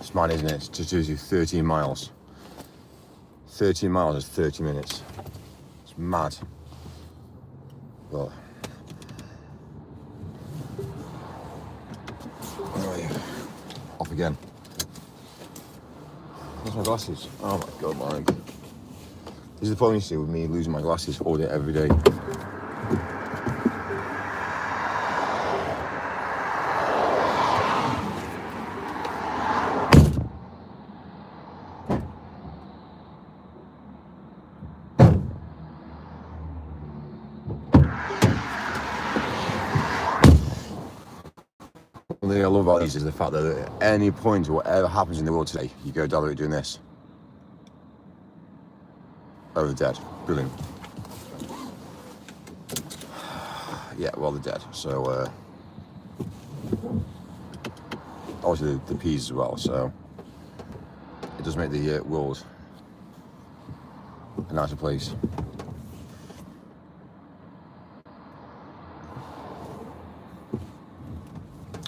It's mad, isn't it? It's just to do 13 miles. 13 miles is 30 minutes. It's mad. But anyway, off again. Where's my glasses? Oh my god, man. This is the problem you see with me losing my glasses all day, every day. One thing I love about these is the fact that at any point, whatever happens in the world today, you go down the road doing this. Oh, they're dead. Brilliant. Yeah, well, they're dead. So, obviously the peas as well. So, it does make the world a nicer place.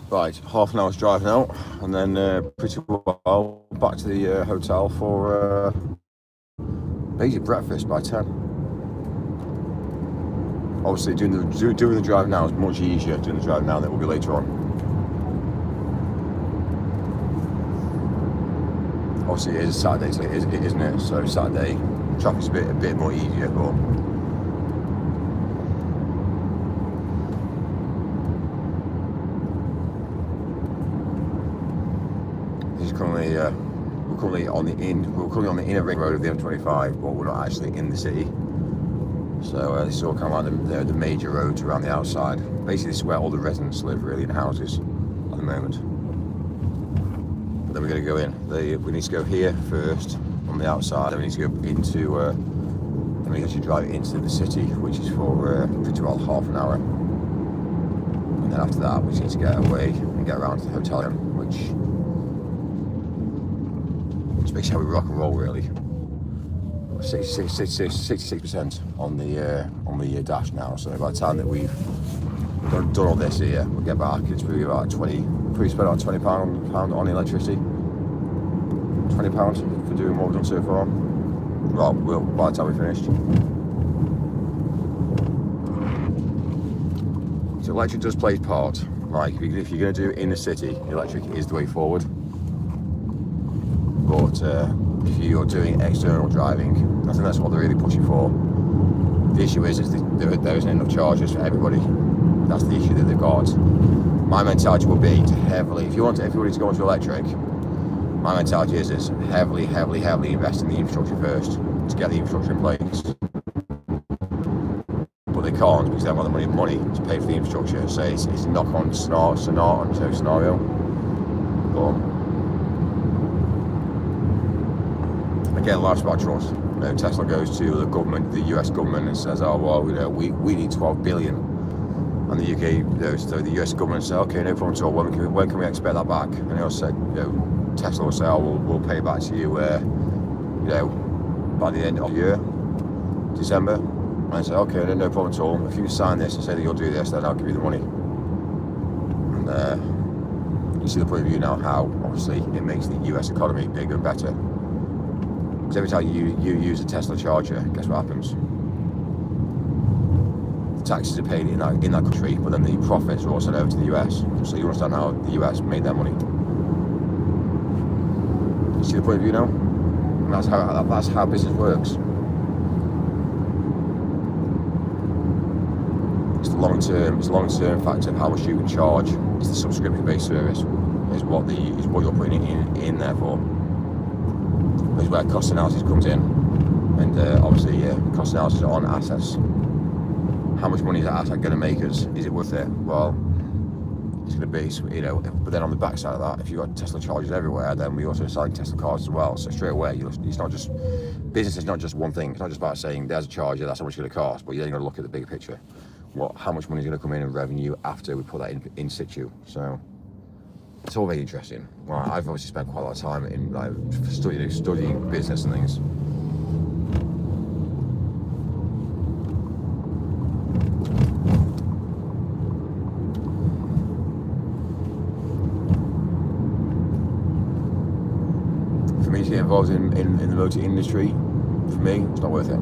Right, half an hour's drive now, and then pretty well back to the hotel for basic breakfast by 10. Obviously, doing the drive now is much easier doing the drive now than it will be later on. Obviously, it is Saturday, so isn't it? So Saturday, traffic's a bit more easier, but this is currently we're currently on the inner ring road of the M25, but we're not actually in the city. So this is all kind of like the major roads around the outside. Basically, this is where all the residents live, really, in houses at the moment. But then we're going to go in. We need to go here first on the outside. Then we need to go into. Then we actually drive into the city, which is for pretty well half an hour. And then after that, we just need to get away and get around to the hotel, which makes how we rock and roll, really. 66% on the dash now. So by the time that we've done all this here, we'll get back. It's probably about probably spent about £20 on electricity. £20 for doing what we've done so far. Well, by the time we finished. So electric does play its part. Like if you're going to do it in the city, electric is the way forward. But if you're doing external driving, I think that's what they're really pushing for. The issue is there isn't enough chargers for everybody. That's the issue that they've got. My mentality will be to if you want everybody to go into electric, my mentality is heavily invest in the infrastructure first to get the infrastructure in place. But they can't because they haven't got the money to pay for the infrastructure. So it's a knock-on scenario. But again, life's about trust. You know, Tesla goes to the government, the US government, and says, "Oh well, we need 12 billion," and the UK, so the US government says, "Okay, no problem at all. When can we expect that back?" And they'll say, Tesla will say, "Oh, we'll pay it back to you, by the end of the year, December." And I say, "Okay, no problem at all. If you sign this and say that you'll do this, then I'll give you the money." And you see the point of view now how obviously it makes the US economy bigger and better. Because every time you use a Tesla charger, guess what happens? The taxes are paid in that country, but then the profits are also over to the US. So you understand how the US made their money. You see the point of view now? And that's how business works. It's the long-term factor of how much you can charge. It's the subscription-based service. Is what you're putting in there for. Is where cost analysis comes in, and obviously cost analysis on assets. How much money is that asset going to make us? Is it worth it? Well, it's going to be, but then on the backside of that, if you've got Tesla chargers everywhere, then we also sell Tesla cars as well. So straight away, it's not just, business is not just one thing. It's not just about saying there's a charger, that's how much it's going to cost, but you're then going to look at the bigger picture. How much money is going to come in revenue after we put that in situ. So it's all very interesting. Well, I've obviously spent quite a lot of time in studying business and things. involved in the motor industry, for me, it's not worth it.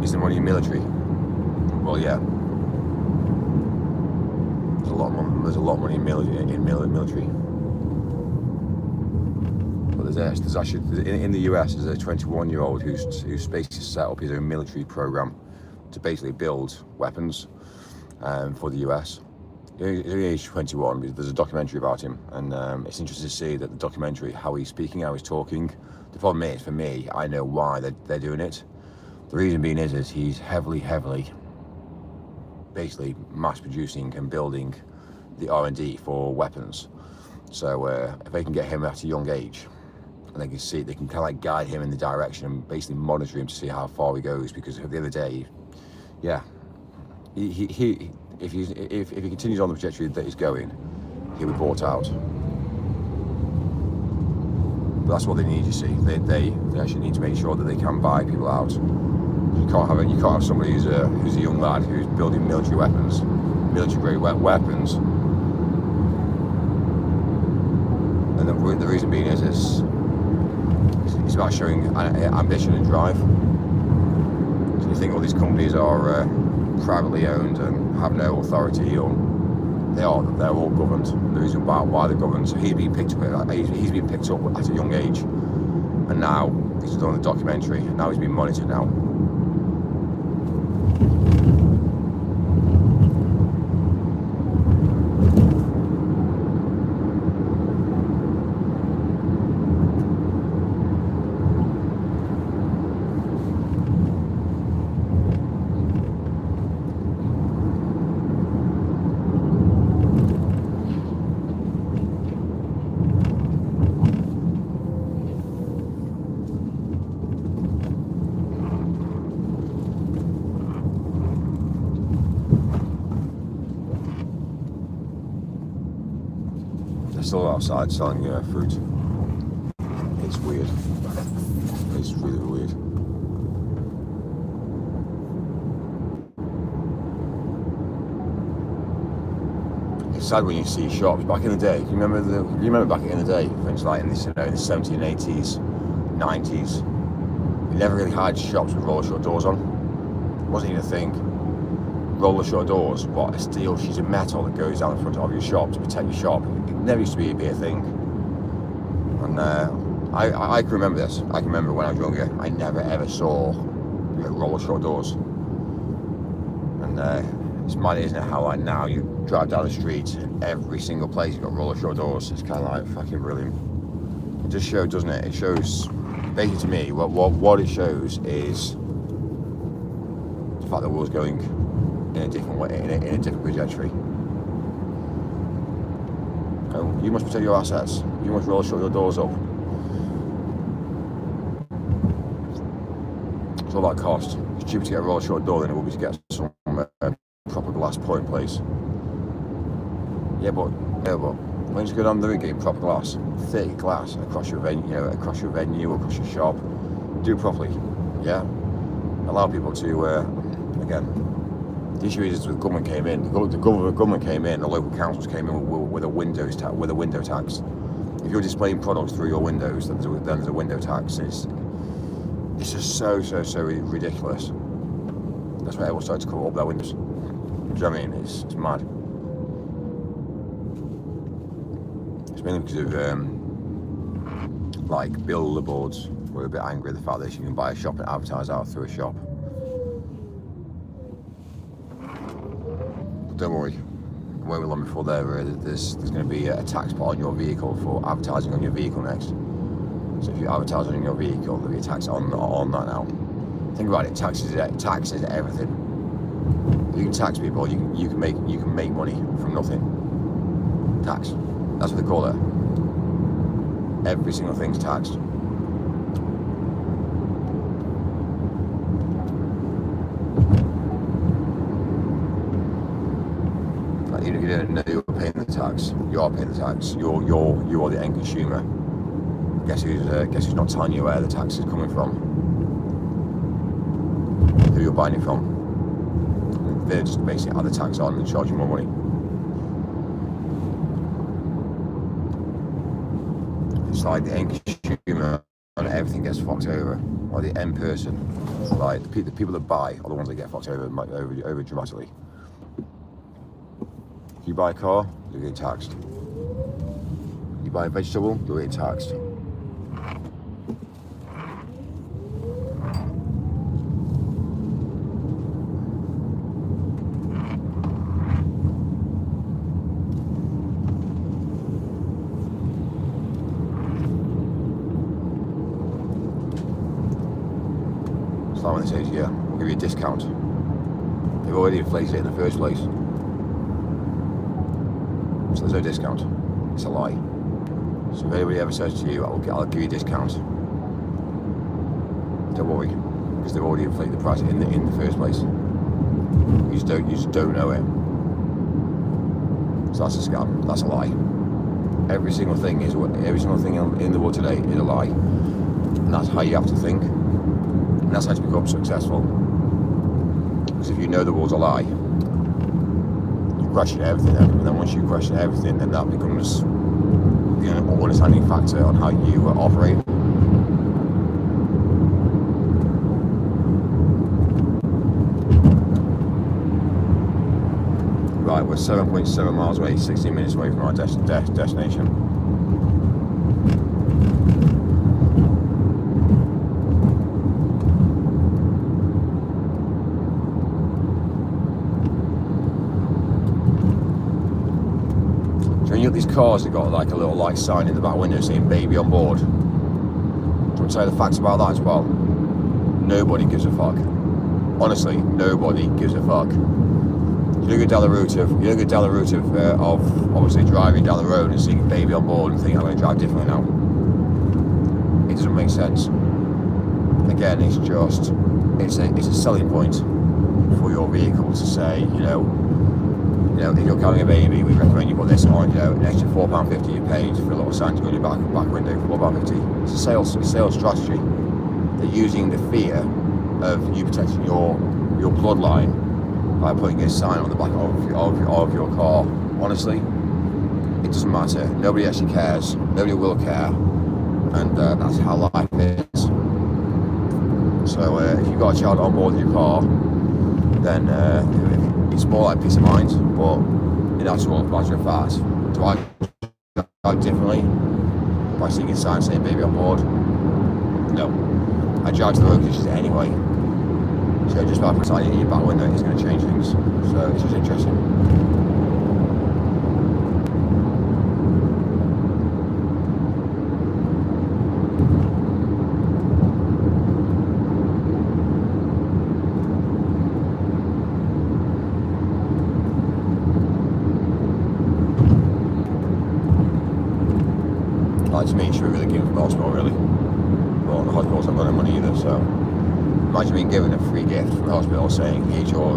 Is there money in military? Well, yeah. There's a lot of money in military. But there's actually in the US there's a 21-year-old who's basically set up his own military program to basically build weapons for the US. He's only age 21, because there's a documentary about him, and it's interesting to see that the documentary, how he's speaking, how he's talking. The problem is, for me, I know why they're doing it. The reason being is he's heavily basically mass producing and building the R&D for weapons. So if they can get him at a young age, and they can kind of like guide him in the direction and basically monitor him to see how far he goes, because at the end of the day, yeah, if he continues on the trajectory that he's going, he'll be bought out. But that's what they need, you see. They actually need to make sure that they can buy people out. You can't have somebody who's a young lad who's building military weapons, military grade weapons. And the reason being is it's about showing ambition and drive. So you think all these companies are privately owned and have no authority, or they're all governed. The reason why they're governed. So he's been picked up at a young age, and now he's done a documentary. Now he's being monitored now. Still outside selling fruit. It's weird. It's really weird. It's sad when you see shops back in the day. You remember back in the day, things like in the 70s, 80s, 90s. You never really had shops with roller shut doors on. It wasn't even a thing. Roller shut doors, what, a steel sheet of metal that goes down the front of your shop to protect your shop. It never used to be a thing. And I can remember this. I can remember when I was younger, I never ever saw roller shut doors. And it's mad, isn't it, how like now you drive down the street and every single place you've got roller shut doors. It's kind of like fucking brilliant. It just shows, doesn't it? It shows, basically to me, what it shows is the fact that the world's going in a different way, in a different trajectory. You must protect your assets. You must roll shut your doors up. It's all about cost. It's cheaper to get a roll shut door than it will be to get some proper glass pour in place. Yeah, but when you go down there and get proper glass, thick glass across your venue, across your shop, do it properly. Yeah, allow people to again. The issue is the government came in. The government came in. The local councils came in with a window tax. If you're displaying products through your windows, then there's a window tax. It's just so ridiculous. That's why everyone started to cover up their windows. Do you know what I mean? It's mad. It's mainly because of like billboards were a bit angry at the fact that you can buy a shop and advertise out through a shop. Don't worry, it won't be long before there's going to be a tax put on your vehicle for advertising on your vehicle next. So if you advertise on your vehicle, there'll be a tax on that now. Think about it, taxes everything. You can tax people, you can make money from nothing. Tax, that's what they call it. Every single thing's taxed. You didn't know you were paying the tax. You are paying the tax. You are the end consumer. Guess who's not telling you where the tax is coming from? Who you're buying it from? They just basically add the tax on and charge you more money. it's like the end consumer and everything gets fucked over, or the end person, like the people that buy are the ones that get fucked over dramatically. You buy a car, you're getting taxed. You buy a vegetable, you're getting taxed. It's like when it says, yeah, we'll give you a discount. They've already inflated it in the first place. So there's no discount. It's a lie. So if anybody ever says to you, I'll give you a discount, don't worry, because they've already inflated the price in the first place. You just don't know it. So that's a scam. That's a lie. Every single thing in the world today is a lie, and that's how you have to think, and that's how to become successful. Because if you know the world's a lie, you question everything, and then once you question everything, then that becomes the understanding factor on how you operate. Right, we're 7.7 miles away, 16 minutes away from our destination. You know these cars have got like a little light sign in the back window saying baby on board? Do you want to say the facts about that as well? Nobody gives a fuck. Honestly, nobody gives a fuck. You don't go down the route of obviously driving down the road and seeing baby on board and thinking I'm going to drive differently now. It doesn't make sense. Again, it's a selling point for your vehicle to say, if you're carrying a baby, we recommend you put this on, an extra £4.50 you paid for a little sign to go in your back window, £4.50. It's a sales strategy. They're using the fear of you protecting your bloodline by putting a sign on the back of your car. Honestly, it doesn't matter. Nobody actually cares. Nobody will care. And that's how life is. So if you've got a child on board with your car, then it's more like peace of mind. But in actual matter of fact, do I drive differently by seeing a sign saying baby on board? No. I drive to the locations anyway. So just by putting a sign in your back window is going to change things. So it's just interesting. To me, you should be really given from the hospital, really. Well, the hospitals haven't got no money either, so imagine being given a free gift from the hospital saying, here's your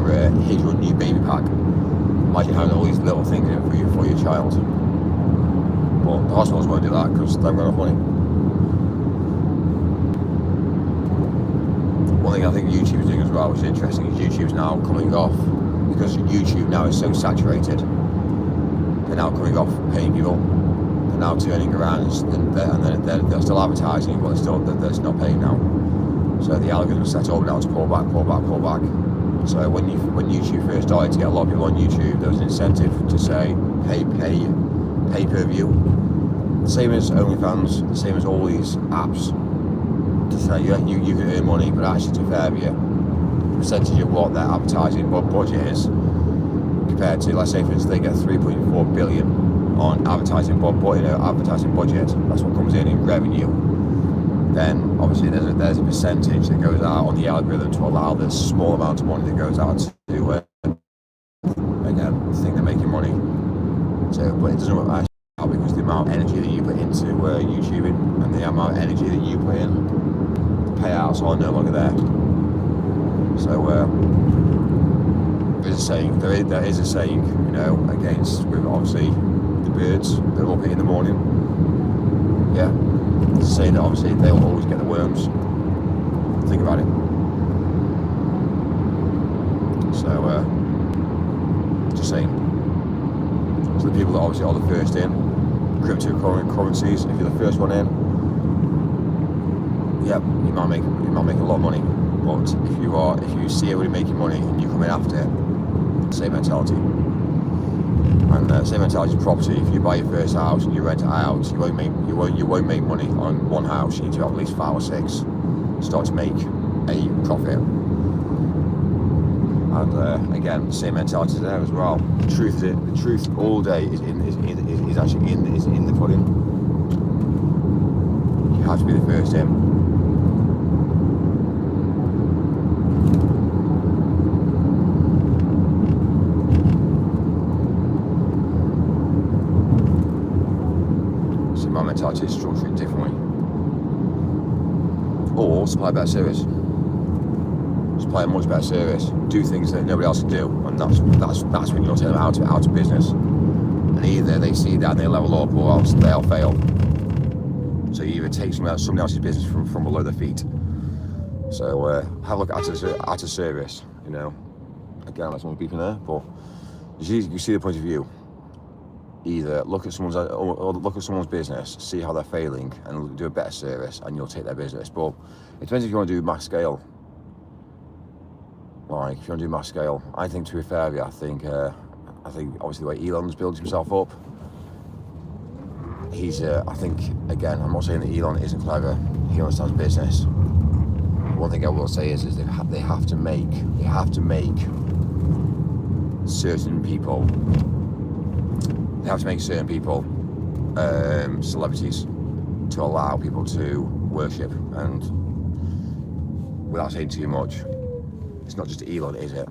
new baby pack. Imagine having all these little things in it for your child. But the hospitals won't do that because they haven't got enough money. One thing I think YouTube is doing as well, which is interesting, is YouTube's now coming off, because YouTube now is so saturated, they're now coming off paying people. Now turning around and they're still advertising, but they're still not paying now. So the algorithm is set up now to pull back. So when YouTube first started to get a lot of people on YouTube, there was an incentive to say pay per view. Same as OnlyFans, the same as all these apps, to say you can earn money, but actually to fair you, the percentage of what their advertising budget is compared to, let's say for instance they get 3.4 billion on advertising budget, that's what comes in revenue, then obviously there's a percentage that goes out on the algorithm to allow this small amount of money that goes out to again, think they're making money. So, but it doesn't work actually out, because the amount of energy that you put into YouTubing and the amount of energy that you put in, the payouts are no longer there. So there is a saying, against with obviously the birds that are up in the morning. Yeah, it's a saying that obviously they'll always get the worms. Think about it. So just saying. So the people that obviously are the first in cryptocurrencies. If you're the first one in, yeah, you might make a lot of money. But if you see everybody making money and you come in after it, same mentality. And same mentality is property. If you buy your first house and you rent it out, you won't make money on one house. You need to have at least 5 or 6. Start to make a profit. And again, same mentality there as well. The truth all day is actually in the pudding. You have to be the first in. See, my mentality is structured differently. Or supply a better service. Supply a much better service. Do things that nobody else can do, and that's when you'll take them out of business. And either they see that and they level up, or else they'll fail. So you either take somebody else's business from below their feet. So have a look at a service. You know, again, that's someone beeping there, but you see the point of view. Either look at someone's business, see how they're failing, and do a better service, and you'll take their business. But it depends if you want to do mass scale. Like, if you want to do mass scale, I think, to be fair, I think obviously the way Elon's built himself up, he's I think, again, I'm not saying that Elon isn't clever. He understands business. One thing I will say is they have to make certain people. They have to make certain people celebrities to allow people to worship, and without saying too much, it's not just Elon, is it?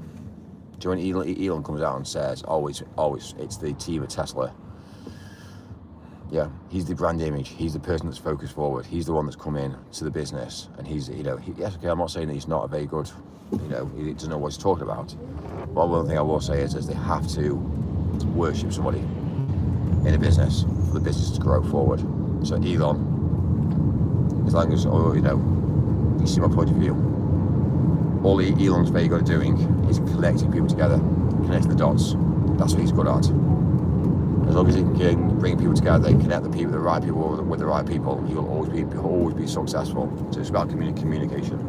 Do you know when Elon comes out and says, it's the team at Tesla. Yeah, he's the brand image. He's the person that's focused forward. He's the one that's come in to the business, and he's, yes, okay, I'm not saying that he's not a very good, he doesn't know what he's talking about. But one thing I will say is they have to worship somebody in a business for the business to grow forward. So Elon, as long as, you see my point of view, all Elon's very good at doing is connecting people together, connecting the dots. That's what he's good at. As long as he can bring people together, connect the right people with the right people, he will always be successful. So it's about communication.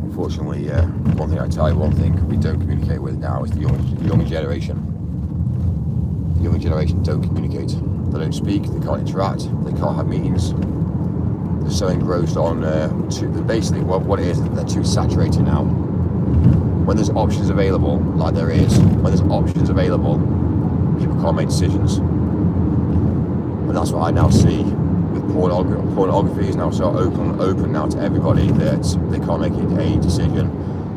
Unfortunately, one thing we don't communicate with now is the younger generation. The younger generation don't communicate. They don't speak, they can't interact, they can't have meetings. They're so engrossed on, basically what it is, they're too saturated now. When there's options available, like there is, people can't make decisions. And that's what I now see with pornography is now so open now to everybody that they can't make a decision.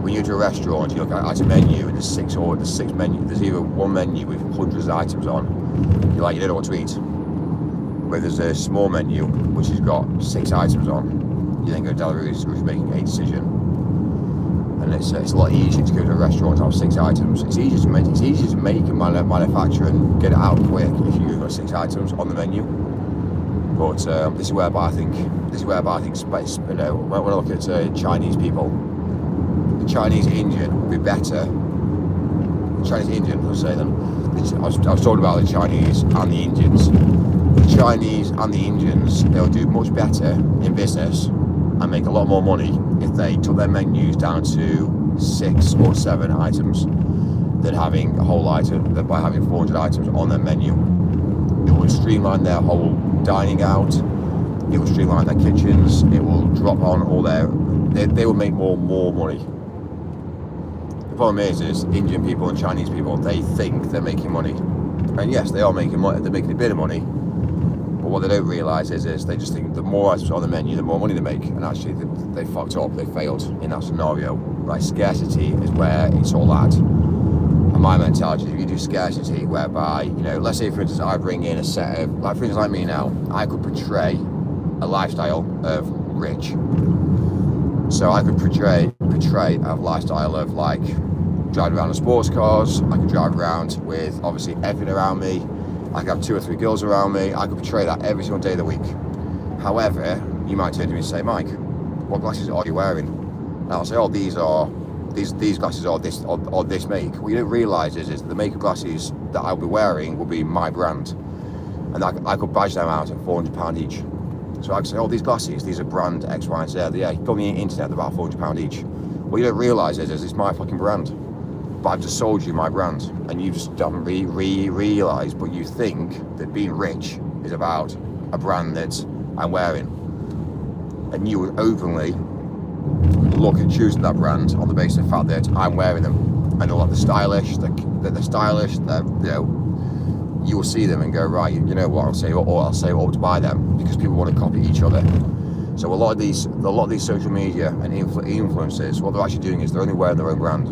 When you go to a restaurant, you look at a menu and there's six menus. There's either one menu with hundreds of items on. You don't know what to eat. Where there's a small menu which has got 6 items on, you then go down the route of making a decision. And it's a lot easier to go to a restaurant and have 6 items. It's easier to make and manufacture and get it out quick if you've got 6 items on the menu. But this is whereby I think space. When I look at Chinese people, the Chinese Indian would be better. The Chinese Indian, let's say them. I was talking about the Chinese and the Indians. The Chinese and the Indians, they'll do much better in business and make a lot more money if they took their menus down to 6 or 7 items than having a whole item, by having 400 items on their menu. It will streamline their whole dining out. It will streamline their kitchens. It will drop on all they will make more money. The problem is Indian people and Chinese people, they think they're making money. And yes, they are making money, they're making a bit of money. But what they don't realise is they just think the more items on the menu, the more money they make. And actually, they fucked up, they failed in that scenario. Like, scarcity is where it's all at. And my mentality is if you do scarcity, whereby, let's say, for instance, I bring in a set of, like, for instance, like me now, I could portray a lifestyle of rich. So I could portray a lifestyle of, like, driving around in sports cars. I could drive around with, obviously, everything around me. I could have 2 or 3 girls around me. I could portray that every single day of the week. However, you might turn to me and say, Mike, what glasses are you wearing? And I'll say, oh, these glasses are this make. What you don't realise is the make of glasses that I'll be wearing will be my brand, and I could badge them out at £400 each. So I could say, oh, these glasses, these are brand X, Y, and Z. Yeah, you put me on the internet, they're about £400 each. What you don't realise is it's my fucking brand, but I've just sold you my brand, and you just haven't realised. But you think that being rich is about a brand that I'm wearing, and you would openly look at choosing that brand on the basis of the fact that I'm wearing them. I know, like, they're stylish, you will see them and go, right, you know what, I'll say to buy them, because people want to copy each other. So a lot of these social media and influencers, what they're actually doing is they're only wearing their own brand,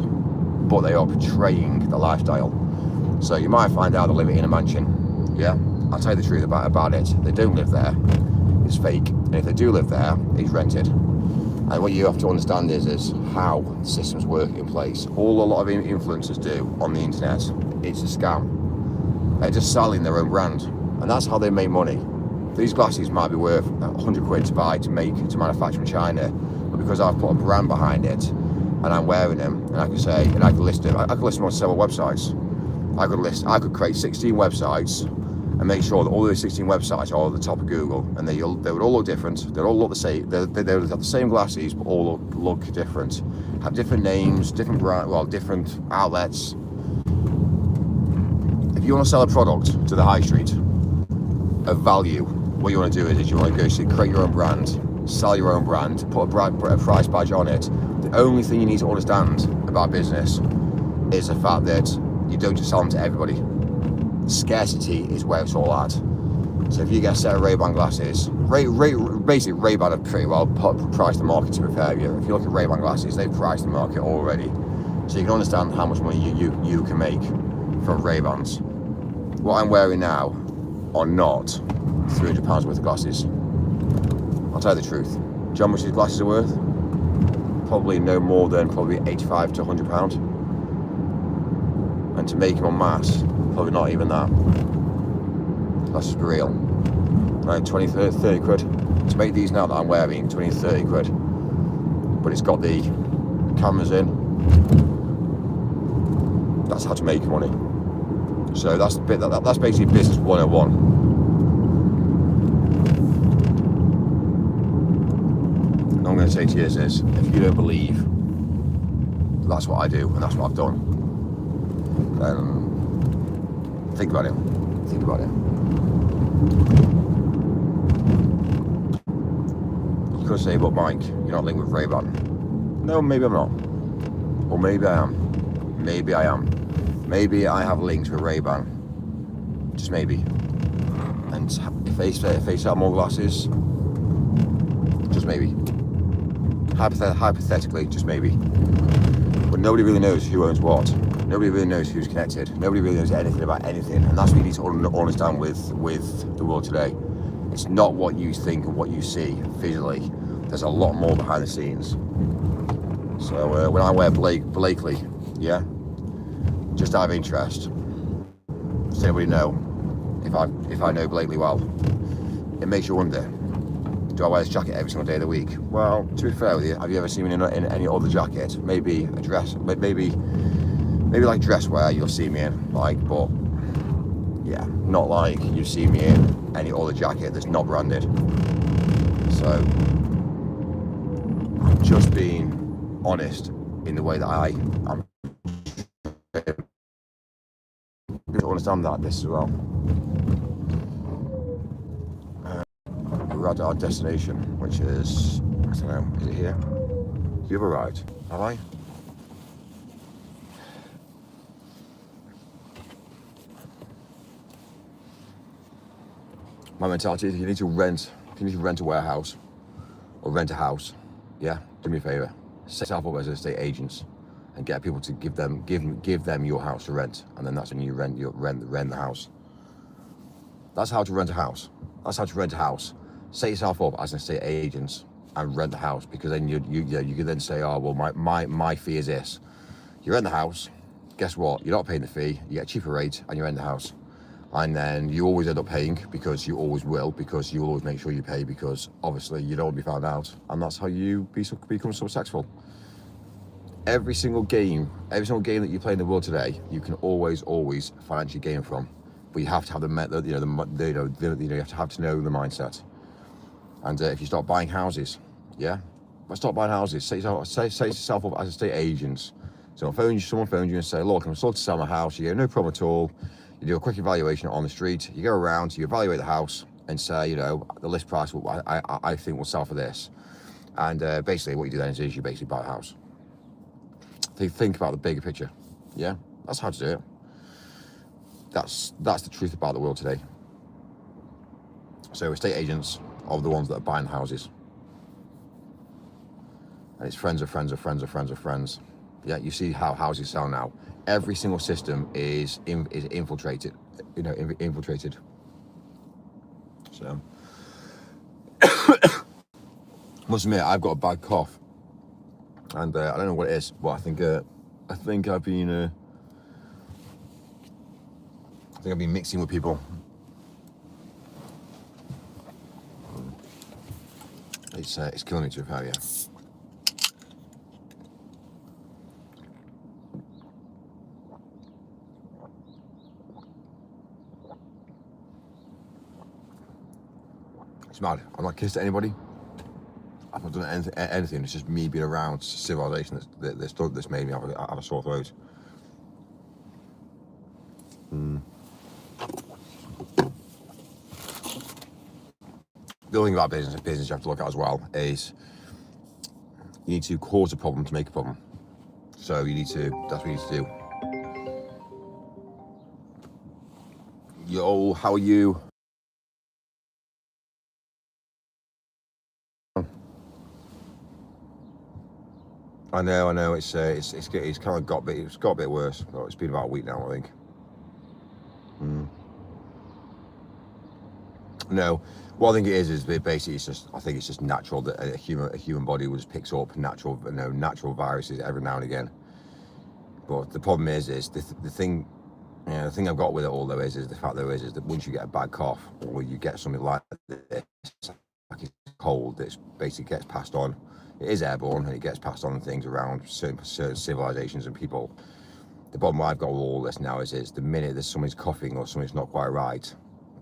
but they are portraying the lifestyle. So you might find out they live in a mansion. Yeah, I'll tell you the truth about it. They don't live there. It's fake. And if they do live there, it's rented. And what you have to understand is how the systems work in place. All a lot of influencers do on the internet, it's a scam. They're just selling their own brand, and that's how they make money. These glasses might be worth 100 quid to buy, to manufacture in China, but because I've put a brand behind it, and I'm wearing them, and I can say, and I can list them. I could list them on several websites. I could create 16 websites and make sure that all those 16 websites are at the top of Google, and they would all look different. They'd all look the same. They would have the same glasses, but all look different. Have different names, different different outlets. If you want to sell a product to the high street of value, what you want to do is you want to go create your own brand, sell your own brand, put a price badge on it. The only thing you need to understand about business is the fact that you don't just sell them to everybody. Scarcity is where it's all at. So if you get a set of Ray-Ban glasses, basically Ray-Ban have pretty well priced the market, to be fair. If you look at Ray-Ban glasses, they've priced the market already. So you can understand how much money you can make from Ray-Bans. What I'm wearing now are not £300 worth of glasses. I'll tell you the truth. Do you know how much these glasses are worth? Probably no more than £85 to £100. And to make them en masse, probably not even that. Let's just be real. Like 20, 30 quid. To make these now that I'm wearing, 20, 30 quid. But it's got the cameras in. That's how to make money. So that's basically business 101. And I'm going to say to you is this: if you don't believe that's what I do and that's what I've done, then think about it. Think about it. You could say, but Mike, you're not linked with Ray-Ban. No, maybe I'm not. Or maybe I am. Maybe I am. Maybe I have links with Ray-Ban. Just maybe. And if they sell more glasses, just maybe. Hypothetically, just maybe. But nobody really knows who owns what. Nobody really knows who's connected. Nobody really knows anything about anything. And that's what you need to understand with the world today. It's not what you think and what you see visually. There's a lot more behind the scenes. So when I wear Blakely, yeah, just out of interest, does anybody know if I know Blakely well? It makes you wonder, do I wear this jacket every single day of the week? Well, to be fair with you, have you ever seen me in any other jacket? Maybe a dress, maybe like dress wear you'll see me in, like, but yeah, not like you see me in any other jacket that's not branded. So I'm just being honest in the way that I'm to understand this as well. We're at our destination, which is, I don't know, is it here? You've arrived, have I? My mentality is if you need to rent a warehouse or rent a house, yeah, do me a favour, set yourself up as estate agents and get people to give them your house to rent, and then that's when you rent the house. That's how to rent a house. That's how to rent a house. Set yourself up as an estate agent and rent the house, because then you can then say, oh well, my fee is this. You rent the house, guess what? You're not paying the fee, you get a cheaper rate and you rent the house. And then you always end up paying, because you always will, because you always make sure you pay, because obviously you don't want to be found out, and that's how you become successful. Every single game that you play in the world today, you can always financially gain from, but you have to have you have to know the mindset. And if you start buying houses, yeah, let's start buying houses. Set yourself up as estate agents. So someone phones you and say, look, I'm sold to sell my house. You go, no problem at all. You do a quick evaluation on the street. You go around, you evaluate the house and say, you know, the list price, I think will sell for this. And basically what you do then is you basically buy a house. Think about the bigger picture. Yeah, that's how to do it. That's the truth about the world today. So estate agents are the ones that are buying houses. And it's friends of friends of friends of friends of friends. Yeah, you see how houses sell now. Every single system is infiltrated, you know, infiltrated. So, must admit, I've got a bad cough, and I don't know what it is, but I think I've been mixing with people. It's killing me to repair, yeah. It's mad. I'm not kissed at anybody. I've not done anything. It's just me being around civilization that's made me have a sore throat. The other thing about business you have to look at as well is you need to cause a problem to make a problem. So that's what you need to do. Yo, how are you? I know. It's kind of got a bit worse. Well, it's been about a week now, I think. No, what I think it is basically I think it's just natural that a human body just picks up natural viruses every now and again. But the problem is the thing I've got with it all though is the fact is that once you get a bad cough or you get something like this, like it's cold, that basically gets passed on. It is airborne and it gets passed on things around certain civilizations and people. The problem I've got with all this now is the minute there's somebody's coughing or something's not quite right,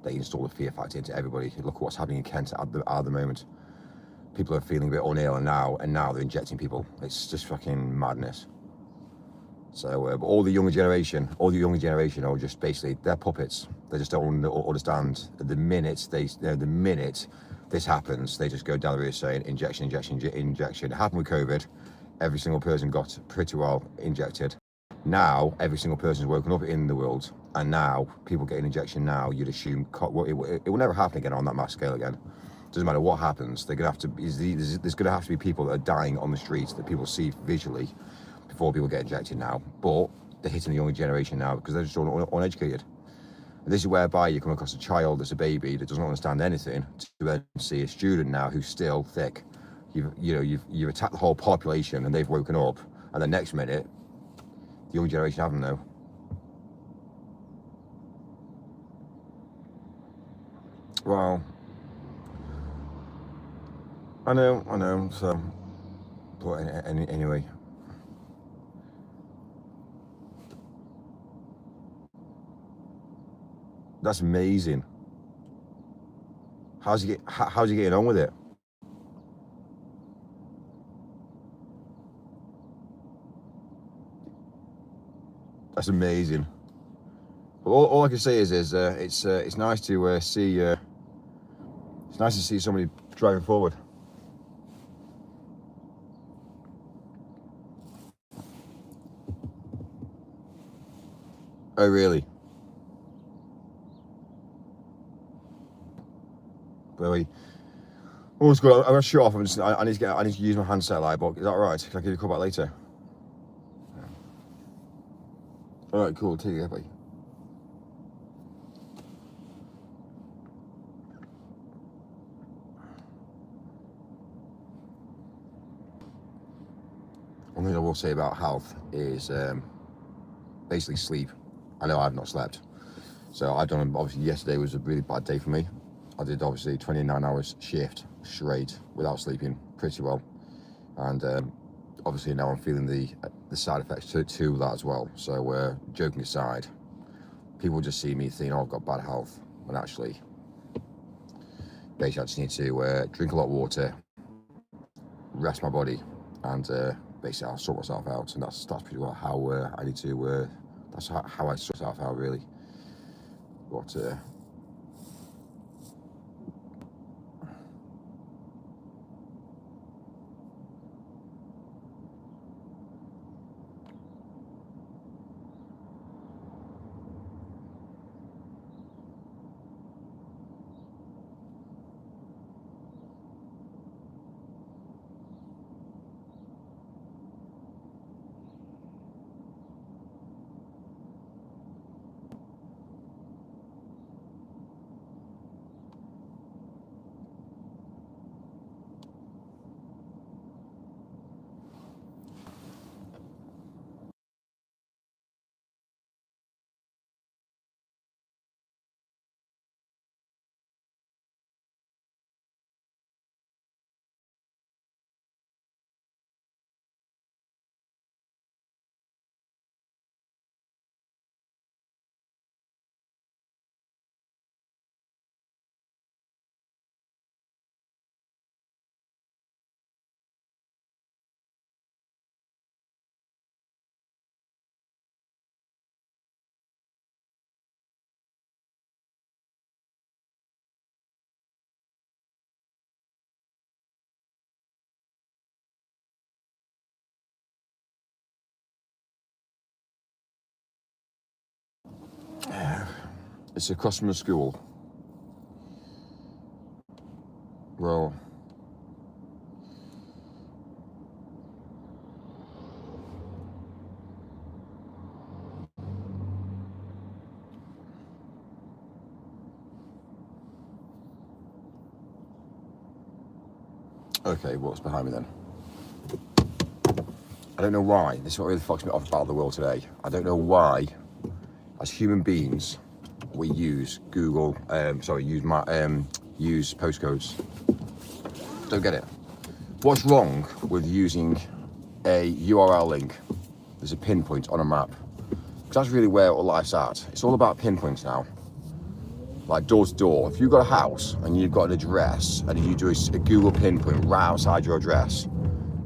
they install a fear factor into everybody. Look at what's happening in Kent at the moment. People are feeling a bit unwell and now they're injecting people. It's just fucking madness. So but all the younger generation are just basically, they're puppets. They just don't understand. The minute this happens, they just go down the road saying injection. It happened with COVID. Every single person got pretty well injected. Now every single person's woken up in the world, and now people get an injection. Now you'd assume it will never happen again on that mass scale again. Doesn't matter what happens. There's going to have to be people that are dying on the streets that people see visually before people get injected now. But they're hitting the younger generation now because they're just uneducated. And this is whereby you come across a child that's a baby that doesn't understand anything to then see a student now who's still thick. You've attacked the whole population and they've woken up, and the next minute the young generation haven't though. Well, I know. So, but anyway. That's amazing. How's you getting on with it? That's amazing. Well, all I can say is it's nice to see. It's nice to see somebody driving forward. Oh really? Really? Almost good. I'm gonna shoot off. I need to use my handset light. But is that all right? Can I give you a call back later? All right, cool. Take care, buddy. One thing I will say about health is basically sleep. I know I've not slept. So I've done, obviously yesterday was a really bad day for me. I did obviously 29 hours shift straight without sleeping pretty well. And obviously now I'm feeling the side effects to that as well. So joking aside, people just see me thinking, oh, I've got bad health, when actually, basically I just need to drink a lot of water, rest my body, and basically I'll sort myself out. And that's pretty well how I need to, that's how I sort myself out really. But it's a customer school. Well, okay, what's behind me then? I don't know why. This is what really fucks me off about the world today. I don't know why, as human beings, we use Google. Use postcodes. Don't get it. What's wrong with using a URL link? There's a pinpoint on a map. Because that's really where all life's at. It's all about pinpoints now. Like door to door. If you've got a house and you've got an address and you do a Google pinpoint right outside your address,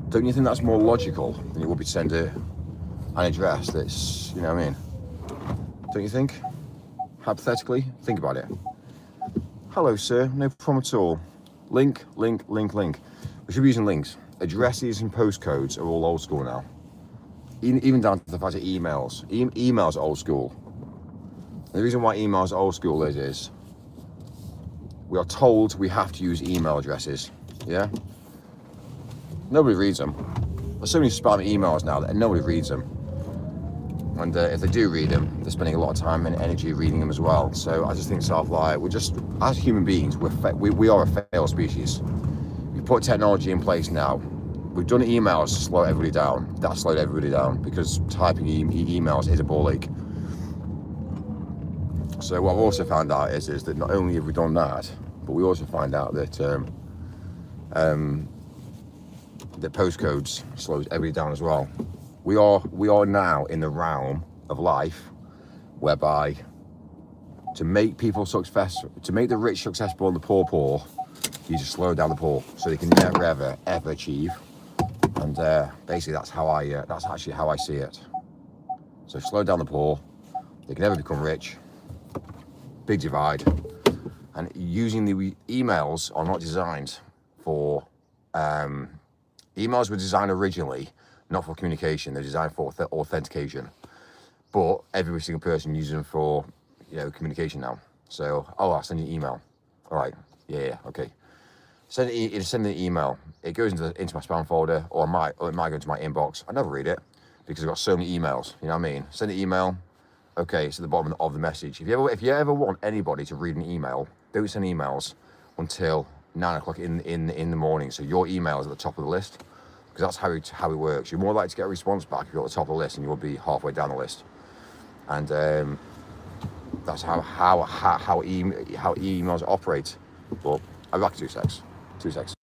don't you think that's more logical than it would be to send an address that's, you know what I mean? Don't you think? Hypothetically, think about it. Hello, sir. No problem at all. Link. We should be using links. Addresses and postcodes are all old school now. Even down to the fact of emails. Emails are old school. And the reason why emails are old school is we are told we have to use email addresses. Yeah? Nobody reads them. There's so many spam emails now that nobody reads them. And if they do read them, they're spending a lot of time and energy reading them as well. So I just think sort of like, we're just, as human beings, we are a failed species. We put technology in place now. We've done emails to slow everybody down. That slowed everybody down because typing emails is a ball ache. So what I've also found out is that not only have we done that, but we also find out that the postcodes slows everybody down as well. We are now in the realm of life whereby to make people successful, to make the rich successful and the poor, you just slow down the poor so they can never ever achieve. And basically that's actually how I see it. So slow down the poor, they can never become rich. Big divide. And using the emails are not designed for emails were designed originally not for communication, they're designed for authentication. But every single person uses them for, communication now. So, I'll send you an email. All right, yeah, okay. Send an email. It goes into my spam folder, or it might go into my inbox. I never read it because I've got so many emails. You know what I mean? Send an email. Okay, it's at the bottom of the message. If you ever want anybody to read an email, don't send emails until 9 o'clock in the morning. So your email is at the top of the list. Because that's how it works. You're more likely to get a response back if you're at the top of the list and you'll be halfway down the list. And That's how emails operate. But I'll be back in 2 secs. 2 secs.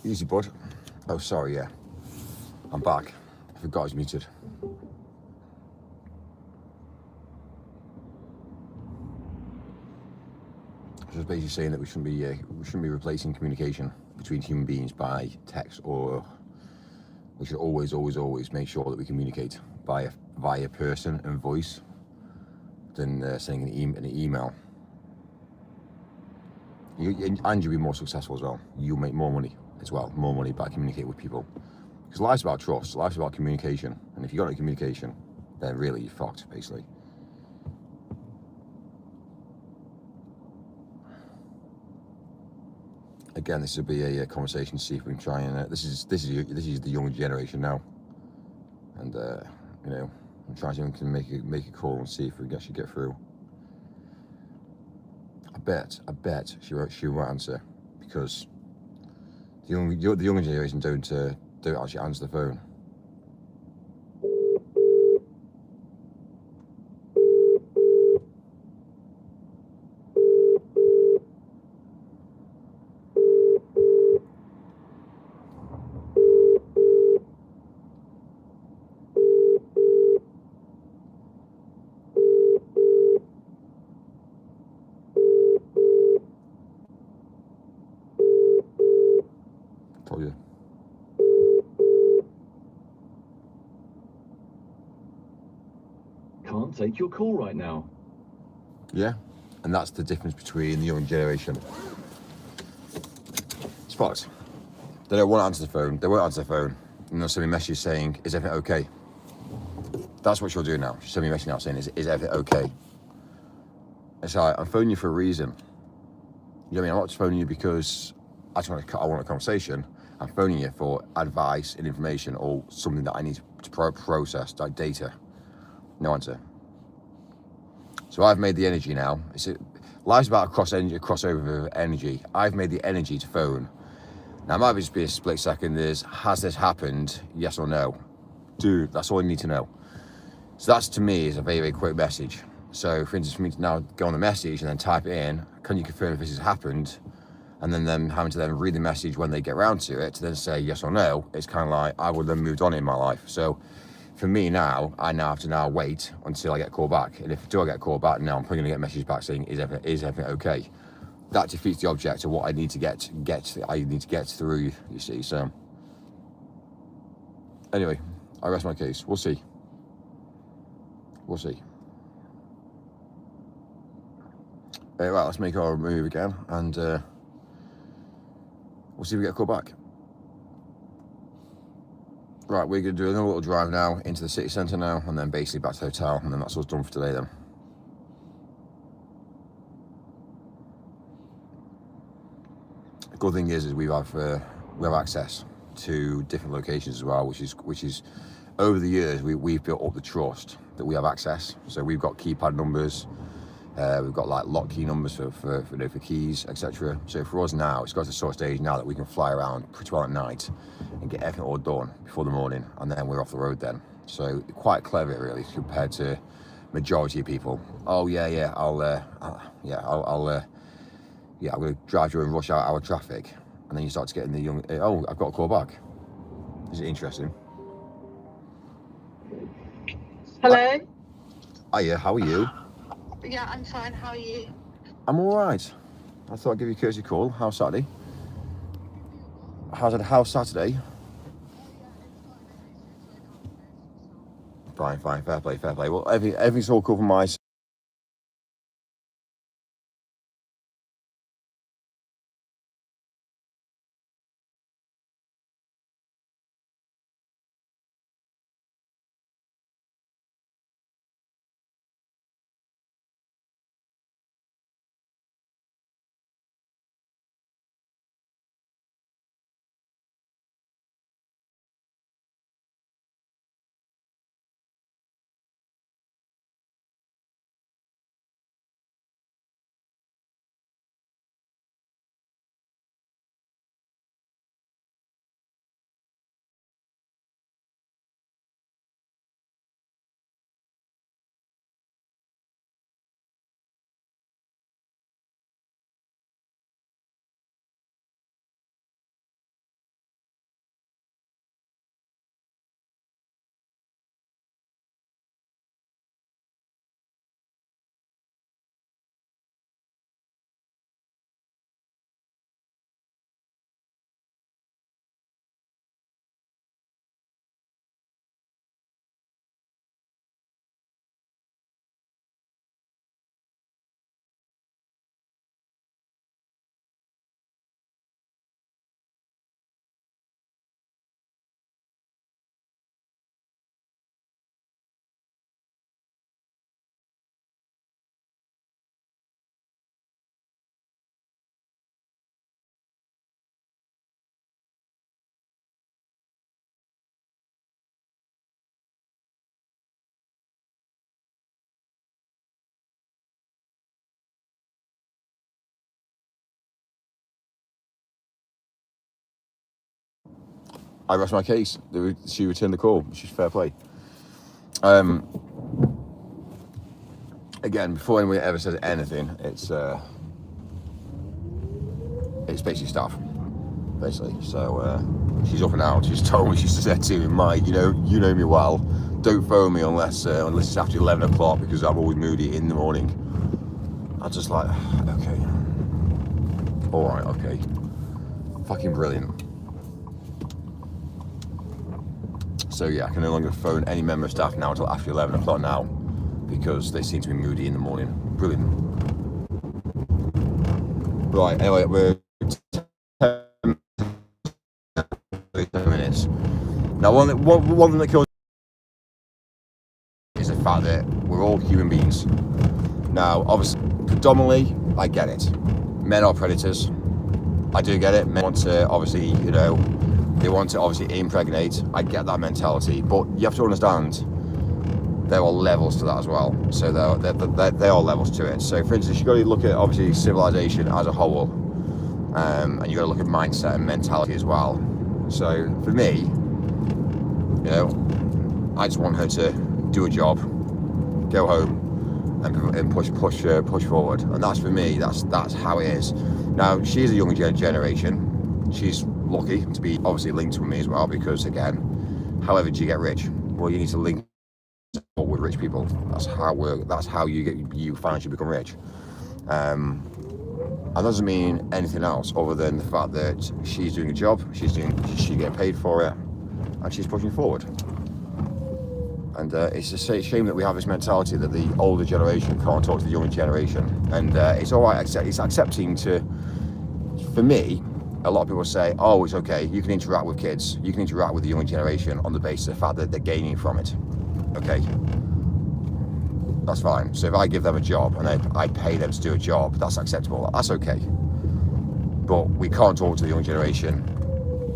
Easy, bud. Oh, sorry, yeah. I'm back. I forgot I was muted. I was just basically saying that we shouldn't be replacing communication between human beings by text, or we should always make sure that we communicate via person and voice than sending an email. And you'll be more successful as well. You'll make more money as well, more money by communicating with people. Because life's about trust, life's about communication. And if you've got no communication, then really you're fucked, basically. Again, this will be a conversation to see if we can try and this is the younger generation now, and you know, I'm trying to make a call and see if we can actually get through. I bet she won't answer, because the younger generation don't actually answer the phone. Told you. Can't take your call right now. Yeah, and that's the difference between the young generation. It's fucked. They don't want to answer the phone. They won't answer the phone. And they'll send me a message saying, "Is everything okay?" That's what she'll do now. She'll send me a message now saying, "Is everything okay?" It's like, I'm phoning you for a reason. You know what I mean? I'm not just phoning you because I want a conversation. I'm phoning you for advice and information or something that I need to process, like data. No answer. So I've made the energy now. Life's about a crossover of energy. I've made the energy to phone. Now, it might just be a split second. Has this happened? Yes or no? Dude, that's all you need to know. So that's, to me, is a very, very quick message. So, for instance, for me to now go on the message and then type it in, can you confirm if this has happened? And then them having to then read the message when they get around to it to then say yes or no, it's kind of like I would have moved on in my life. So for me now, I now have to wait until I get called back. And if I get called back, now I'm probably going to get a message back saying, is everything okay? That defeats the object of what I need to get through, you see. So anyway, I rest my case. We'll see. Right, let's make our move again, and we'll see if we get a call back. Right, we're going to do another little drive now into the city centre now, and then basically back to the hotel, and then that's us done for today then. The good thing is we have access to different locations as well, which is over the years we've built up the trust that we have access. So we've got keypad numbers, we've got like lock key numbers for keys, etc. So for us now, it's got to the sort of stage now that we can fly around pretty well at night and get everything all done before the morning, and then we're off the road then. So quite clever really compared to majority of people. Oh yeah, I'm going to drive during rush hour traffic, and then you start to get in the young. Oh, I've got a call back. Is it interesting? Hello. Hiya, how are you? Yeah, I'm fine. How are you? I'm all right. I thought I'd give you a courtesy call. How's Saturday? How's Saturday? Fine. Fair play. Well, everything's all cool from my side. I rest my case. She returned the call, which is fair play. Again, before anyone ever says anything, it's basically staff, basically. So she's up and out. She's told me, she said to me, Mike, you know me well. Don't phone me unless it's after 11 o'clock because I'm always moody in the morning. I just like, okay, all right, okay, fucking brilliant. So yeah, I can no longer phone any member of staff now until after 11 o'clock now because they seem to be moody in the morning. Brilliant. Right, anyway, we're 10 minutes. Now, one thing that kills is the fact that we're all human beings. Now, obviously, predominantly, I get it. Men are predators. I do get it. Men want to, obviously, They want to obviously impregnate. I get that mentality, but you have to understand there are levels to that as well. So there are levels to it. So for instance, you've got to look at obviously civilization as a whole, and you've got to look at mindset and mentality as well. So for me, you know, I just want her to do a job, go home, and push forward. And that's for me. That's how it is. Now she's a younger generation. She's lucky to be obviously linked with me as well, because again, however do you get rich? Well, you need to link with rich people. That's how you financially become rich. And that doesn't mean anything else other than the fact that she's doing a job, she's getting paid for it, and she's pushing forward. And it's a shame that we have this mentality that the older generation can't talk to the younger generation. And it's all right, it's accepting to, for me, a lot of people say, oh, it's okay, you can interact with kids, you can interact with the younger generation on the basis of the fact that they're gaining from it. Okay, that's fine. So if I give them a job and I pay them to do a job, that's acceptable, that's okay. But we can't talk to the young generation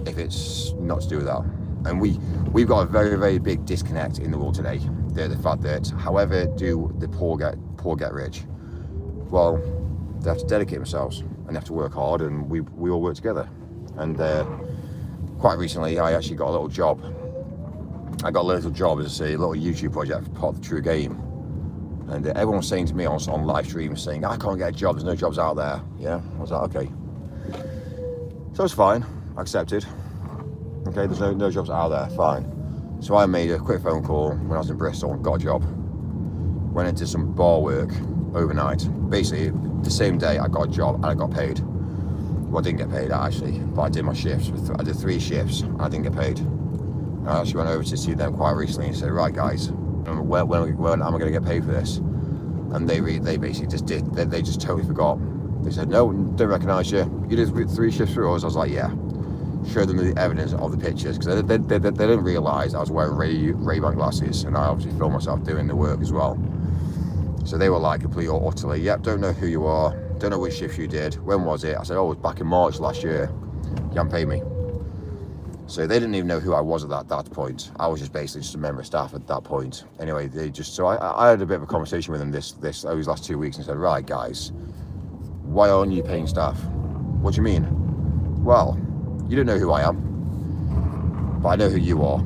if it's not to do with that. And we've got a very, very big disconnect in the world today. The fact that however do the poor get rich, well, they have to dedicate themselves and they have to work hard, and we all work together. And quite recently I actually got a little job. I got a little job as a little YouTube project for part of the True Game. And everyone was saying to me on live streams, saying, I can't get a job, there's no jobs out there. Yeah, I was like, okay. So it's fine, I accepted. Okay, there's no jobs out there, fine. So I made a quick phone call when I was in Bristol and got a job. Went into some bar work overnight. Basically, the same day I got a job and I got paid. Well, I didn't get paid actually, but I did my shifts. I did 3 shifts and I didn't get paid. And I actually went over to see them quite recently and said, right guys, when am I going to get paid for this? And they basically just did, they just totally forgot. They said, no, don't recognise you. You did 3 shifts through us. I was like, yeah. Showed them the evidence of the pictures, because they didn't realise I was wearing Ray-Ban glasses, and I obviously filmed myself doing the work as well. So they were like completely or utterly, yep, don't know who you are, don't know which shift you did, when was it? I said, oh, it was back in March last year, you haven't paid me. So they didn't even know who I was at that point. I was just basically just a member of staff at that point. Anyway, so I had a bit of a conversation with them these last 2 weeks and said, right guys, why aren't you paying staff? What do you mean? Well, you don't know who I am, but I know who you are.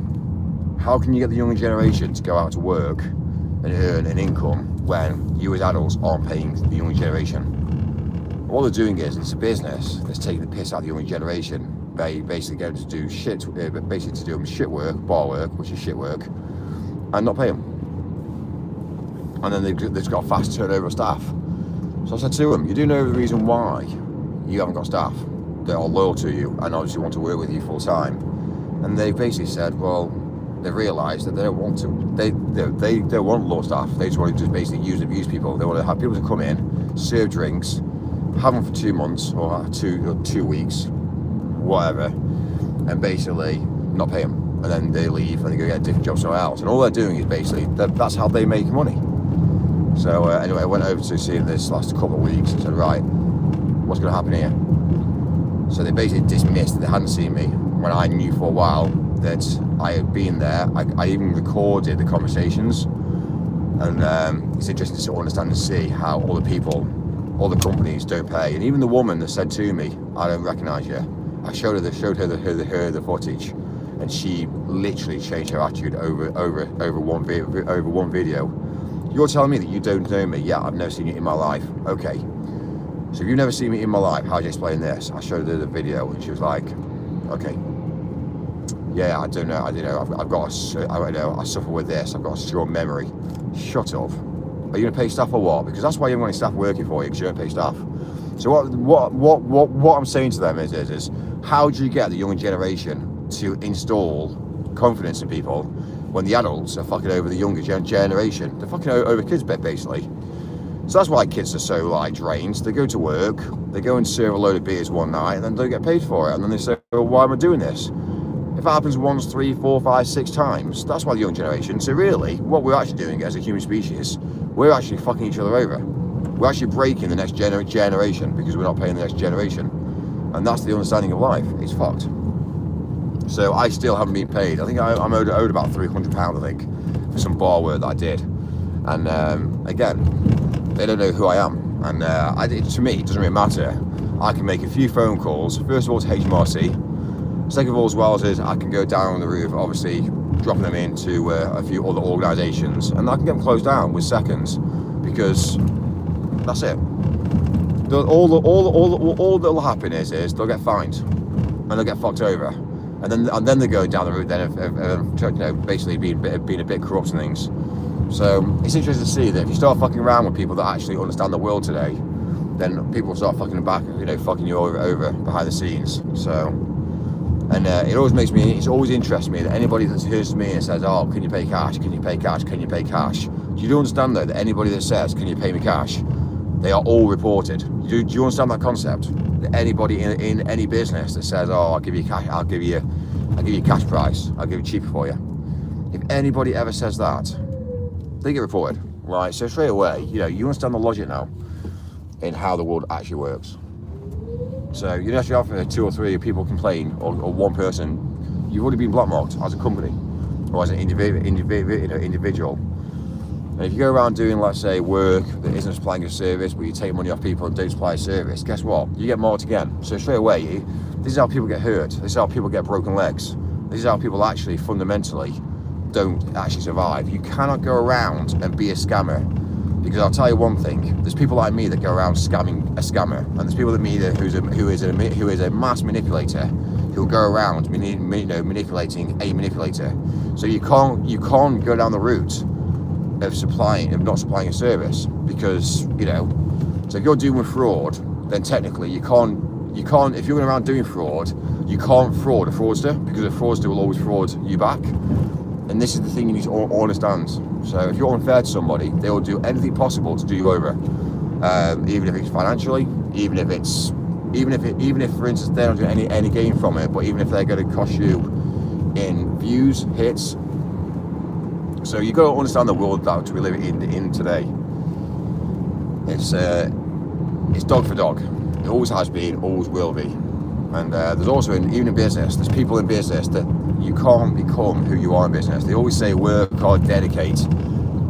How can you get the younger generation to go out to work and earn an income when you as adults aren't paying the younger generation? All they're doing is, it's a business that's taking the piss out of the younger generation. They basically going to do shit, basically to do them shit work, bar work, which is shit work, and not pay them. And then they've just got a fast turnover of staff. So I said to them, you do know the reason why you haven't got staff that are loyal to you and obviously want to work with you full time? And they basically said, well, they realised that they don't want to, they don't want low staff. They just want to just basically use and abuse people. They want to have people to come in, serve drinks, have them for 2 months or 2 weeks, whatever, and basically not pay them. And then they leave and they go get a different job somewhere else. And all they're doing is basically, that's how they make money. So anyway, I went over to see them this last couple of weeks and said, right, what's going to happen here? So they basically dismissed, they hadn't seen me, when I knew for a while that I had been there. I even recorded the conversations, and it's interesting to understand and see how all the people, all the companies don't pay. And even the woman that said to me, I don't recognise you, I showed her the footage, and she literally changed her attitude over one video. You're telling me that you don't know me? Yeah, I've never seen you in my life. Okay. So if you've never seen me in my life, how do you explain this? I showed her the video and she was like, okay. Yeah, I don't know, I suffer with this, I've got a strong memory. Shut up. Are you gonna pay staff or what? Because that's why you haven't got any staff working for you, because you don't pay staff. So what I'm saying to them is how do you get the younger generation to install confidence in people when the adults are fucking over the younger generation? They're fucking over kids, basically. So that's why kids are so like drained. They go to work, they go and serve a load of beers one night and then don't get paid for it. And then they say, well, why am I doing this? If it happens once, 3, 4, 5, 6 times, that's why the young generation. So really, what we're actually doing as a human species, we're actually fucking each other over. We're actually breaking the next generation because we're not paying the next generation. And that's the understanding of life. It's fucked. So I still haven't been paid. I think I'm owed about £300, I think, for some bar work that I did. And again, they don't know who I am. And to me, it doesn't really matter. I can make a few phone calls. First of all, to HMRC. Second of all, as well, is I can go down the route of obviously dropping them into a few other organisations, and I can get them closed down with seconds, because that's it. All that'll happen is they'll get fined and they'll get fucked over, and then they go down the route then of basically being a bit corrupt and things. So it's interesting to see that if you start fucking around with people that actually understand the world today, then people start fucking back, fucking you over behind the scenes. So, and it always interests me that anybody that hears me and says, "Oh, can you pay cash? Can you pay cash? Can you pay cash?" You do understand though that anybody that says, "Can you pay me cash?" they are all reported. Do you understand that concept? That anybody in any business that says, "Oh, I'll give you cash, I'll give you cash price, I'll give it cheaper for you," if anybody ever says that, they get reported, right? So straight away, you understand the logic now in how the world actually works. So you don't actually have 2 or 3 people complain, or one person. You've already been blackmarked as a company or as an individual. And if you go around doing, let's say, work that isn't supplying a service, but you take money off people and don't supply a service, guess what? You get marked again. So straight away, this is how people get hurt. This is how people get broken legs. This is how people actually fundamentally don't actually survive. You cannot go around and be a scammer, because I'll tell you one thing: there's people like me that go around scamming a scammer, and there's people like me who is a mass manipulator, who'll go around manipulating a manipulator. So you can't go down the route of not supplying a service, because so if you're doing fraud, then technically you can't if you're going around doing fraud, you can't fraud a fraudster, because a fraudster will always fraud you back. And this is the thing you need to understand. So if you're unfair to somebody, they will do anything possible to do you over, even if it's financially, even if for instance they're not doing any gain from it, but even if they're going to cost you in views, hits. So you got to understand the world that we live in today. It's dog for dog. It always has been, always will be. And there's also even in business, there's people in business that you can't become who you are in business. They always say work hard, dedicate,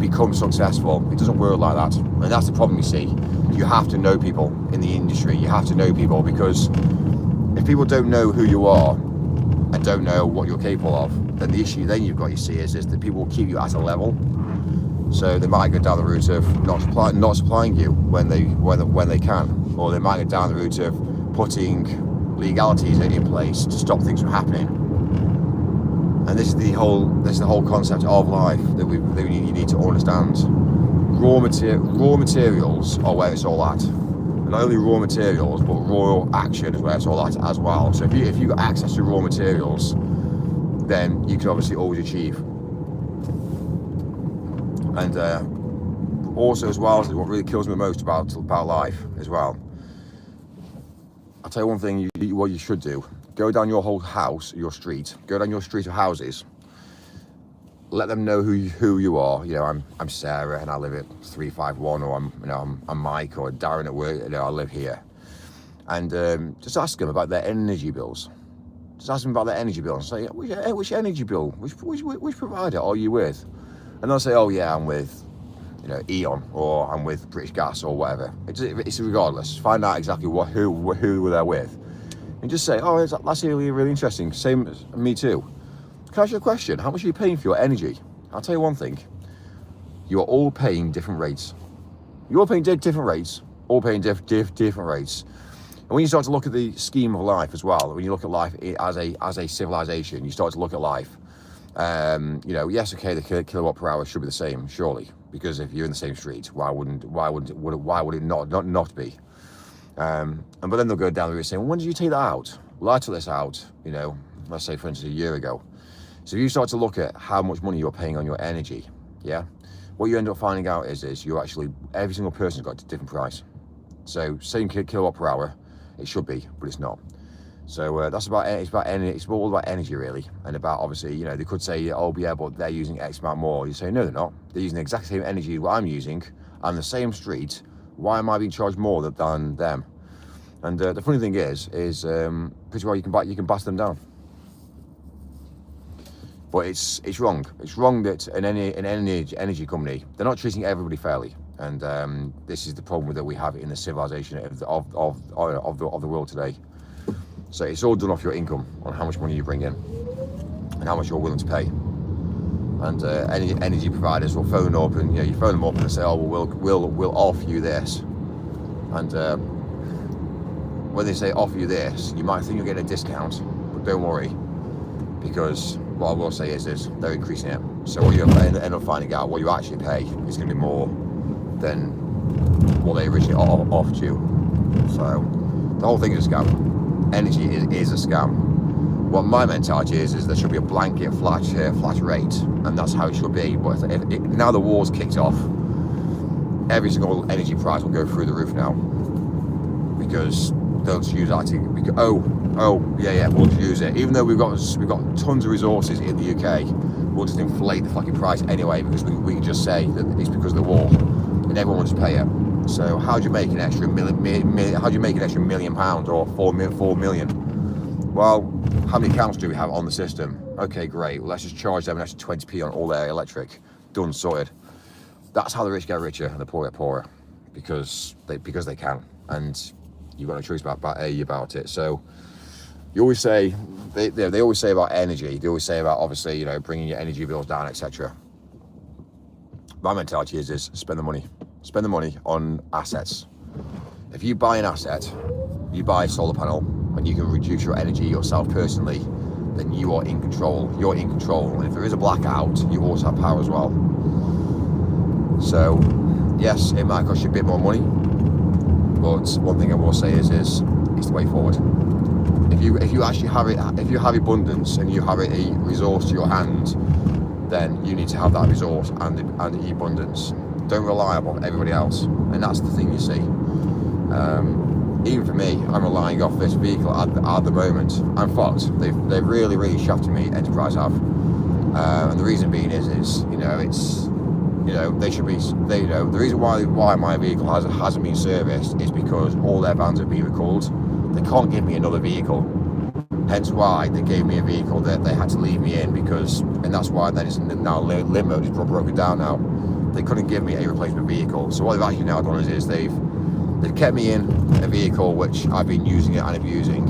become successful. It doesn't work like that, and that's the problem. You see, you have to know people in the industry. You have to know people, because if people don't know who you are and don't know what you're capable of, then the issue then you've got, you see, is that people will keep you at a level. So they might go down the route of not supplying you when they can, or they might go down the route of putting legalities in place to stop things from happening. And this is the whole concept of life that you need to understand. Raw materials are where it's all at. And not only raw materials, but raw action is where it's all at as well. So if you've got access to raw materials, then you can obviously always achieve. And also as well, what really kills me most about life as well, I'll tell you one thing, what you should do: go down your whole house, your street, go down your street of houses, let them know who you are. I'm Sarah and I live at 351, or I'm Mike or Darren at work, I live here. And just ask them about their energy bills. Just ask them about their energy bill and say, which energy bill, which provider are you with? And they'll say, "Oh yeah, I'm with Eon, or I'm with British Gas," or whatever. It's regardless. Find out exactly who they're with, and just say, "Oh, that's really interesting. Same as me too. Can I ask you a question? How much are you paying for your energy?" I'll tell you one thing: you are all paying different rates. You're all paying different rates. All paying different rates. And when you start to look at the scheme of life as well, when you look at life as a civilization, you start to look at life. Yes, okay, the kilowatt per hour should be the same, surely, because if you're in the same street, why would it not be? But then they'll go down the route saying, "Well, when did you take that out?" Well, I took this out, let's say for instance a year ago. So if you start to look at how much money you're paying on your energy, yeah, what you end up finding out is you're actually, every single person's got a different price. So same kilowatt per hour, it should be, but it's not. So it's all about energy really, and about obviously, they could say, "Oh yeah, but they're using X amount more." You say, "No, they're not. They're using the exact same energy what I'm using on the same street. Why am I being charged more than them?" And the funny thing is pretty well you can bust them down. But it's wrong. It's wrong that an energy company, they're not treating everybody fairly. And this is the problem that we have in the civilization of the world today. So it's all done off your income, on how much money you bring in and how much you're willing to pay. And any energy providers will phone up, and you phone them up and they say, oh, well, we'll offer you this. And when they say offer you this, you might think you're getting a discount, but don't worry, because what I will say is they're increasing it. So what you end up finding out, what you actually pay is going to be more than what they originally offered you. So the whole thing is a scam. Energy is a scam. What my mentality is there should be a blanket flat rate, and that's how it should be. But now the war's kicked off, every single energy price will go through the roof now, because they'll just use that to, we'll just use it. Even though we've got tons of resources in the UK, we'll just inflate the fucking price anyway, because we can just say that it's because of the war, and everyone will just pay it. So how do you make an extra £1 million or 4 million? Well, how many accounts do we have on the system? Okay, great. Well, let's just charge them an extra 20p on all their electric. Done, sorted. That's how the rich get richer and the poor get poorer, because they can, and you've got no choice about it. So you always say they always say about energy. They always say about, obviously, bringing your energy bills down, etc. My mentality is spend the money. Spend the money on assets. If you buy an asset, you buy a solar panel, and you can reduce your energy yourself personally, then you are in control. You're in control. And if there is a blackout, you also have power as well. So, yes, it might cost you a bit more money, but one thing I will say is it's the way forward. If you actually have it, if you have abundance and you have a resource to your hand, then you need to have that resource and the abundance. Don't rely on everybody else, and that's the thing, you see. Even for me, I'm relying off this vehicle at the moment. I'm fucked. They've really shafted me. Enterprise have, and the reason being is they should be. The reason why my vehicle hasn't been serviced is because all their vans have been recalled. They can't give me another vehicle. Hence why they gave me a vehicle that they had to leave me in, and that's why then it's now limbo, it's broken down now. They couldn't give me a replacement vehicle. So what they've actually now done is they've kept me in a vehicle which I've been using it and abusing.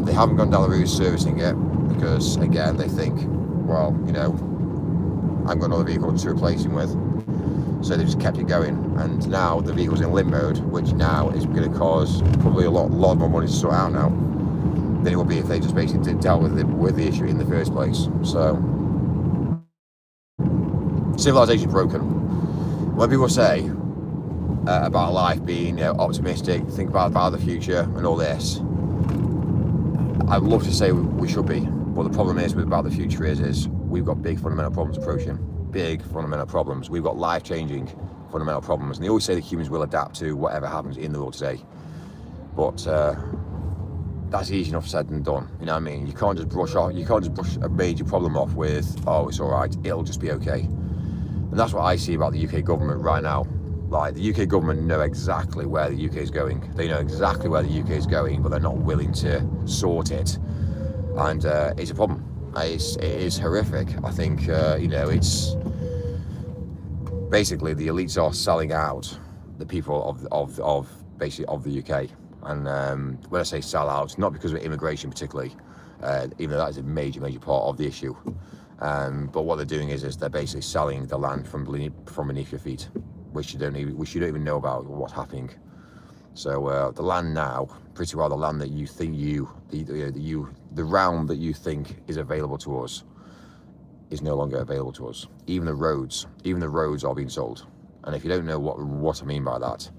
They haven't gone down the route of servicing it, because again they think, well, I've got another vehicle to replace him with. So they've just kept it going, and now the vehicle's in limp mode, which now is going to cause probably a lot more money to sort out now than it would be if they just basically dealt with the issue in the first place. So civilization's broken. When people say about life being optimistic, think about the future and all this, I'd love to say we should be, but the problem is about the future is we've got big fundamental problems approaching. Big fundamental problems. We've got life-changing fundamental problems, and they always say that humans will adapt to whatever happens in the world today, but that's easy enough said than done. You know what I mean? You can't just brush a major problem off with, oh, it's all right, it'll just be okay. And that's what I see about the UK government right now. Like, the UK government know exactly where the UK is going. They know exactly where the UK is going, but they're not willing to sort it, and it's a problem. It is horrific. I think it's basically the elites are selling out the people of basically of the UK. And when I say sell out, not because of immigration particularly, even though that is a major part of the issue. But what they're doing is they're basically selling the land from beneath your feet, which you don't even know about what's happening. So the land now, pretty well the land that you think the realm that you think is available to us is no longer available to us. Even the roads are being sold. And if you don't know what I mean by that,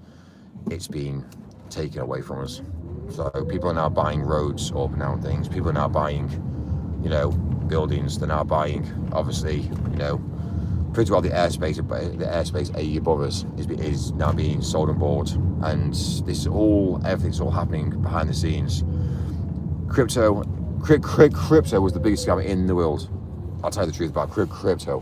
it's being taken away from us. So people are now buying roads up and down things. People are now buying, buildings. They're now buying, obviously, pretty well the airspace above us is now being sold and bought. And everything's all happening behind the scenes. Crypto was the biggest scam in the world. I'll tell you the truth about crypto.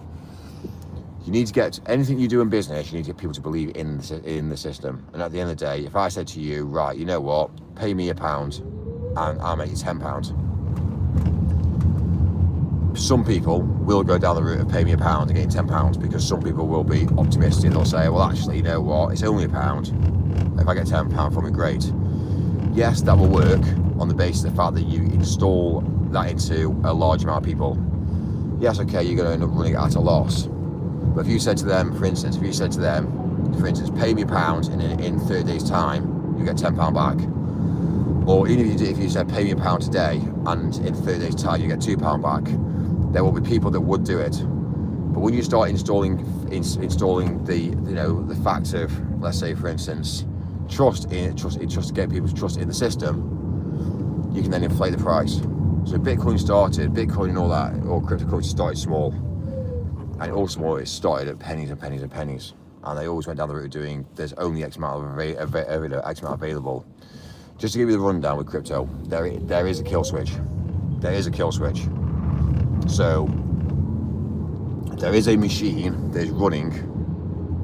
You need to get anything you do in business, you need to get people to believe in the system. And at the end of the day, if I said to you, right, you know what, pay me £1 and I'll make you £10, some people will go down the route of pay me £1 and getting £10 because some people will be optimistic. They'll say, well, actually, you know what? It's only £1. If I get £10 from it, great. Yes, that will work on the basis of the fact that you install that into a large amount of people. Yes, okay, you're going to end up running at a loss. But if you said to them, for instance, pay me £1 and in 30 days' time, you get £10 back. Or even if you said pay me £1 today and in 30 days' time you get £2 back, there will be people that would do it. But when you start installing the fact of, let's say for instance, trust to get people's trust in the system, you can then inflate the price. So Bitcoin and all that, all cryptocurrency started small, and it started at pennies and pennies and pennies, and they always went down the route of doing there's only X amount available. Just to give you the rundown with crypto, there is a kill switch. There is a kill switch. So there is a machine that is running,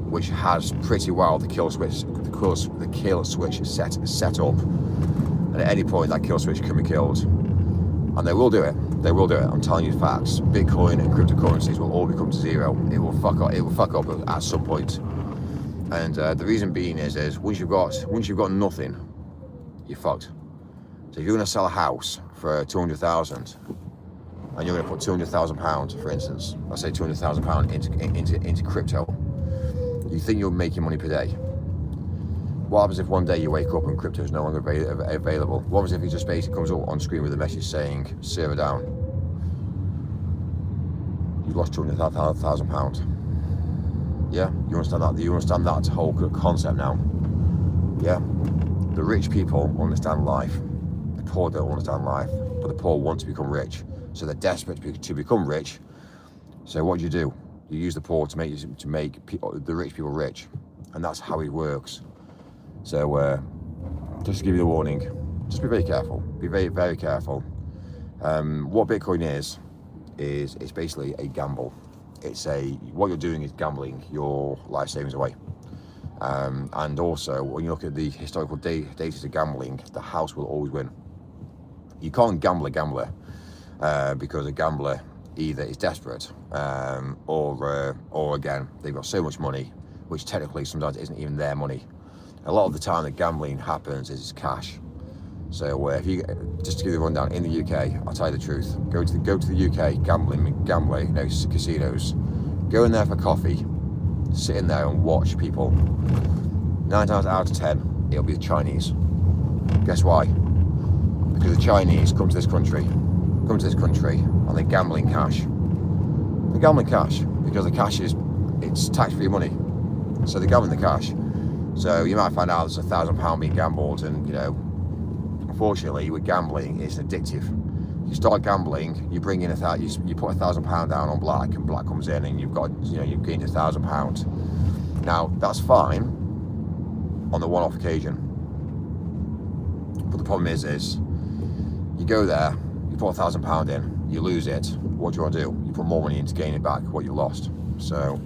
which has pretty well the kill switch set up. And at any point, that kill switch can be killed. And they will do it. They will do it. I'm telling you facts. Bitcoin and cryptocurrencies will all become to zero. It will fuck up at some point. And the reason being is once you've got nothing, you're fucked. So if you're going to sell a house for 200,000, and you're going to put £200,000, for instance, let's say £200,000 into crypto, you think you're making money per day. What happens if one day you wake up and crypto is no longer available? What happens if it just basically comes up on screen with a message saying server down? You've lost £200,000. Yeah, you understand that? You understand that whole concept now? Yeah. The rich people understand life. The poor don't understand life, but the poor want to become rich, so they're desperate to become rich. So what do? You use the poor to make the rich people rich, and that's how it works. So just to give you the warning, just be very careful. Be very, very careful. What Bitcoin is it's basically a gamble. What you're doing is gambling your life savings away. And also, when you look at the historical data of gambling, the house will always win. You can't gamble a gambler because a gambler either is desperate or again, they've got so much money, which technically sometimes isn't even their money. A lot of the time that gambling happens is cash. So if you just to give you the rundown, in the UK, I'll tell you the truth. Go to the UK gambling, casinos. Go in there for coffee, sit in there and watch people. 9 times out of 10, it'll be the Chinese. Guess why? Because the Chinese come to this country, and they're gambling cash. They're gambling cash because the cash it's tax-free money. So they're gambling the cash. So you might find out there's £1,000 being gambled, and unfortunately with gambling, it's addictive. You start gambling, you bring in you put £1,000 down on black, and black comes in, and you've gained £1,000. Now that's fine on the one-off occasion, but the problem is you go there, you put £1,000 in, you lose it. What do you want to do? You put more money in to gain it back, what you lost. So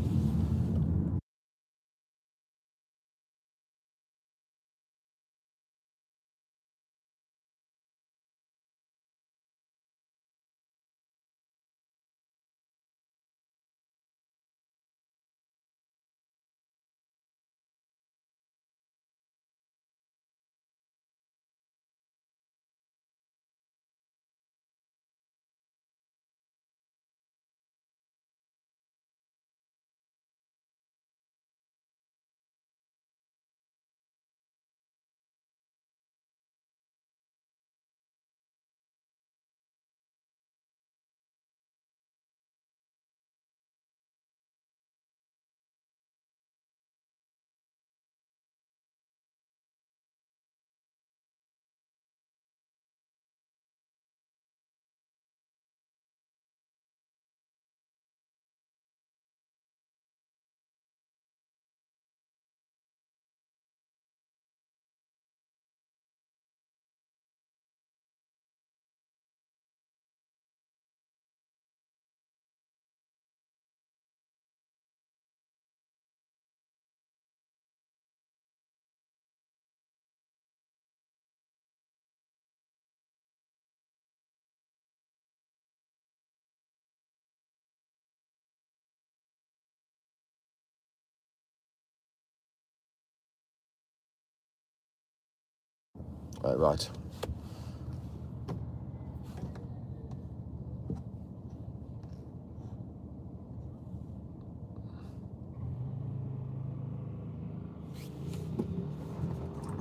Right.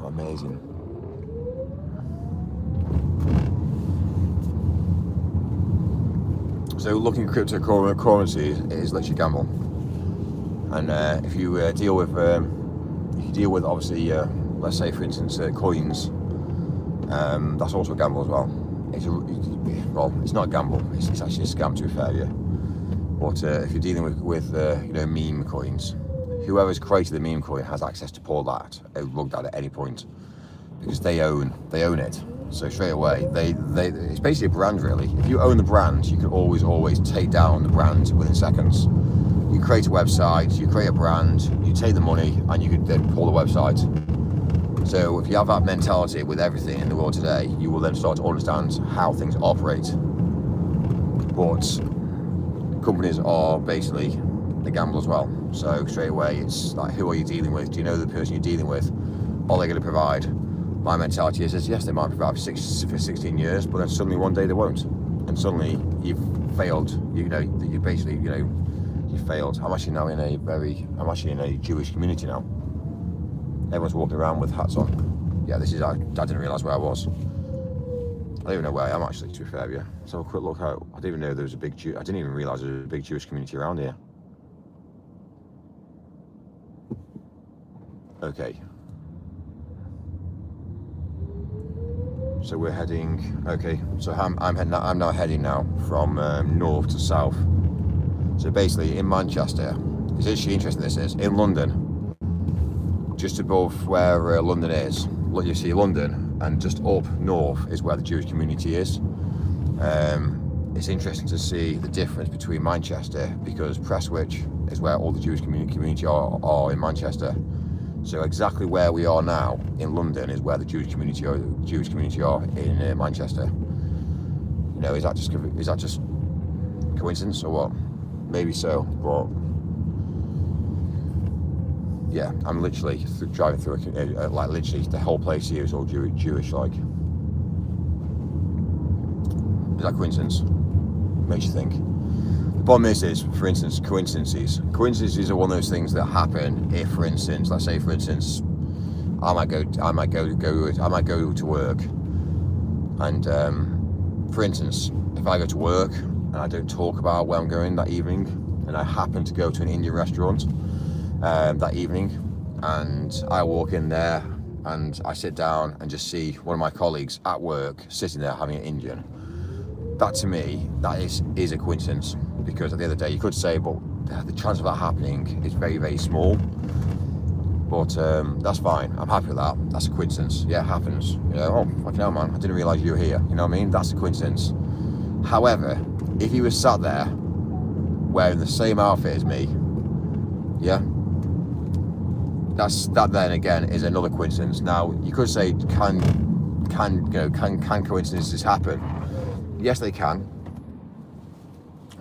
Amazing. So looking at cryptocurrency is literally gamble, and if you deal with obviously let's say for instance coins, that's also a gamble as well. It's not a gamble. It's actually a scam, to be fair, yeah. But if you're dealing with meme coins, whoever's created the meme coin has access to pull that rug that at any point, because they own it. So straight away, it's basically a brand, really. If you own the brand, you can always take down the brand within seconds. You create a website, you create a brand, you take the money, and you can then pull the website. So if you have that mentality with everything in the world today, you will then start to understand how things operate. But companies are basically a gamble as well. So straight away, it's like, who are you dealing with? Do you know the person you're dealing with? Are they going to provide? My mentality is yes, they might provide for 16 years, but then suddenly one day they won't, and suddenly you've failed. You failed. I'm actually in a Jewish community now. Everyone's walking around with hats on. Yeah, I didn't realise where I was. I don't even know where I am actually, to be fair, yeah. So a quick look out. I didn't even know there was I didn't even realise there was a big Jewish community around here. Okay. So we're heading. Okay. So I'm now heading now from north to south. So basically, in Manchester, it's actually interesting. This is in London, just above where London is. Look, you see London, and just up north is where the Jewish community is. It's interesting to see the difference between Manchester, because Prestwich is where all the Jewish community are in Manchester. So exactly where we are now in London is where the Jewish community are in Manchester. You know, is that just coincidence or what? Maybe so, but yeah, I'm literally driving through like literally the whole place here is all Jewish. Like, is that coincidence? Makes you think. The problem is, for instance, coincidences. Coincidences are one of those things that happen if, for instance, let's say, for instance, I might go to work, and for instance, if I go to work and I don't talk about where I'm going that evening, and I happen to go to an Indian restaurant that evening, and I walk in there and I sit down and just see one of my colleagues at work sitting there having an Indian. That to me, that is a coincidence, because at the end of the day, you could say, but the chance of that happening is very, very small. But that's fine. I'm happy with that. That's a coincidence. Yeah, it happens. You know, oh, fucking hell, man, I didn't realise you were here. You know what I mean? That's a coincidence. However, if you were sat there wearing the same outfit as me, yeah, that then again is another coincidence. Now, you could say, can coincidences happen? Yes, they can.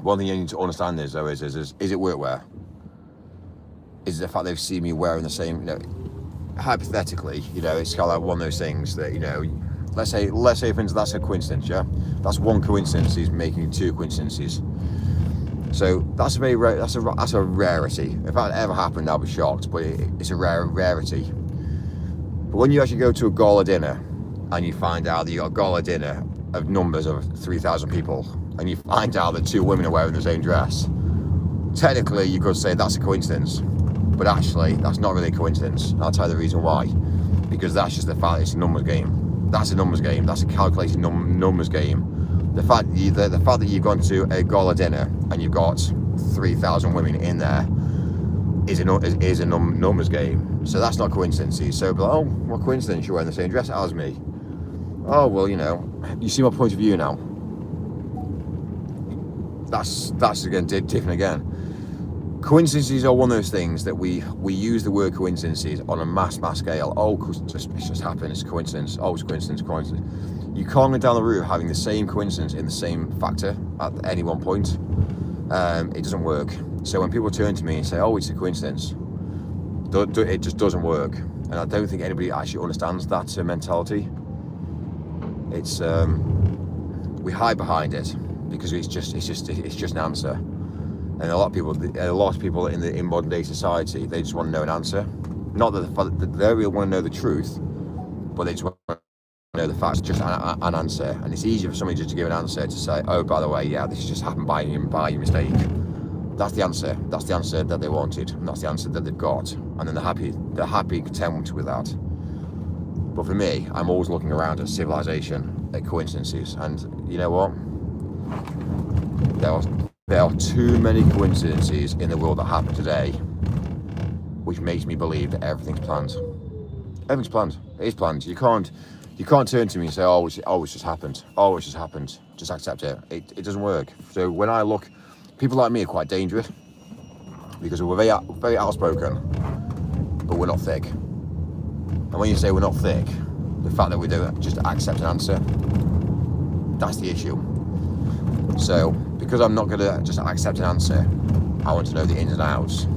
One thing you need to understand is it workwear? Is it the fact they've seen me wearing the same, you know, hypothetically, you know, it's kind of like one of those things that, you know, let's say for instance, that's a coincidence, yeah? That's one coincidence, he's making two coincidences. So that's a rarity. If that ever happened, I'll be shocked, but it's a rarity. But when you actually go to a gala dinner and you find out that you got a gala dinner of numbers of 3,000 people, and you find out that two women are wearing the same dress, technically you could say that's a coincidence, but actually that's not really a coincidence. I'll tell you the reason why. Because that's just the fact it's a numbers game. That's a numbers game. That's a calculated numbers game. The fact that you've gone to a gala dinner and you've got 3,000 women in there is a numbers game. So that's not coincidences. So, oh, what coincidence you're wearing the same dress as me? Oh, well, you know, you see my point of view now. That's again different again. Coincidences are one of those things that we use the word coincidences on a mass scale. Oh, it's just happened. It's a coincidence. Oh, it's a coincidence. You can't go down the route having the same coincidence in the same factor at any one point. It doesn't work. So when people turn to me and say, "Oh, it's a coincidence," it just doesn't work. And I don't think anybody actually understands that mentality. It's we hide behind it because it's just an answer. And a lot of people in modern day society, they just want to know an answer. Not that they really want to know the truth, but they just want to know the facts. Just an answer, and it's easier for somebody just to give an answer to say, "Oh, by the way, yeah, this just happened by your mistake." That's the answer. That's the answer that they wanted, and that's the answer that they've got, and then they're happy and content with that. But for me, I'm always looking around at civilization, at coincidences, and you know what? There are too many coincidences in the world that happen today, which makes me believe that everything's planned. Everything's planned. It is planned. You can't turn to me and say, "Oh, it's just happened. Oh, it's just happened." Just accept it. It doesn't work. So when I look, people like me are quite dangerous because we're very outspoken, but we're not thick. And when you say we're not thick, the fact that we don't just accept an answer, that's the issue. So because I'm not going to just accept an answer, I want to know the ins and outs.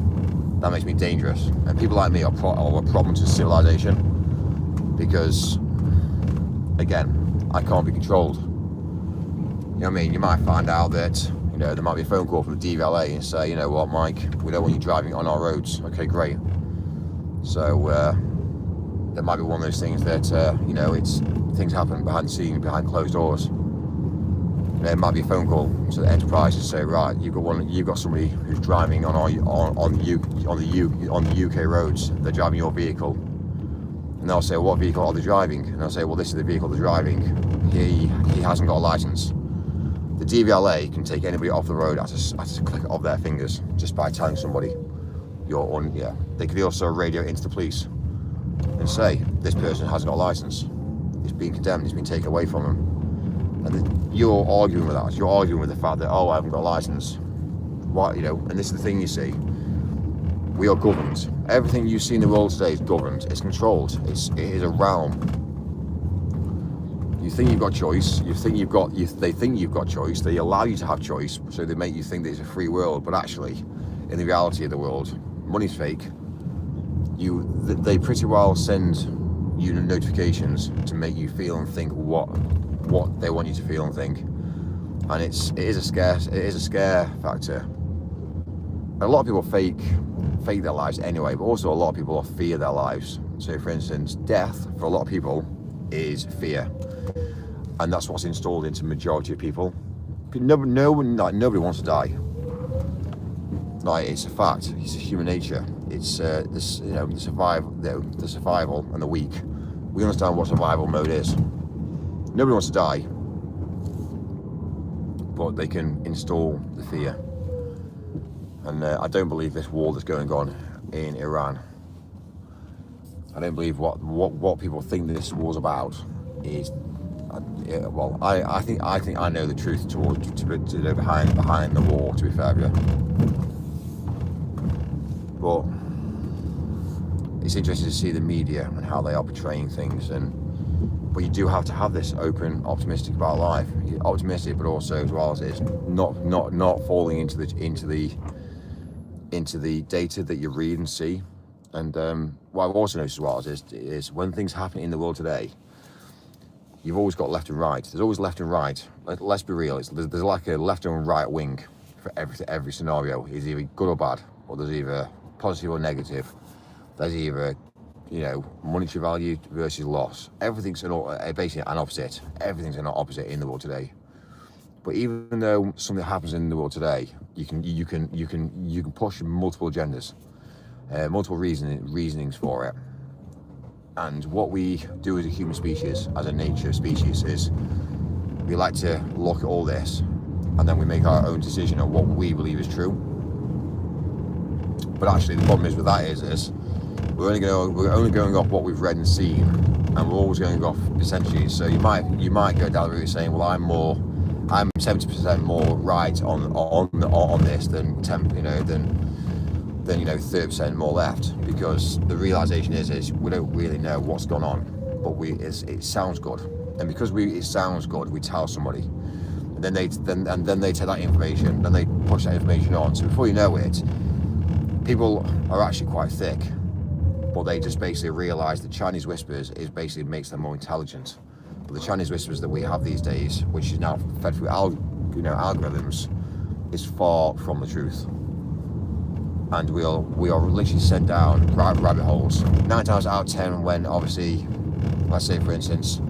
That makes me dangerous. And people like me are a problem to civilization because, again, I can't be controlled. You know what I mean? You might find out that, there might be a phone call from the DVLA and say, "You know what, Mike, we don't want you driving on our roads." Okay, great. So there might be one of those things that, it's things happen behind the scenes, behind closed doors. There might be a phone call to the enterprise to say, "Right, you've got somebody who's driving on the UK roads. They're driving your vehicle." And they'll say, "What vehicle are they driving?" And I'll say, "Well, this is the vehicle they're driving. He hasn't got a license." The DVLA can take anybody off the road at a click of their fingers just by telling somebody They could also radio into the police and say, "This person hasn't got a license. It's been condemned. It's been taken away from them." And you're arguing with that. You're arguing with the fact that, "Oh, I haven't got a license." Why, and this is the thing you see. We are governed. Everything you see in the world today is governed. It's controlled. It is a realm. You think you've got choice. They think you've got choice. They allow you to have choice, so they make you think that it's a free world. But actually, in the reality of the world, money's fake. They pretty well send you notifications to make you feel and think what they want you to feel and think, and it is a scare factor. A lot of people fake their lives anyway, but also a lot of people fear their lives. So for instance, death for a lot of people is fear, and that's what's installed into the majority of people. Nobody wants to die. Like, it's a fact. It's human nature. It's the survival and the weak. We understand what survival mode is. Nobody wants to die, but they can install the fear. And I don't believe this war that's going on in Iran. I don't believe what people think this war's about is. I think I know the truth behind the war. To be fair with you, but it's interesting to see the media and how they are portraying things. But you do have to have this open, optimistic about life. You're optimistic, but also as well as it's not falling into the data that you read and see. And what I've also noticed as well is when things happen in the world today, you've always got left and right. There's always left and right. Let's be real. There's like a left and right wing for every scenario. It's either good or bad, or there's either positive or negative. There's either monetary value versus loss. Everything's basically an opposite. Everything's an opposite in the world today. But even though something happens in the world today, you can push multiple agendas, multiple reasonings for it. And what we do as a human species, as a nature species, is we like to look at all this, and then we make our own decision on what we believe is true. But actually, the problem is with that is we're only going off what we've read and seen, and we're always going off percentages. So you might go down the route saying, "Well, I'm 70% more right on this than 30% more left," because the realization is we don't really know what's gone on, but it sounds good, and because it sounds good, we tell somebody, and then they take that information, then they push that information on. So before you know it, people are actually quite thick, but they just basically realize that Chinese whispers makes them more intelligent. But the Chinese whispers that we have these days, which is now fed through algorithms, is far from the truth. And we are literally sent down rabbit holes. 9 times out of 10, when obviously, let's say for instance,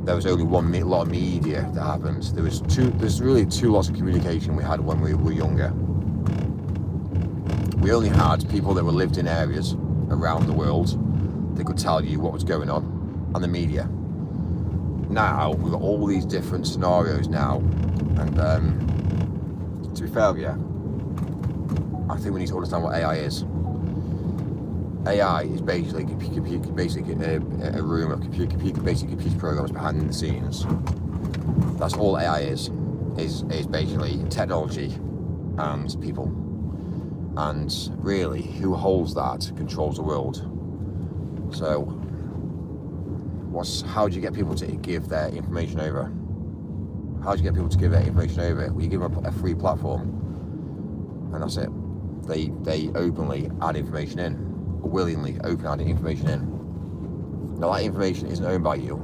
there was only one lot of media that happened. There's really two lots of communication we had when we were younger. We only had people that were lived in areas around the world that could tell you what was going on, and the media. Now we've got all these different scenarios now, and to be fair, yeah, I think we need to understand what AI is. AI is basically a room of computer programs behind the scenes. That's all AI is basically technology and people. And really, who holds that controls the world. So, how do you get people to give their information over? How do you get people to give their information over? Well, you give them a free platform, and that's it. They openly add information in, or willingly add information in. Now that information isn't owned by you.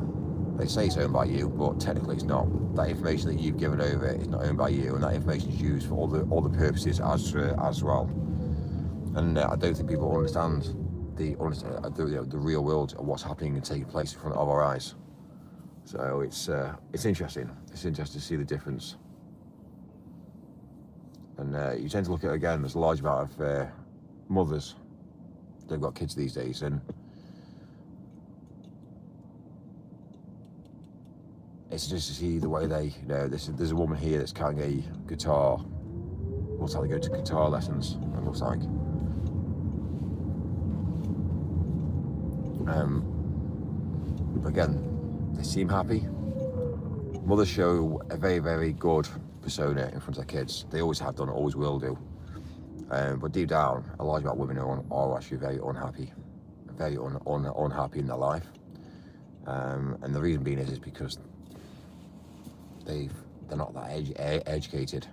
They say it's owned by you, but technically it's not. That information that you've given over is not owned by you, and that information is used for all the purposes as well. And I don't think people understand the real world of what's happening and taking place in front of our eyes. So it's interesting. It's interesting to see the difference. And you tend to look at, again, there's a large amount of mothers that've got kids these days, and it's just to see the way they, there's a woman here that's carrying a guitar. Looks like they go to guitar lessons, it looks like. But again, they seem happy. Mothers show a very, very good persona in front of their kids. They always have done, always will do. But deep down, a large amount of women are actually very unhappy, unhappy in their life. And the reason being is because they're not that educated.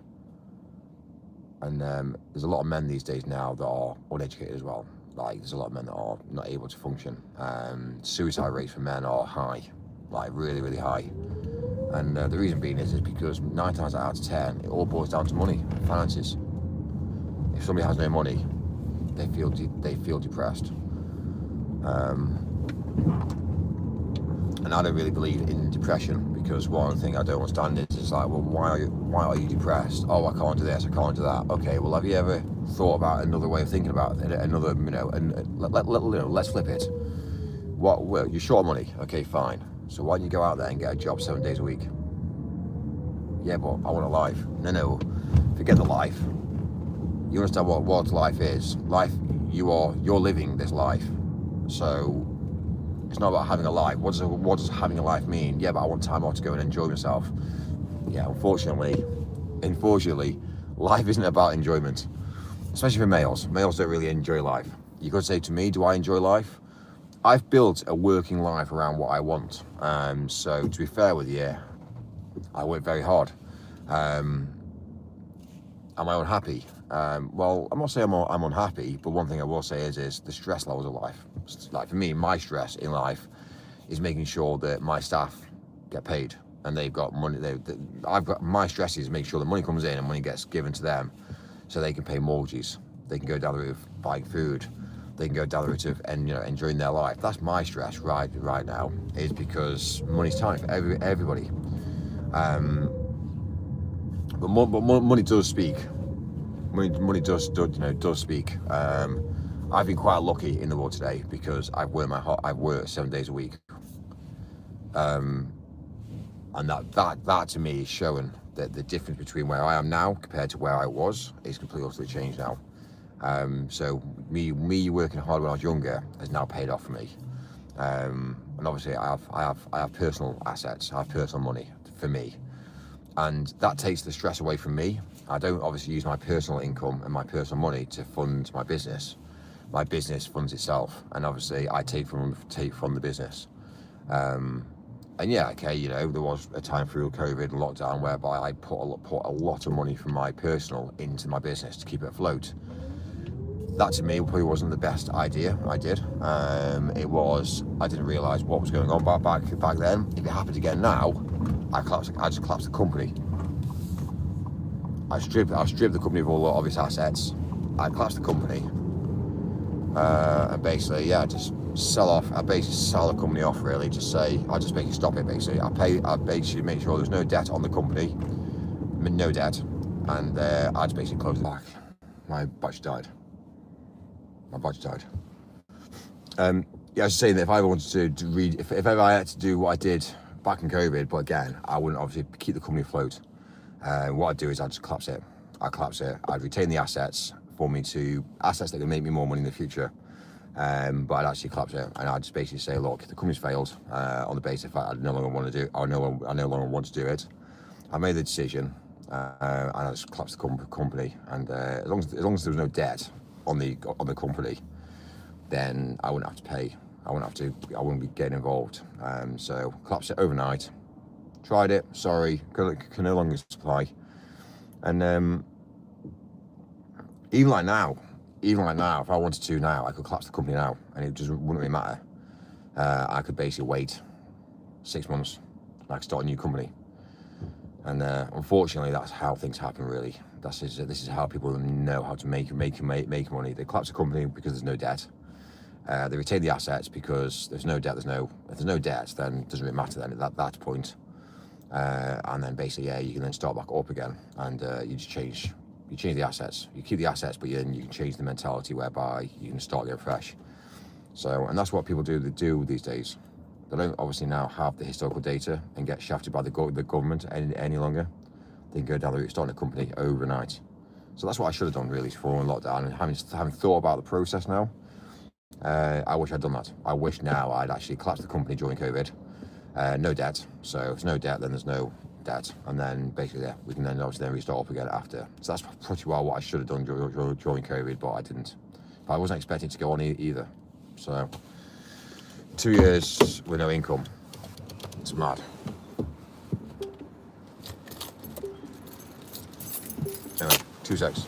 And there's a lot of men these days now that are uneducated as well. Like, there's a lot of men that are not able to function. Suicide rates for men are high, like really, really high. And the reason being is because 9 times out of 10, it all boils down to money, finances. If somebody has no money, they feel depressed. And I don't really believe in depression, because one thing I don't understand is like, well, why are you depressed? Oh, I can't do this, I can't do that. Okay, well, have you ever thought about another way of thinking about it? Another, and let's flip it. Well, you're short of money. Okay, fine. So why don't you go out there and get a job 7 days a week? Yeah, but I want a life. No, forget the life. You understand what life is. Life, you're living this life. So it's not about having a life. What does having a life mean? Yeah, but I want time off to go and enjoy myself. Yeah, unfortunately, life isn't about enjoyment. Especially for males. Males don't really enjoy life. You could say to me, do I enjoy life? I've built a working life around what I want. So to be fair with you, I work very hard. Am I unhappy? Well, I'm not saying I'm unhappy, but one thing I will say is the stress levels of life. Like for me, my stress in life is making sure that my staff get paid and they've got money. My stress is making sure the money comes in and money gets given to them, so they can pay mortgages. They can go down the route of buying food. They can go down the route of enjoying their life. That's my stress right now, is because money's tight for everybody. But money does speak. Money does speak. I've been quite lucky in the world today because I've worked 7 days a week. And that to me is showing that the difference between where I am now compared to where I was is completely utterly changed now. So me working hard when I was younger has now paid off for me. And obviously I have personal assets, I have personal money for me. And that takes the stress away from me. I don't obviously use my personal income and my personal money to fund my business. My business funds itself, and obviously I take from the business. And yeah, okay, there was a time through COVID and lockdown whereby I put a lot of money from my personal into my business to keep it afloat. that to me probably wasn't the best idea I did. I didn't realise what was going on back then. If it happened again now, I just collapsed the company. I stripped the company of all of its assets. I collapsed the company, and basically, yeah, just sell off. I basically sell the company off. Really, just say I just basically stop it. Basically, I basically make sure there's no debt on the company, no debt, and I just basically close it back. My batch died. Yeah, I was saying that if I ever wanted to read, if ever I had to do what I did back in COVID, but again, I wouldn't obviously keep the company afloat. What I'd do is I'd just collapse it. I'd retain the assets assets that can make me more money in the future. But I'd actually collapse it, and I'd just basically say, look, the company's failed on the basis that I no longer want to do it. I no longer want to do it. I made the decision, and I just collapsed the company. And as long as there was no debt on the company, then I wouldn't have to pay. I wouldn't be getting involved. So collapsed it overnight. Tried it. Sorry, can no longer supply. And even like now, if I wanted to now, I could collapse the company now, and it just wouldn't really matter. I could basically wait 6 months, and I could start a new company. And unfortunately, that's how things happen. Really, this is how people know how to make money. They collapse a company because there's no debt. They retain the assets because there's no debt. If there's no debt, then it doesn't really matter. Then at that point, and then basically, yeah, you can then start back up again, and you change the assets. You keep the assets, but then you can change the mentality whereby you can start again fresh. So, and that's what people do these days. They don't obviously now have the historical data and get shafted by the government any longer. They can go down the route starting a company overnight. So that's what I should have done really for lockdown. And having thought about the process now, I wish I'd done that. I wish now I'd actually collapsed the company during COVID. No debt. So if there's no debt, then there's no debt. And then basically, yeah, we can then obviously restart up again after. So that's pretty well what I should have done during COVID, but I didn't. But I wasn't expecting it to go on either. So 2 years with no income. It's mad. Anyway, 2 secs.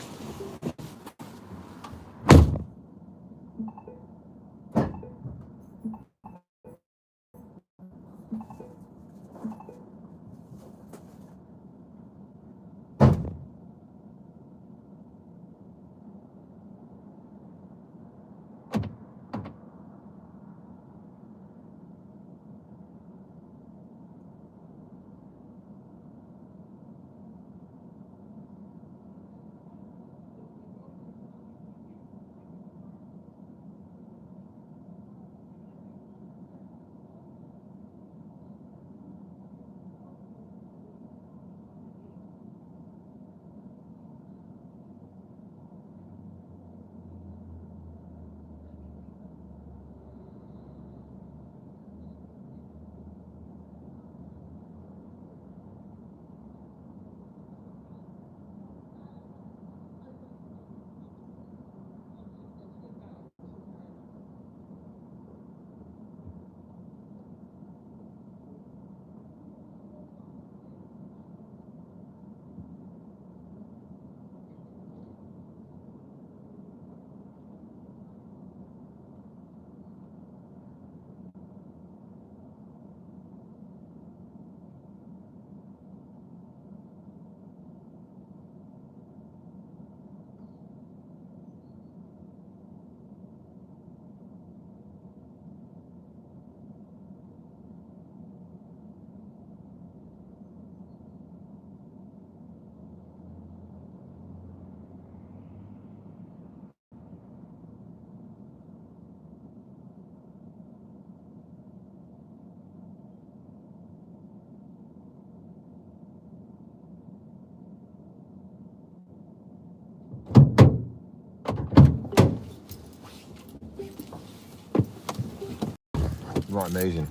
Right, amazing.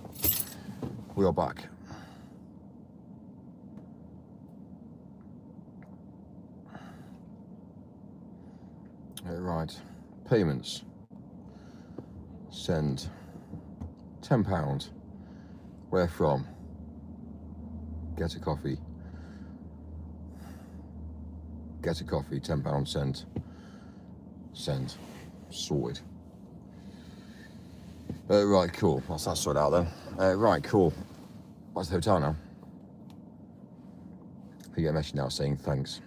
We are back. Right, payments. Send £10. Where from? Get a coffee. Get a coffee, £10 sent. Send. sorted. Right, cool. That's that sorted out then. Right, cool. What's the hotel now? You get a message now saying thanks.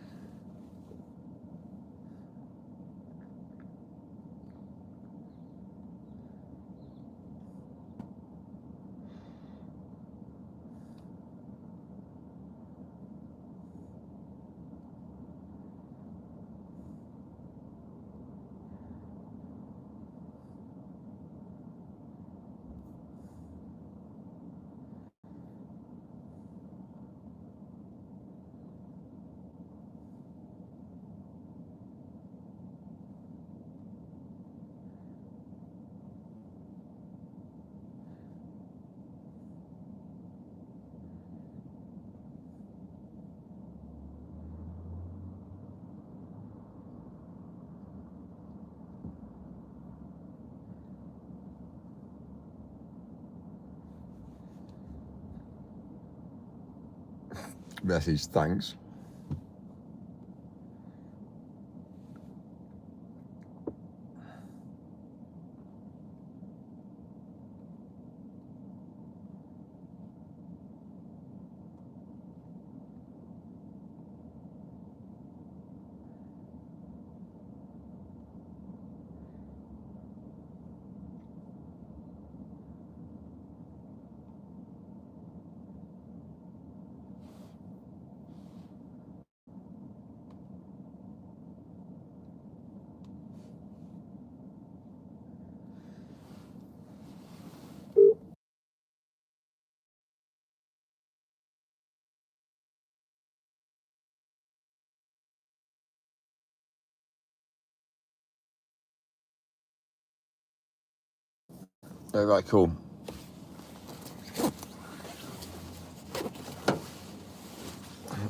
Message thanks. Right, cool.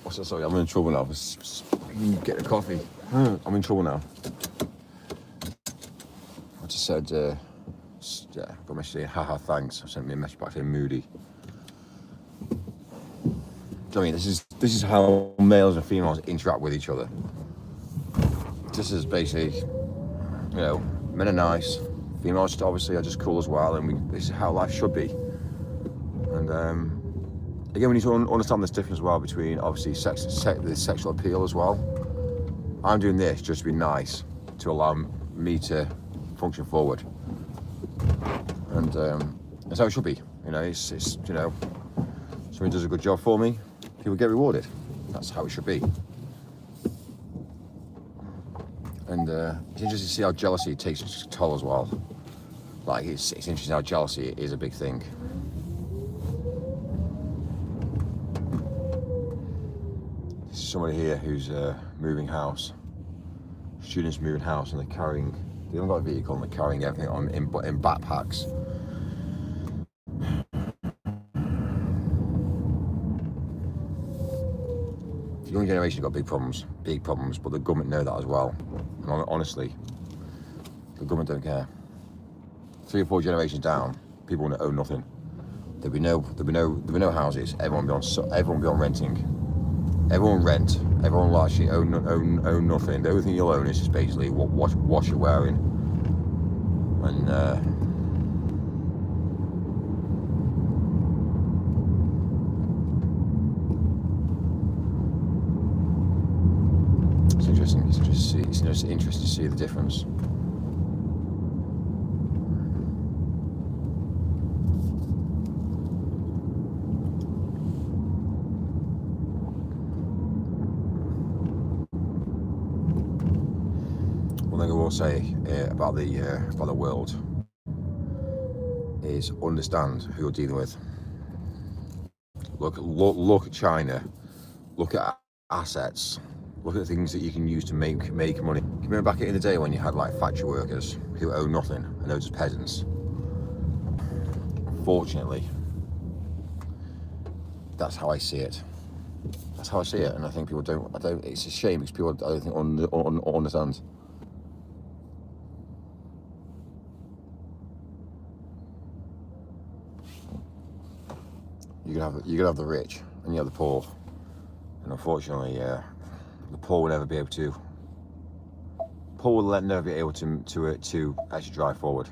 What's that? Sorry, I'm in trouble now. Get the coffee. I'm in trouble now. I just said, got a message saying, haha, thanks. I sent me a message back saying moody. Do you know what I mean? This is how males and females interact with each other. This is basically, you know, men are nice, females obviously are just cool as well, and this is how life should be. And again, we need to understand this difference as well between obviously the sexual appeal as well. I'm doing this just to be nice, to allow me to function forward, and that's how it should be. You know, it's you know, somebody does a good job for me, people get rewarded. That's how it should be. And it's interesting to see how jealousy takes its toll as well. Like, it's interesting how jealousy is a big thing. This is somebody here who's moving house. Students moving house, and they haven't got a vehicle, and they're carrying everything on in backpacks. The young generation got big problems, but the government know that as well. And honestly, the government don't care. 3 or 4 generations down, people will own nothing. There'll be no houses. Everyone will be on renting. Everyone rent. Everyone will actually own nothing. The only thing you'll own is just basically what you're wearing. And it's interesting to see the difference. One thing I will say about the world is understand who you're dealing with. Look at China. Look at assets. Look at the things that you can use to make money. Remember back in the day when you had like factory workers who owned nothing and those as peasants? Unfortunately, that's how I see it. That's how I see it, and I think people don't. It's a shame because people I don't think understand. You can have the rich and you have the poor, and unfortunately, the poor will never be able to Paul will let never be able to actually drive forward.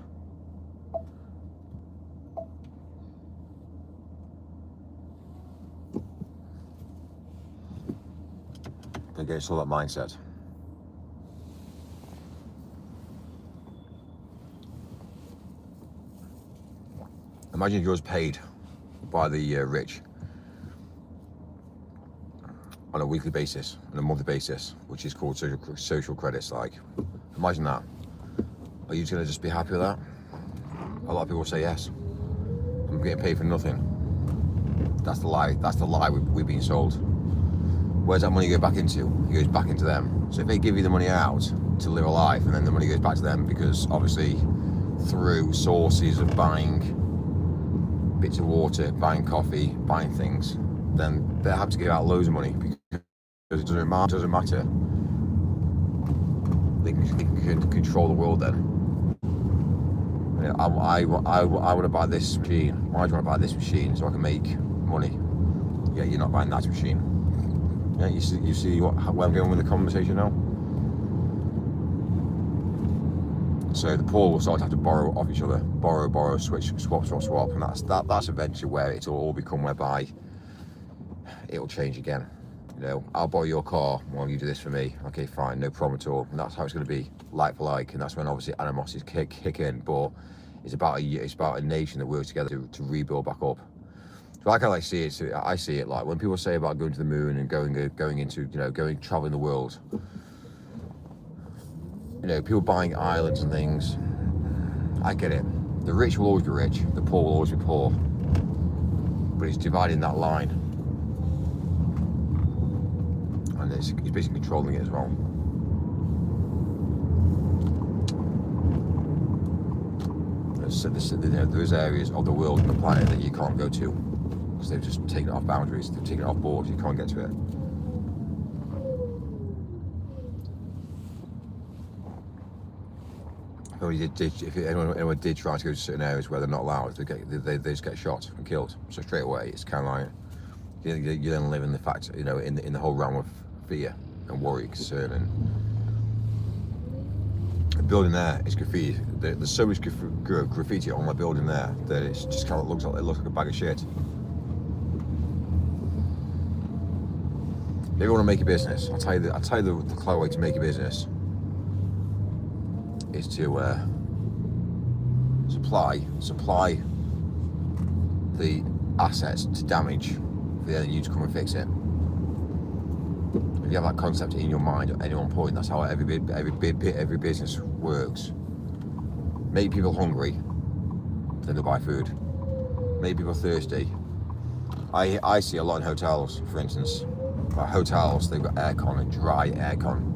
Again, it's all that mindset. Imagine if you're paid by the rich on a weekly basis, on a monthly basis, which is called social credits. Like, imagine that. Are you going to just be happy with that? A lot of people say yes. I'm getting paid for nothing. That's the lie. That's the lie we've been sold. Where's that money go back into? It goes back into them. So if they give you the money out to live a life, and then the money goes back to them, because obviously through sources of buying bits of water, buying coffee, buying things, then they have to give out loads of money because it doesn't matter. They can control the world then. You know, I want to buy this machine. Why do you want to buy this machine? So I can make money. Yeah, you're not buying that machine. Yeah, you see where I'm going with the conversation now? So the poor will start to have to borrow off each other. Borrow, switch, swap. And that's eventually where it'll all become whereby it'll change again. You know, I'll borrow your car while you do this for me. Okay, fine, no problem at all. And that's how it's going to be, like for like. And that's when obviously animosities kick in. But it's about a nation that works together to rebuild back up. So like I see it. I see it like when people say about going to the moon and going into, you know, traveling the world. You know, people buying islands and things. I get it. The rich will always be rich. The poor will always be poor. But it's dividing that line. And it's basically controlling it as well. There's areas of the world and the planet that you can't go to. Because they've just taken it off boundaries. They've taken it off borders. You can't get to it. If anyone did try to go to certain areas where they're not allowed, they just get shot and killed. So straight away, it's kind of like you then live in the fact, you know, in the whole realm of fear and worry, concern, and the building there is graffiti. There's so much graffiti on my building there that it just kind of looks like a bag of shit. If you want to make a business, I'll tell you the clever way to make a business is to supply the assets to damage for the other you to come and fix it. If you have that concept in your mind at any one point, that's how every business works. Make people hungry, then they'll buy food. Make people thirsty. I see a lot in hotels, for instance. Hotels, they've got aircon and dry aircon.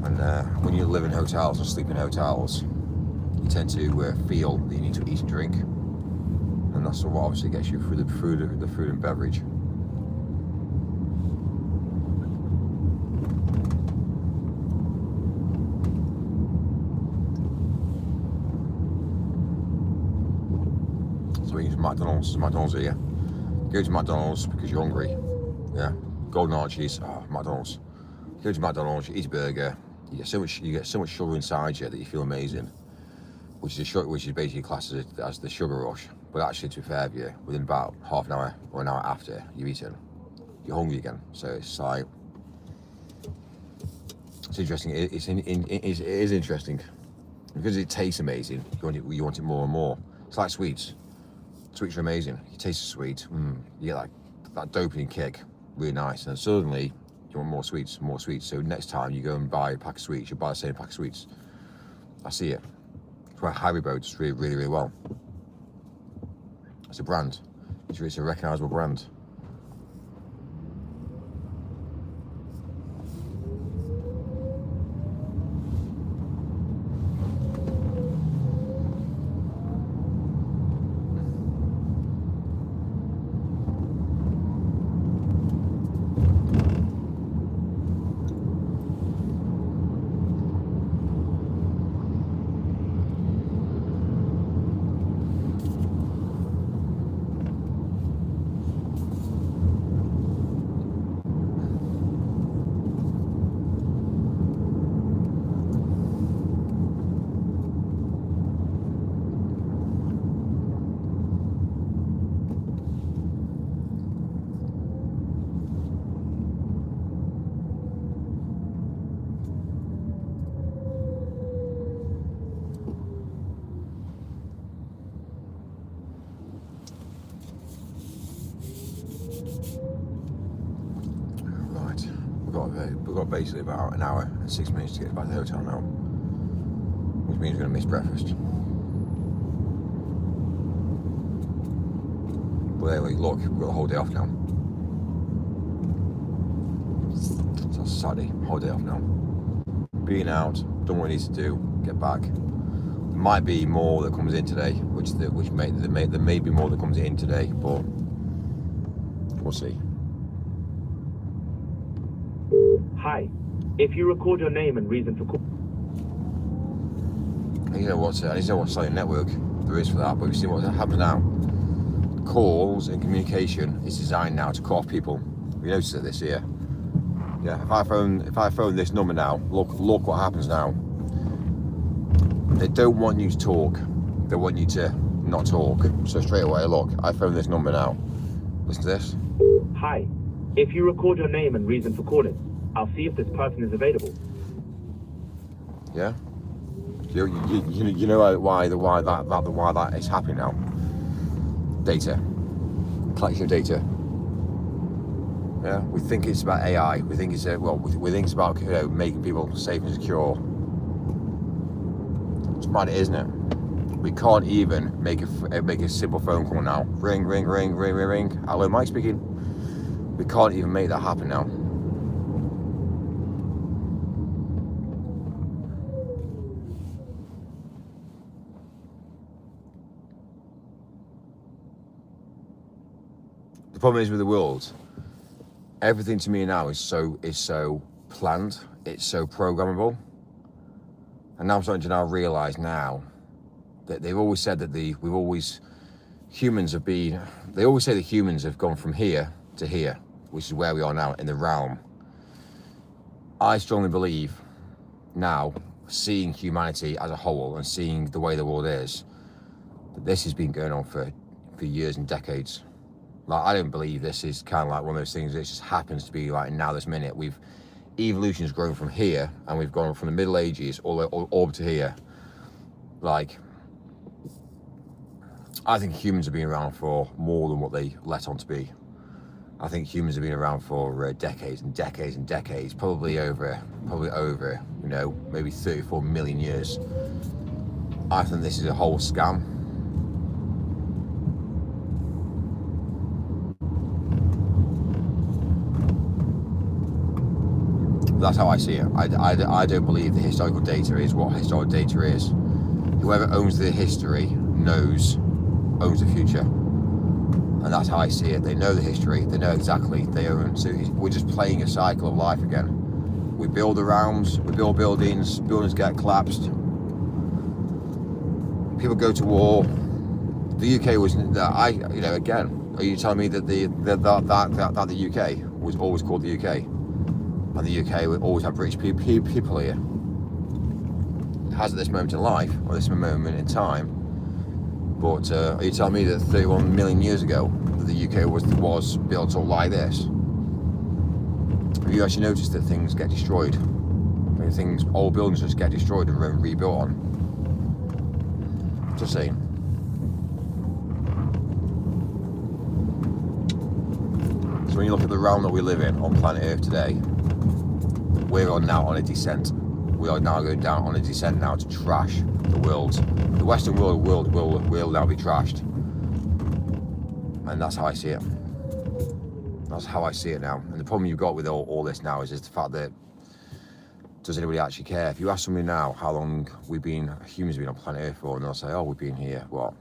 And when you live in hotels or sleep in hotels, you tend to feel that you need to eat and drink, and that's what obviously gets you through the food and beverage. So we use McDonald's here. Go to McDonald's because you're hungry. Yeah, golden arches. Oh, McDonald's. Go to McDonald's, you eat a burger. You get so much sugar inside you that you feel amazing, which is basically classed as the sugar rush. But actually, to be fair with you, within about half an hour or an hour after you've eaten, you're hungry again. So it's like, it's interesting. It is interesting because it tastes amazing. You want it more and more. It's like sweets. Sweets are amazing. You taste the sweet, you get that dopamine kick, really nice, and suddenly you want more sweets. So next time you go and buy a pack of sweets, you buy the same pack of sweets. I see it. It's where Haribo does really well. It's a brand. It's a recognisable brand. we've got basically about an hour and 6 minutes to get back to the hotel now, which means we're going to miss breakfast. But anyway, look, we've got the whole day off now. So it's Saturday, whole day off now. Being out, done what we need to do, get back. There might be more that comes in today, there may be more that comes in today, but we'll see. Hi. If you record your name and reason for call. You know what? I need to know what cellular network there is for that, but we've seen what happens now. Calls and communication is designed now to cut off people. We noticed this here. Yeah, if I phone this number now, look what happens now. They don't want you to talk. They want you to not talk. So straight away, look, I phone this number now. Listen to this. Hi. If you record your name and reason for calling, I'll see if this person is available. Yeah. You know why that is happening now. Data. Collection of data. Yeah. We think it's about AI. We think it's we think it's about making people safe and secure. It's mad, isn't it? We can't even make a simple phone call now. Ring, ring, ring, ring, ring, ring. Hello, Mike speaking. We can't even make that happen now. The problem is with the world, everything to me now is so planned, it's so programmable. And now I'm starting to now realise now that they've always said that they always say that humans have gone from here to here, which is where we are now in the realm. I strongly believe now, seeing humanity as a whole and seeing the way the world is, that this has been going on for years and decades. Like, I don't believe this is kind of like one of those things that just happens to be like now this minute. Evolution's grown from here, and we've gone from the Middle Ages all up to here. Like, I think humans have been around for more than what they let on to be. I think humans have been around for decades and decades and decades, probably over, maybe 34 million years. I think this is a whole scam. That's how I see it. I don't believe the historical data is what historical data is. Whoever owns the history owns the future. And that's how I see it. They know the history. They know exactly they own. So we're just playing a cycle of life again. We build around, we build buildings get collapsed. People go to war. The UK was, again, are you telling me that the UK was always called the UK? And the UK will always have British people here. It has at this moment in life, or this moment in time. But are you telling me that 31 million years ago, that the UK was built all like this? Have you actually noticed that things get destroyed? Old buildings just get destroyed and rebuilt on? Just saying. So when you look at the realm that we live in on planet Earth today, we're now on a descent. We are now going down on a descent now to trash the world. The Western world will now be trashed. And that's how I see it. That's how I see it now. And the problem you've got with all this now is the fact that, does anybody actually care? If you ask somebody now how long humans have been on planet Earth for, and they'll say, oh, we've been here, what?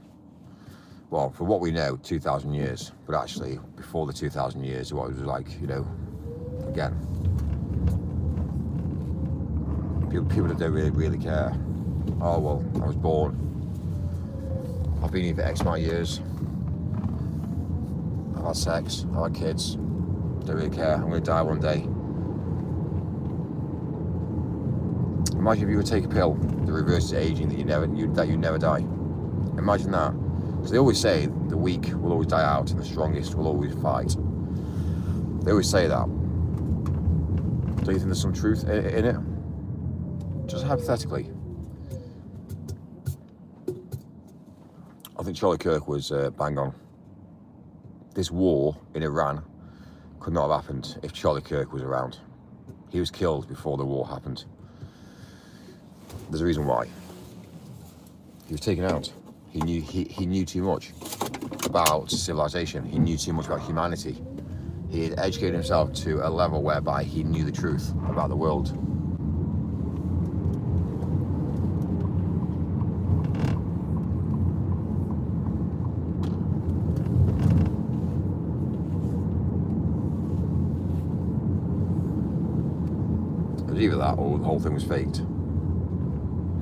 Well, for what we know, 2,000 years. But actually, before the 2,000 years, what it was like, again, people that don't really care. Oh, well, I was born. I've been here for X amount of years. I've had sex. I've had kids. Don't really care. I'm going to die one day. Imagine if you would take a pill that reverses aging, that you never die. Imagine that. Because they always say the weak will always die out and the strongest will always fight. They always say that. Do you think there's some truth in it? Just hypothetically. I think Charlie Kirk was bang on. This war in Iran could not have happened if Charlie Kirk was around. He was killed before the war happened. There's a reason why. He was taken out. He knew too much about civilization. He knew too much about humanity. He had educated himself to a level whereby he knew the truth about the world. It was either that or the whole thing was faked.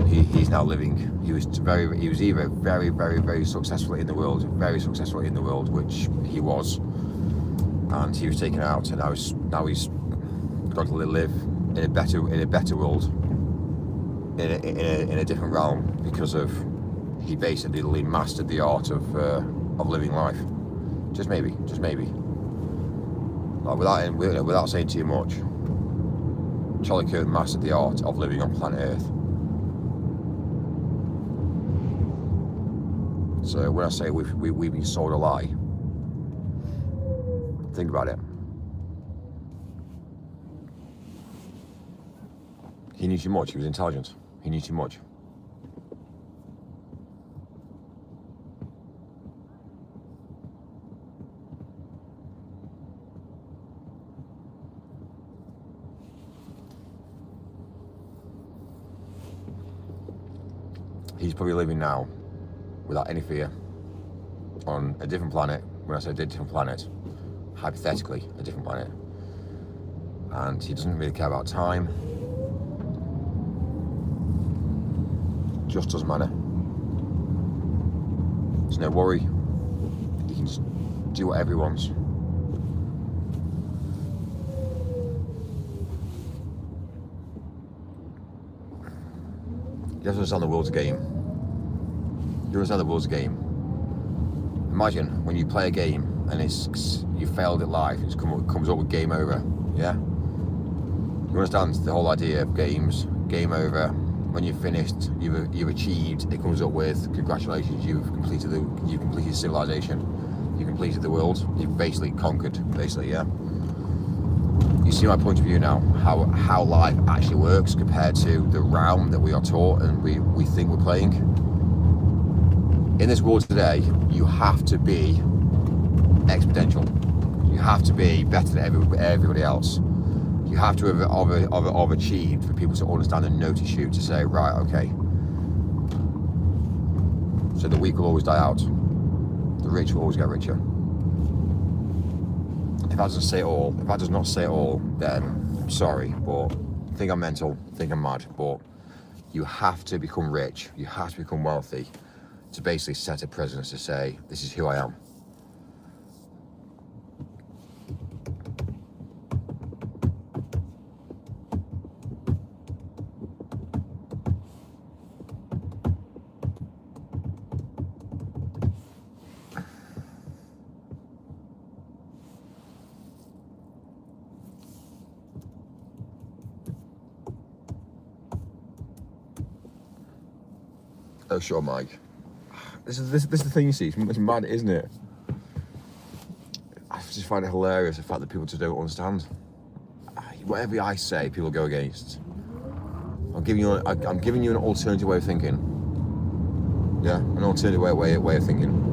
He's now living. He was either very successful in the world, which he was, and he was taken out, and now he's got to live in a better world, in a different realm, because of he basically mastered the art of living life. Just maybe, like without saying too much. Charlie Kirk mastered the art of living on planet Earth. So when I say we've been sold a lie, think about it. He knew too much. He was intelligent. He knew too much. He's probably living now without any fear on a different planet. When I say a different planet, hypothetically a different planet, and he doesn't really care about time. Just doesn't matter. There's no worry. He can just do whatever he wants. You have to understand the world's a game. You understand the world's a game. Imagine when you play a game and you failed at life, it comes up with game over, yeah? You understand the whole idea of games, game over. When you've finished, you've achieved, it comes up with congratulations, you've completed civilization, you've completed the world, you've basically conquered, yeah? You see my point of view now, how life actually works compared to the realm that we are taught and we think we're playing. In this world today, you have to be exponential. You have to be better than everybody else. You have to have achieved for people to understand and notice you, to say, right, okay. So the weak will always die out. The rich will always get richer. If that does not say it all, then I'm sorry, but think I'm mental, think I'm mad, but you have to become rich, you have to become wealthy to basically set a precedence to say, this is who I am. Oh, sure, Mike. This is the thing, you see. It's mad, isn't it? I just find it hilarious, the fact that people just don't understand. Whatever I say, people go against. I'm giving you an alternative way of thinking. Yeah, an alternative way of thinking.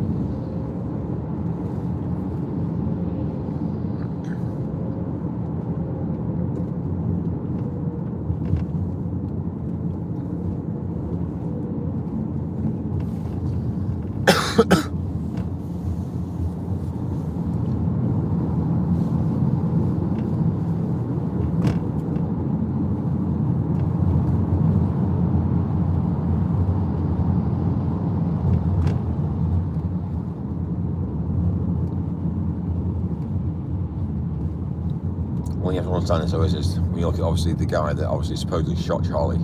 Well, you have to understand this, though, is this? When you look at obviously the guy that obviously supposedly shot Charlie,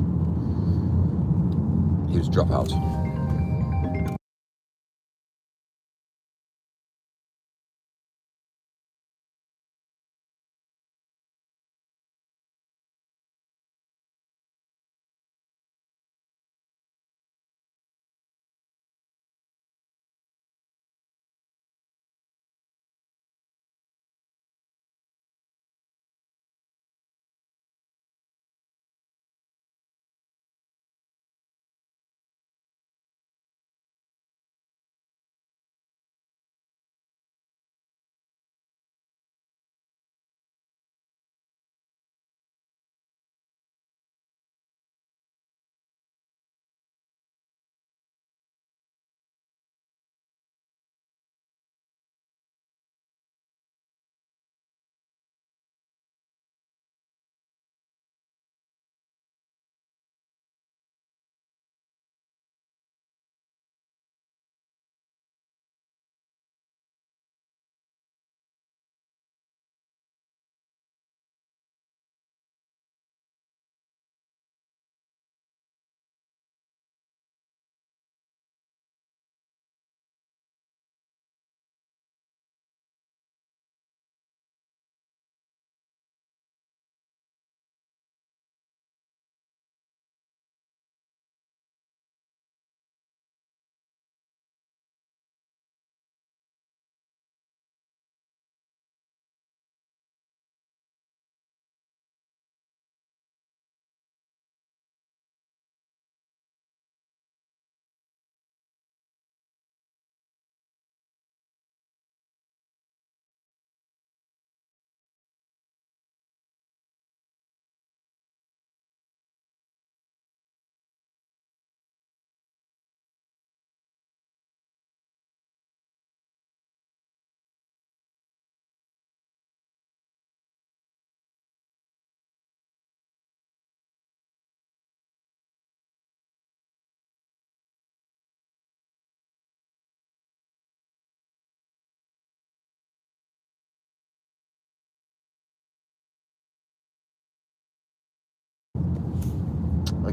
he was a dropout.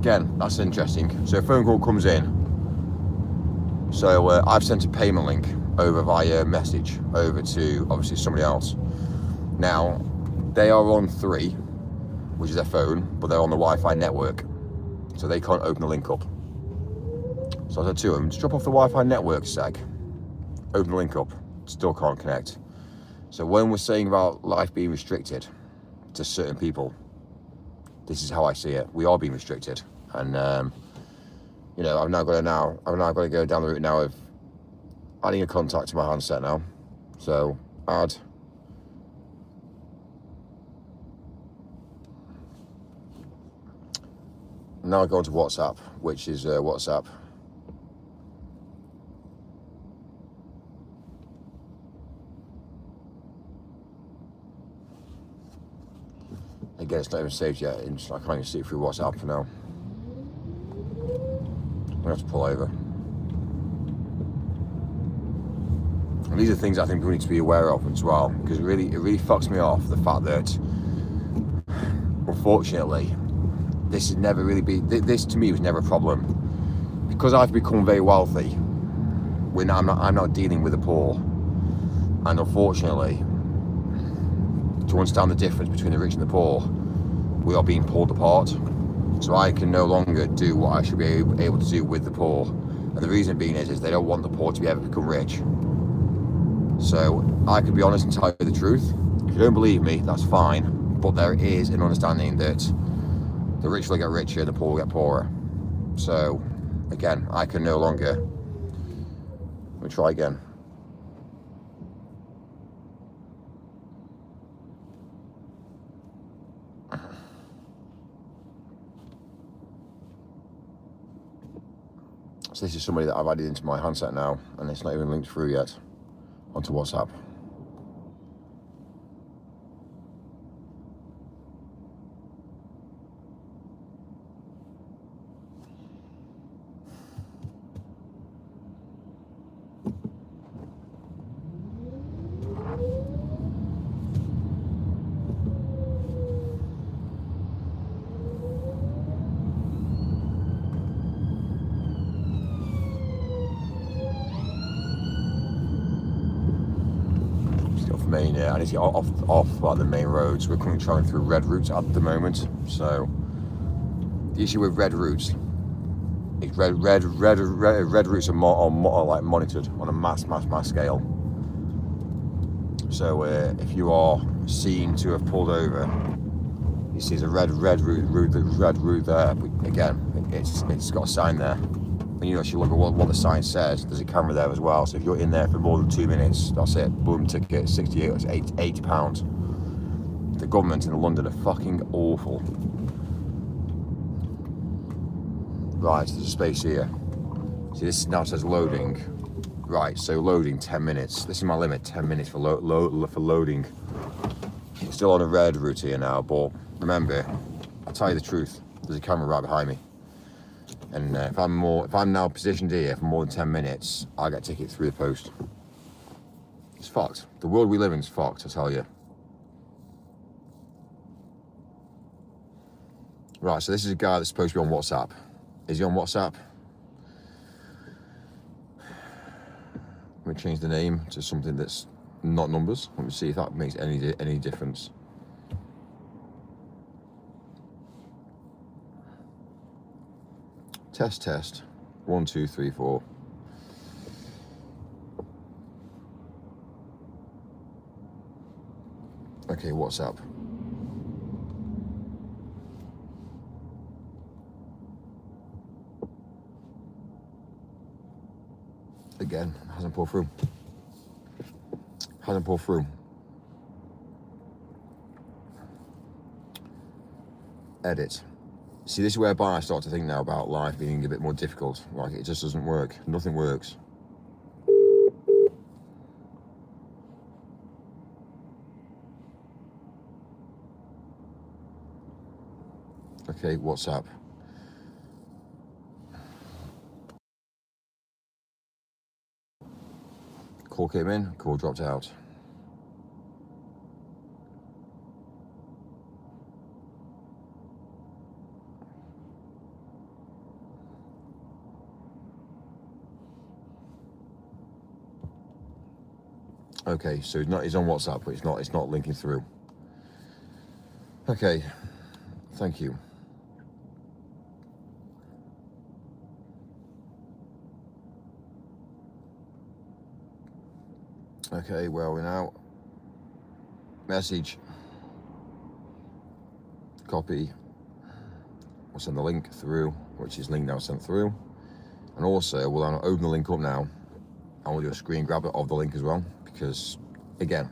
again, that's interesting. So a phone call comes in. So I've sent a payment link over via message over to obviously somebody else. Now, they are on 3, which is their phone, but they're on the Wi-Fi network. So they can't open the link up. So I said to them, just drop off the Wi-Fi network sec. Open the link up. Still can't connect. So when we're saying about life being restricted to certain people, this is how I see it. We are being restricted. And you know, I've now got to go down the route now of adding a contact to my handset now. So add. Now I go into WhatsApp, which is WhatsApp. Again, it's not even saved yet. I can't even see it through WhatsApp for now. I'm gonna have to pull over. And these are things I think we need to be aware of as well, because it really fucks me off the fact that, unfortunately, this has never really been. This to me was never a problem, because I've become very wealthy. I'm not dealing with the poor, and unfortunately, to understand the difference between the rich and the poor, we are being pulled apart. So I can no longer do what I should be able to do with the poor. And the reason being is they don't want the poor to ever become rich. So I can be honest and tell you the truth. If you don't believe me, that's fine. But there is an understanding that the rich will get richer, the poor will get poorer. So again, I can no longer. Let me try again. So this is somebody that I've added into my handset now, and it's not even linked through yet onto WhatsApp. Millionaire. I need to get off like the main roads. We're currently traveling through red routes at the moment. So the issue with red routes is red routes are like monitored on a mass scale. So if you are seen to have pulled over, you see there's a red route there. But again, it's got a sign there. And you actually look at what the sign says. There's a camera there as well. So if you're in there for more than 2 minutes, that's it. Boom, ticket, 68, it's £80. The government in London are fucking awful. Right, there's a space here. See, this now says loading. Right, so loading 10 minutes. This is my limit, 10 minutes for loading. We're still on a red route here now, but remember, I'll tell you the truth. There's a camera right behind me. And if I'm now positioned here for more than 10 minutes, I get a ticket through the post. It's fucked. The world we live in is fucked, I tell you. Right, so this is a guy that's supposed to be on WhatsApp. Is he on WhatsApp? Let me change the name to something that's not numbers. Let me see if that makes any difference. Test. 1, 2, 3, 4. Okay, WhatsApp. Again, hasn't pulled through. Edit. See, this is whereby I start to think now about life being a bit more difficult. Like, it just doesn't work. Nothing works. Okay, WhatsApp. Call came in, call dropped out. Okay, so he's on WhatsApp, but it's not linking through. Okay, thank you. Okay, where are we now? Message. Copy. We'll send the link through, which is link now sent through. And also, we'll now open the link up now, and we'll do a screen grab of the link as well, because, again,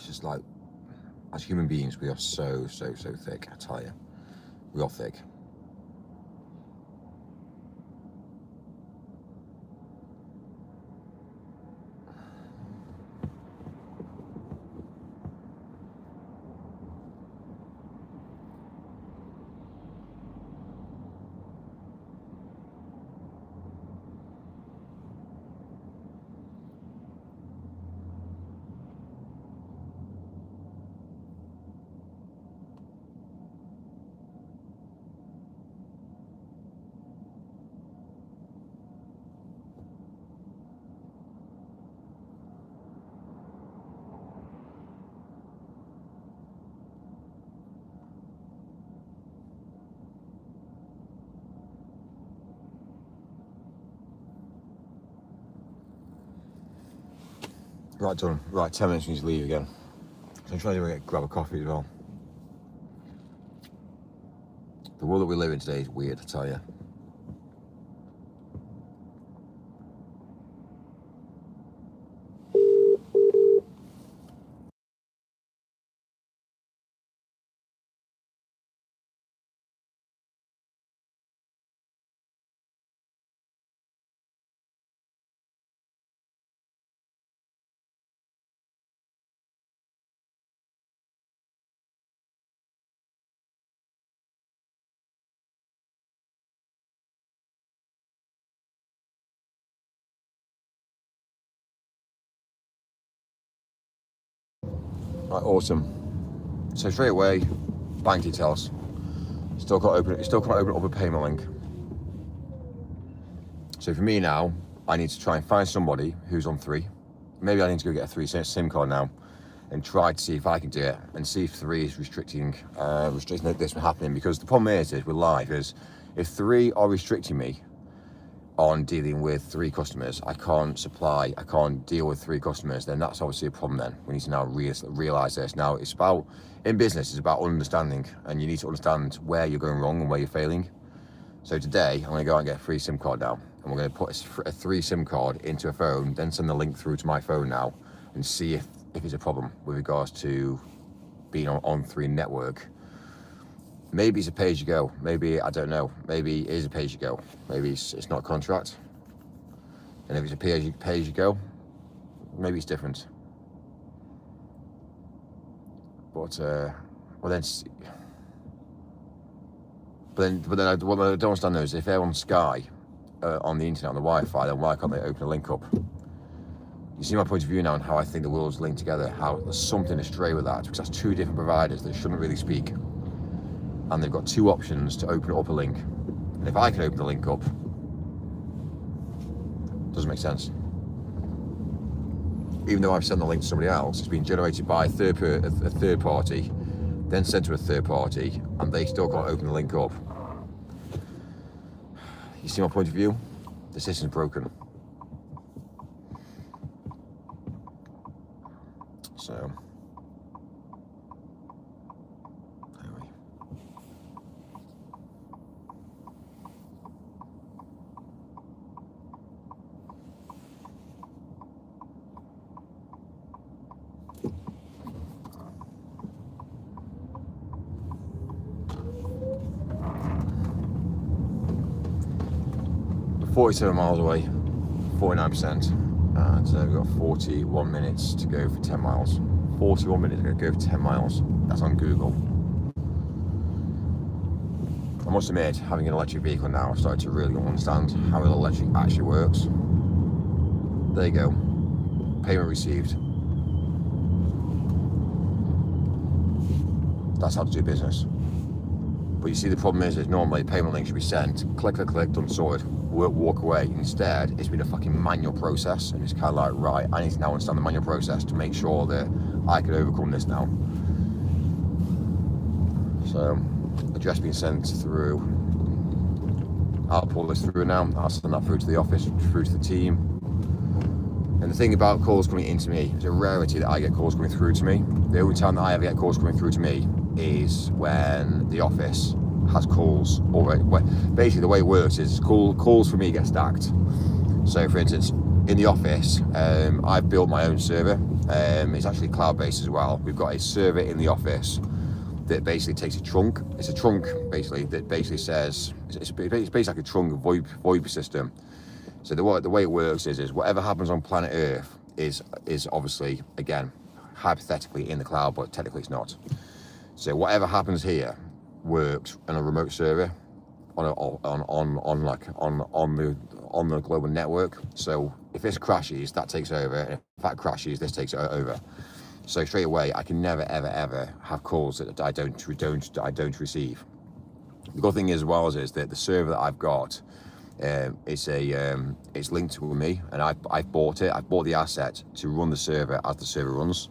it's just like, as human beings, we are so thick, I tell you. We are thick. Right, done. Right, 10 minutes we need to leave again. So I'm trying to grab a coffee as well. The world that we live in today is weird, I tell you. Right, awesome. So straight away, bank details. Still can't open up a payment link. So for me now, I need to try and find somebody who's on 3. Maybe I need to go get a 3 SIM card now and try to see if I can do it and see if 3 is restricting this from happening. Because the problem is with live is if 3 are restricting me on dealing with 3 customers, I can't deal with 3 customers, then that's obviously a problem then. We need to now realise this. Now, it's about, in business, it's about understanding, and you need to understand where you're going wrong and where you're failing. So today, I'm going to go out and get a free SIM card now, and we're going to put a 3 SIM card into a phone, then send the link through to my phone now, and see if it's a problem with regards to being on 3 network. Maybe it's a pay-as-you-go. Maybe, I don't know. Maybe it is a pay-as-you-go. Maybe it's not a contract. And if it's a pay-as-you-go, maybe it's different. But what I don't understand though is if they're on Sky, on the internet, on the Wi-Fi, then why can't they open a link up? You see my point of view now on how I think the world's linked together, how there's something astray with that, because that's 2 different providers that shouldn't really speak. And they've got 2 options to open up a link. And if I can open the link up, it doesn't make sense. Even though I've sent the link to somebody else, it's been generated by a third party, then sent to a third party, and they still can't open the link up. You see my point of view? The system's broken. So, anyway. We're 47 miles away, 49%. And we've got 41 minutes to go for 10 miles. 41 minutes to go for 10 miles. That's on Google. I must admit, having an electric vehicle now, I've started to really understand how an electric actually works. There you go. Payment received. That's how to do business. But you see, the problem is normally a payment link should be sent, click, click, click, done, sorted, walk away. Instead, it's been a fucking manual process, and it's kind of like, right, I need to now understand the manual process to make sure that I can overcome this now. So, address being sent through. I'll pull this through now. I'll send that through to the office, through to the team. And the thing about calls coming into me, it's a rarity that I get calls coming through to me. The only time that I ever get calls coming through to me is when the office has calls already. Basically, the way it works is calls for me get stacked. So, for instance, in the office, I've built my own server. It's actually cloud-based as well. We've got a server in the office that basically takes a trunk. It's a trunk, basically, that basically says, it's basically like a trunk VoIP system. So the way it works is whatever happens on planet Earth is obviously, again, hypothetically in the cloud, but technically it's not. So whatever happens here works on a remote server on the global network. So if this crashes, that takes over. And if that crashes, this takes over. So straight away, I can never ever have calls that I don't receive. The good thing is, as well, is that the server that I've got, it's linked with me, and I bought it. I bought the asset to run the server as the server runs.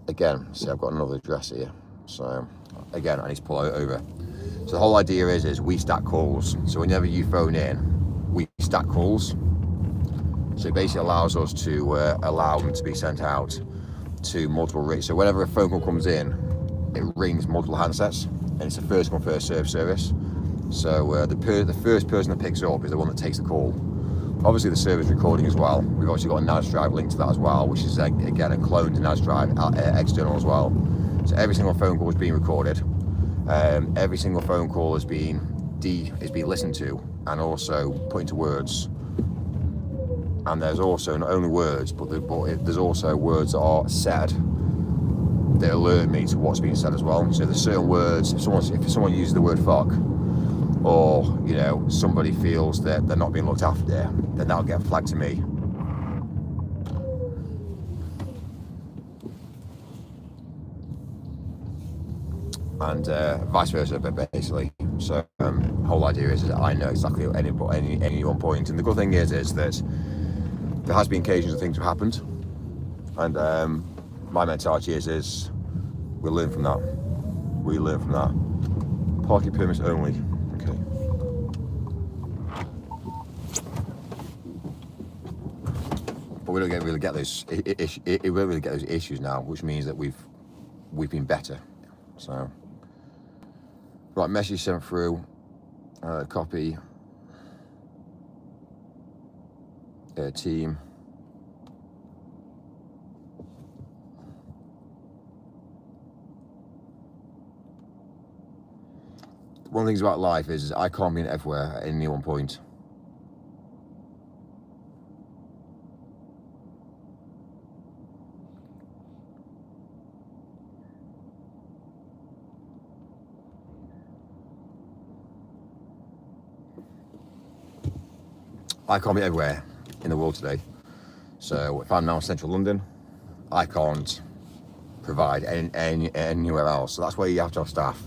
Again, see, I've got another address here. So again, I need to pull it over. So the whole idea is we stack calls. So whenever you phone in, we stack calls. So it basically allows us to allow them to be sent out to multiple rings. So whenever a phone call comes in, it rings multiple handsets, and it's a first come first serve service. So the first person that picks up is the one that takes the call. Obviously the server's recording as well. We've actually got a NAS drive linked to that as well, which is again a cloned NAS drive, external as well. So every single phone call is being recorded. Every single phone call is being listened to and also put into words. And there's also not only words, but there's also words that are said that alert me to what's being said as well. So there's certain words. If someone uses the word fuck, or somebody feels that they're not being looked after, then that'll get flagged to me. And vice versa, but basically. So whole idea is that I know exactly at any one point. And the good thing is that there has been occasions that things have happened, and my mentality is we learn from that. We learn from that. Parking permits only. Okay. But we don't really get those. We don't really get those issues now, which means that we've been better. So, right, message sent through. Copy. Team. One of the things about life is I can't be everywhere at any one point. I can't be everywhere in the world today. So if I'm now in central London, I can't provide anywhere else. So that's why you have to have staff.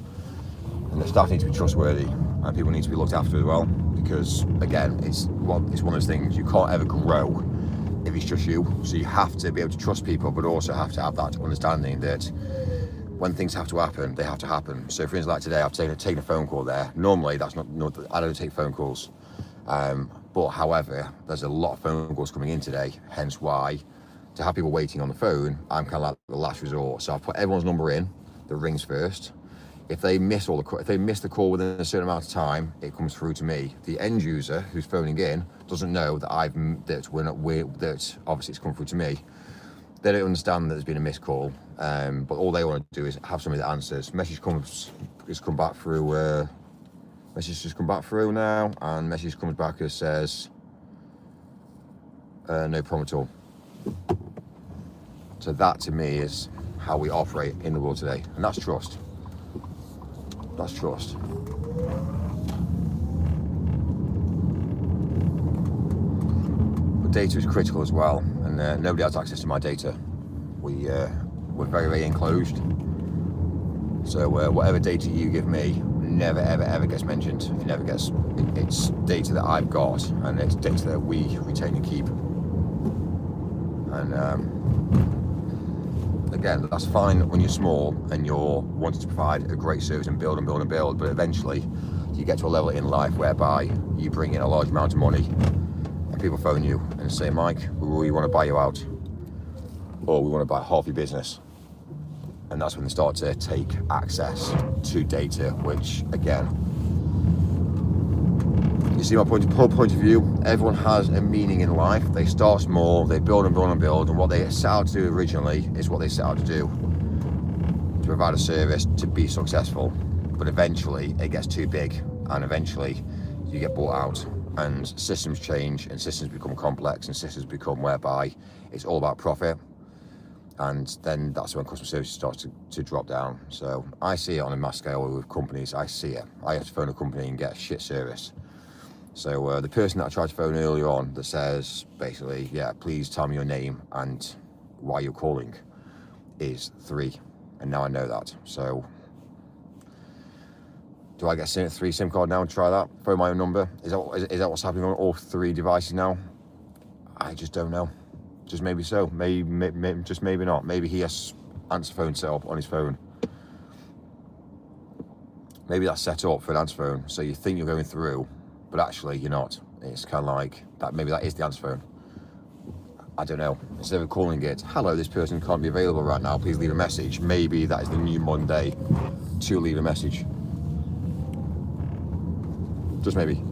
And the staff need to be trustworthy, and people need to be looked after as well. Because again, it's one of those things, you can't ever grow if it's just you. So you have to be able to trust people, but also have to have that understanding that when things have to happen, they have to happen. So for instance, like today, I've taken a phone call there. Normally, I don't take phone calls. But however, there's a lot of phone calls coming in today, hence why to have people waiting on the phone, I'm kind of like the last resort. So I put everyone's number in that rings first. If they miss the call within a certain amount of time, it comes through to me. The end user who's phoning in doesn't know that that obviously it's come through to me. They don't understand that there's been a missed call, but all they want to do is have somebody that answers. Message has come back through. Message has come back through now, and message comes back and says, no problem at all. So that to me is how we operate in the world today, and that's trust. That's trust. But data is critical as well, and nobody has access to my data. We're very, very enclosed. So whatever data you give me never, ever, ever gets mentioned. It never gets. It's data that I've got, and it's data that we retain and keep. And again, that's fine when you're small and you're wanting to provide a great service and build and build and build, but eventually you get to a level in life whereby you bring in a large amount of money and people phone you and say, Mike, we want to buy you out, or we want to buy half your business. And that's when they start to take access to data, which again, you see my point of view, everyone has a meaning in life. They start small, they build and build and build, and what they set out to do originally is what they set out to do, to provide a service, to be successful. But eventually it gets too big, and eventually you get bought out, and systems change, and systems become complex, and systems become whereby it's all about profit, and then that's when customer service starts to drop down. So I see it on a mass scale with companies. I see it. I have to phone a company and get a shit service. So the person that I tried to phone earlier on that says basically, yeah, please tell me your name and why you're calling, is 3, and now I know that. So do I get 3 SIM card now and try that? Phone my own number? Is that what's happening on all 3 devices now? I just don't know. Just maybe so. Maybe just maybe not. Maybe he has answer phone set up on his phone. Maybe that's set up for an answer phone, so you think you're going through, but actually you're not. It's kind of like that. Maybe that is the answer phone. I don't know. Instead of calling it, hello, this person can't be available right now, please leave a message. Maybe that is the new Monday to leave a message. Just maybe.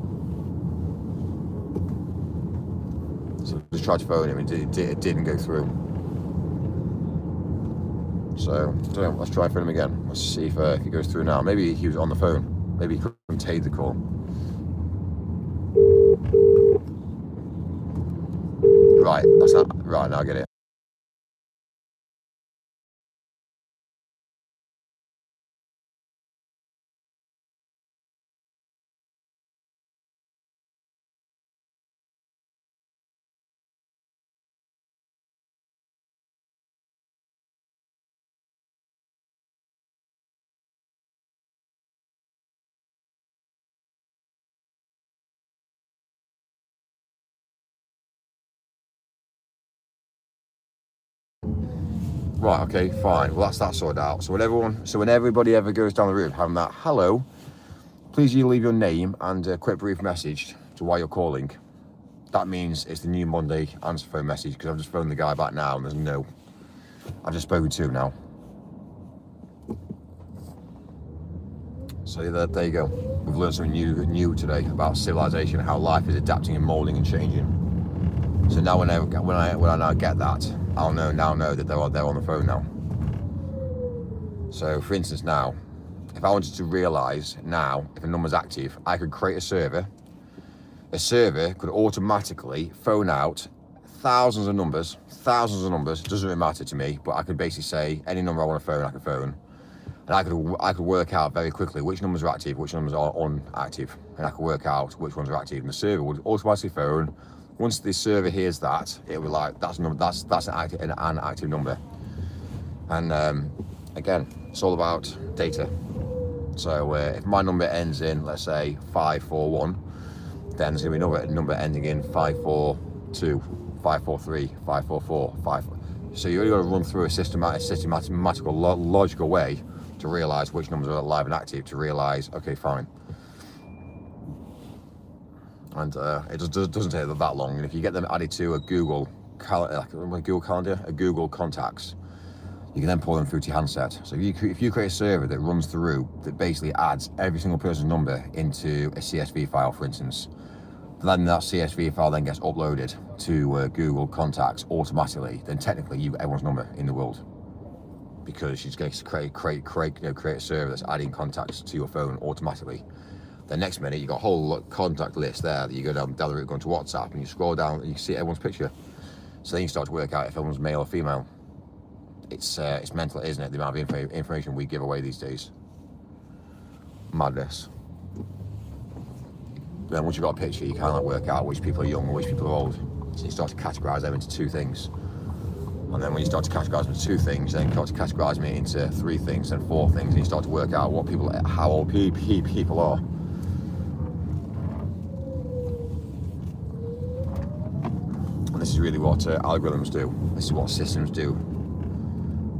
So just tried to phone him and it didn't go through. So, I don't know, let's try and phone him again. Let's see if he goes through now. Maybe he was on the phone. Maybe he couldn't take the call. Right, that's not right. Now I get it. Right, okay, fine. Well, that's that sorted out. So when everybody ever goes down the route having that, hello, please you leave your name and a quick brief message to why you're calling. That means it's the new Monday answer phone message, because I've just phoned the guy back now and there's no, I've just spoken to him now. So there you go. We've learned something new today about civilization, how life is adapting and molding and changing. So now when I now get that, I'll know that they're on the phone now. So for instance now, if I wanted to realise now if a number's active, I could create a server. A server could automatically phone out thousands of numbers, it doesn't really matter to me, but I could basically say any number I want to phone, I can phone. And I could work out very quickly which numbers are active, which numbers are unactive, and I could work out which ones are active. And the server would automatically phone. Once the server hears that, it will be like that's an active number. And again, it's all about data. So if my number ends in, let's say 541, then there's gonna be another number ending in 542, 543, 544, 5. So you really got to run through a systematical, logical way to realise which numbers are live and active, to realise, okay, fine. And it doesn't take that long. And if you get them added to a Google Google Calendar, a Google Contacts. You can then pull them through to your handset. So if you create a server that runs through, that basically adds every single person's number into a CSV file, for instance, then that CSV file then gets uploaded to Google Contacts automatically, then technically you everyone's number in the world, because she's going to create a server that's adding contacts to your phone automatically. The next minute you got a whole contact list there that you go down the route, going to WhatsApp, and you scroll down and you see everyone's picture. So then you start to work out if everyone's male or female. It's mental, isn't it? The amount of information we give away these days. Madness. Then once you've got a picture, you kind of like work out which people are young and which people are old. So you start to categorise them into two things. And then when you start to categorise them into two things, then you start to categorise them into three things and four things, and you start to work out how old people are. And this is really what algorithms do. This is what systems do.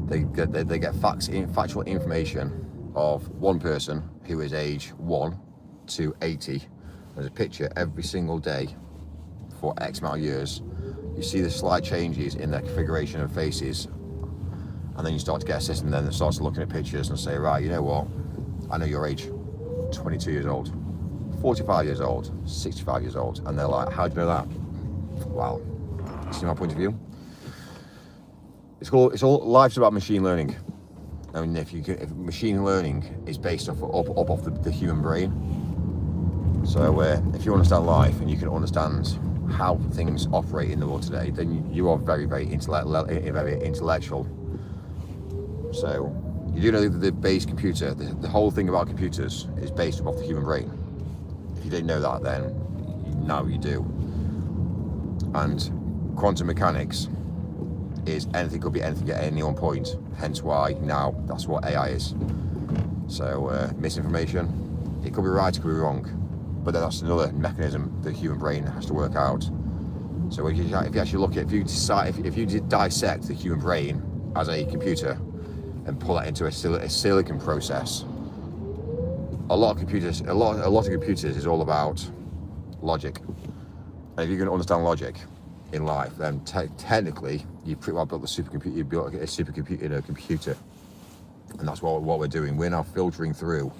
They get factual information of one person who is age 1 to 80. There's a picture every single day for X amount of years. You see the slight changes in their configuration of faces, and then you start to get a system then that starts looking at pictures and say, right, you know what, I know your age, 22 years old, 45 years old, 65 years old, and they're like, how do you know that? Well, see my point of view? It's all life's about machine learning. I mean, if machine learning is based off the human brain. So if you understand life and you can understand how things operate in the world today, then you are very, very intellectual. So you do know that the base computer, the whole thing about computers is based off the human brain. If you didn't know that, then now you do. And quantum mechanics is anything, could be anything at any one point, hence why now that's what AI is. So misinformation, it could be right, it could be wrong, but then that's another mechanism the human brain has to work out. So if you actually look at, if you dissect the human brain as a computer and pull that into a silicon process, a lot of computers is all about logic. And if you can understand logic in life, then technically you've pretty well built a supercomputer. You've built a supercomputer in a computer, and that's what we're doing. We're now filtering through.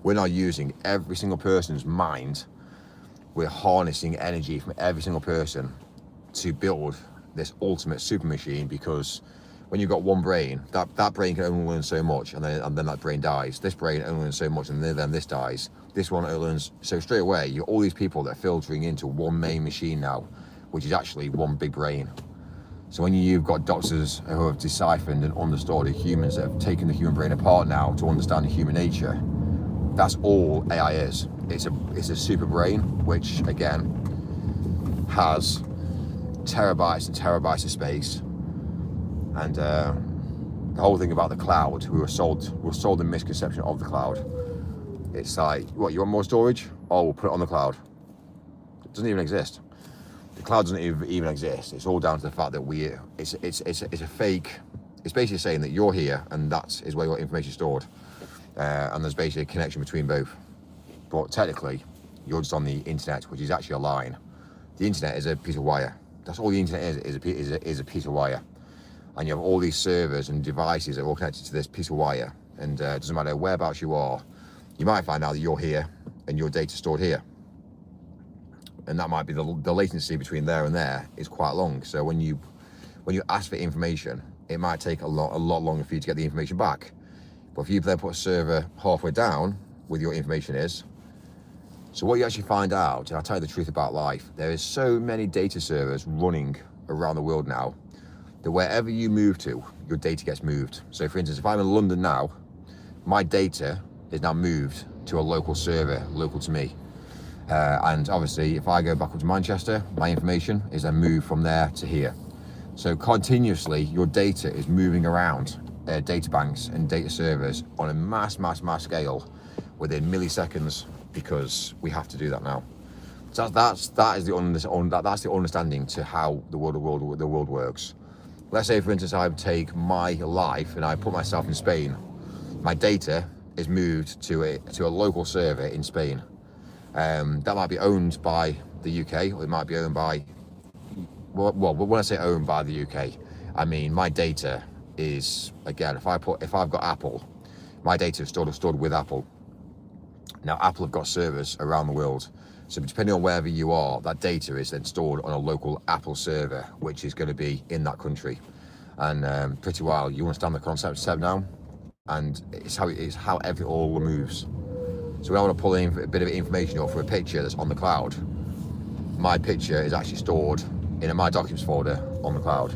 We're now using every single person's mind. We're harnessing energy from every single person to build this ultimate super machine. Because when you've got one brain, that brain can only learn so much, and then that brain dies. This brain only learns so much, and then this dies. This one only learns. So straight away, you're all these people that are filtering into one main machine now, which is actually one big brain. So when you've got doctors who have deciphered and understood humans, that have taken the human brain apart now to understand human nature, that's all AI is. It's a super brain, which again has terabytes and terabytes of space. And the whole thing about the cloud, we were sold the misconception of the cloud. It's like, what, you want more storage? Oh, we'll put it on the cloud. It doesn't even exist. The cloud doesn't even exist. It's all down to the fact that it's a fake. It's basically saying that you're here and that is where your information is stored. And there's basically a connection between both. But technically, you're just on the internet, which is actually a line. The internet is a piece of wire. That's all the internet is a piece of wire. And you have all these servers and devices that are all connected to this piece of wire. And it doesn't matter whereabouts you are, you might find out that you're here and your data's stored here. And that might be the latency between there and there is quite long. So when you ask for information, it might take a lot longer for you to get the information back. But if you then put a server halfway down with your information is, so what you actually find out, and I'll tell you the truth about life, there is so many data servers running around the world now that wherever you move to, your data gets moved. So for instance, if I'm in London now, my data is now moved to a local server, local to me. And obviously, if I go back up to Manchester, my information is then moved from there to here. So continuously, your data is moving around data banks and data servers on a mass scale within milliseconds, because we have to do that now. So that's the understanding to how the world works. Let's say, for instance, I take my life and I put myself in Spain. My data is moved to a local server in Spain. That might be owned by the UK, or it might be owned by well, when I say owned by the UK, I mean my data is, again, if I've got Apple, my data is stored with Apple. Now Apple have got servers around the world, so depending on wherever you are, that data is then stored on a local Apple server, which is going to be in that country. And pretty well, you understand the concept now, and it's how it all moves. So when I want to pull in a bit of information up for a picture that's on the cloud, my picture is actually stored in my documents folder on the cloud,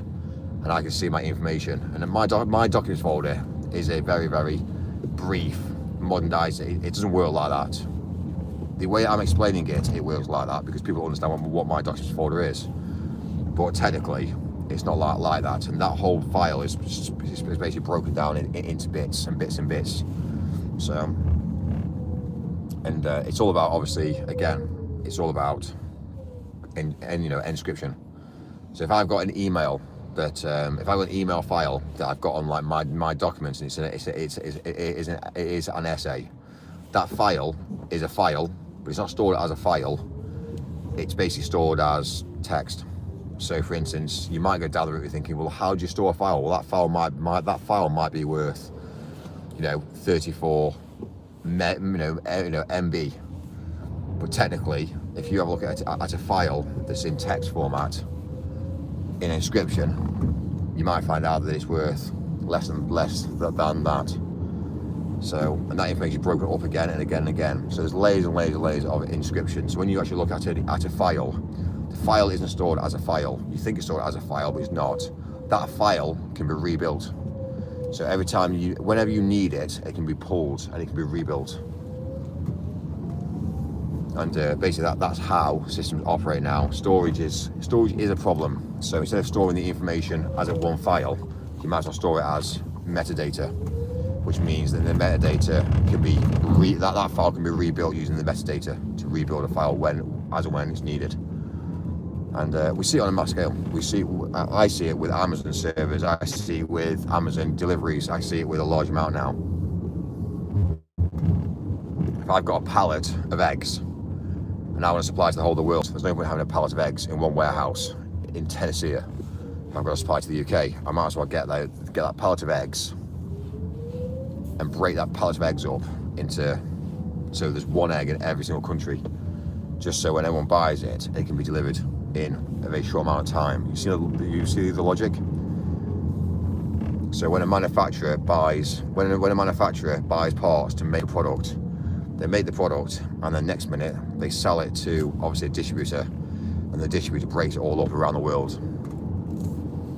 and I can see my information. And my documents folder is a very, very brief, modernized. It doesn't work like that. The way I'm explaining it works like that because people understand what my documents folder is. But technically, it's not like that. And that whole file is basically broken down into bits and bits and bits. So, and it's all about, obviously, again, it's all about encryption. So if I've got an email that if I've got an email file that I've got on like my documents, and it is an essay, that file is a file, but it's not stored as a file. It's basically stored as text. So for instance, you might go down the route of thinking, well, how do you store a file? Well, that file might be worth 34 MB. But technically, if you have a look at a file that's in text format, in inscription, you might find out that it's worth less than that. So, and that information is broken up again and again and again. So there's layers and layers and layers of inscription. So when you actually look at a file, the file isn't stored as a file. You think it's stored as a file, but it's not. That file can be rebuilt. So every time whenever you need it, it can be pulled and it can be rebuilt. And basically that's how systems operate now. Storage is a problem. So instead of storing the information as a one file, you might as well store it as metadata, which means that the metadata can be that file can be rebuilt using the metadata to rebuild a file as and when it's needed. And we see it on a mass scale. I see it with Amazon servers. I see it with Amazon deliveries. I see it with a large amount now. If I've got a pallet of eggs and I want to supply to the whole of the world, there's no point having a pallet of eggs in one warehouse in Tennessee. If I've got to supply to the UK, I might as well get that pallet of eggs and break that pallet of eggs up so there's one egg in every single country, just so when everyone buys it, it can be delivered in a very short amount of time. You see the logic? So when a manufacturer buys parts to make a product, they make the product and then next minute they sell it to obviously a distributor, and the distributor breaks it all up around the world.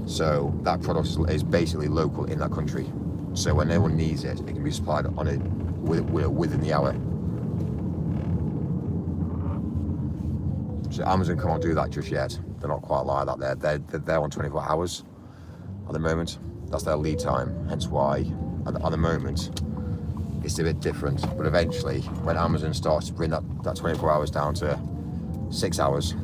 So that product is basically local in that country. So when anyone needs it, it can be supplied within the hour. So Amazon can't do that just yet. They're not quite like that. They're on 24 hours at the moment. That's their lead time. Hence why at the moment it's a bit different. But eventually, when Amazon starts to bring that 24 hours down to 6 hours,